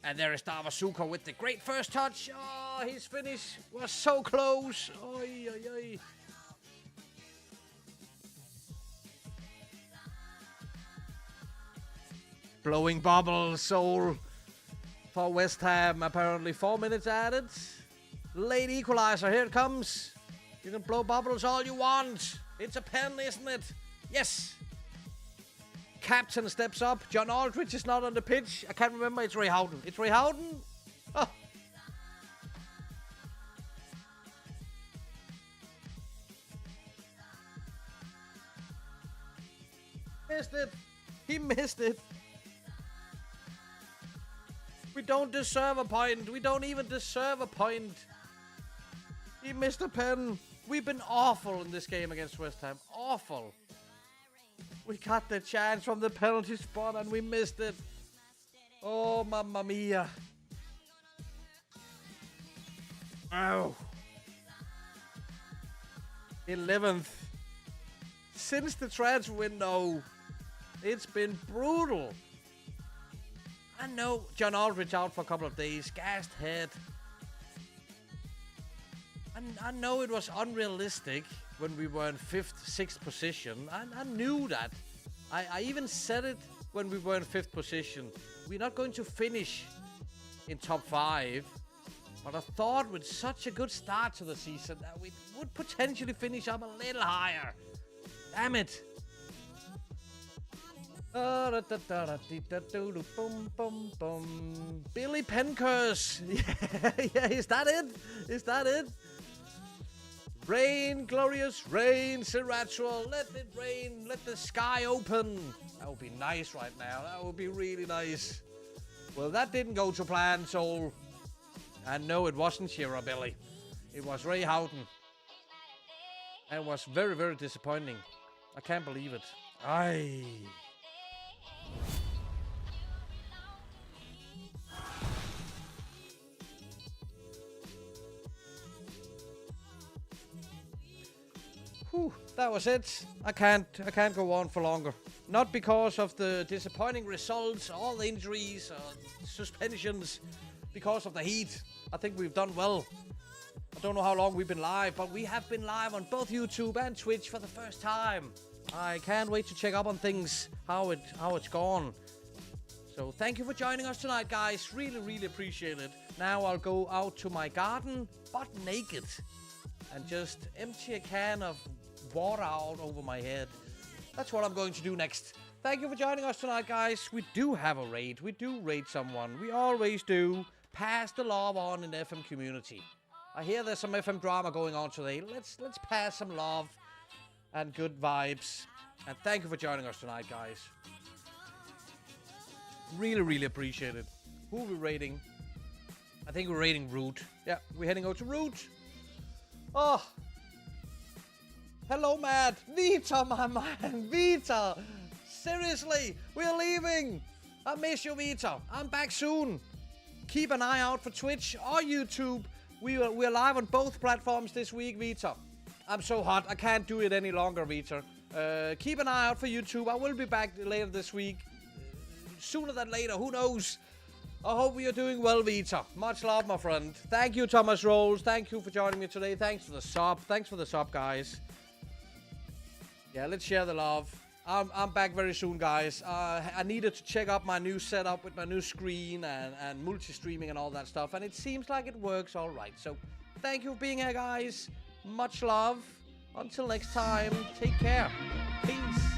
And there is Davasuka with the great first touch. Oh, his finish was so close. Oy, oy, oy. Blowing bubbles, Soul for West Ham. Apparently 4 minutes added. Late equalizer, here it comes. You can blow bubbles all you want. It's a pen, isn't it? Yes. Captain steps up. John Aldridge is not on the pitch. I can't remember. It's Ray Houghton. It's Ray Houghton. Oh. Missed it. He missed it. We don't deserve a point. We don't even deserve a point. He missed a pen. We've been awful in this game against West Ham. Awful. We got the chance from the penalty spot and we missed it. Oh, mamma mia. Ow. 11th. Since the transfer window, it's been brutal. I know John Aldridge out for a couple of days, gassed head. I know it was unrealistic when we were in 5th, 6th position. I knew that. I even said it when we were in 5th position. We're not going to finish in top 5. But I thought with such a good start to the season that we would potentially finish up a little higher. Damn it. Billy Pencurse. Yeah, is that it? Is that it? Rain, glorious rain, Sriracha, let it rain, let the sky open. That would be nice right now. That would be really nice. Well, that didn't go to plan, Soul. And no, it wasn't Shearer Billy. It was Ray Houghton. And it was very, very disappointing. I can't believe it. Aye. Whew, that was it. I can't go on for longer. Not because of the disappointing results, all the injuries, suspensions, because of the heat. I think we've done well. I don't know how long we've been live, but we have been live on both YouTube and Twitch for the first time. I can't wait to check up on things, how it's gone. So thank you for joining us tonight, guys. Really, really appreciate it. Now I'll go out to my garden, butt naked, and just empty a can of water out over my head. That's what I'm going to do next. Thank you for joining us tonight, guys. We do have a raid. We do raid someone. We always do. Pass the love on in the FM community. I hear there's some FM drama going on today. Let's pass some love and good vibes. And thank you for joining us tonight, guys. Really, really appreciate it. Who are we rating? I think we're rating Root. Yeah, we're heading over to Root. Oh. Hello, Matt. Vita, my man. Vita. Seriously, we're leaving. I miss you, Vita. I'm back soon. Keep an eye out for Twitch or YouTube. We're live on both platforms this week, Vita. I'm so hot. I can't do it any longer, Vita. Keep an eye out for YouTube. I will be back later this week. Sooner than later. Who knows? I hope we are doing well, Vita. Much love, my friend. Thank you, Thomas Rolls. Thank you for joining me today. Thanks for the sub. Thanks for the sub, guys. Yeah, let's share the love. I'm back very soon, guys. I needed to check out my new setup with my new screen and multi-streaming and all that stuff. And it seems like it works all right. So thank you for being here, guys. Much love. Until next time, take care. Peace.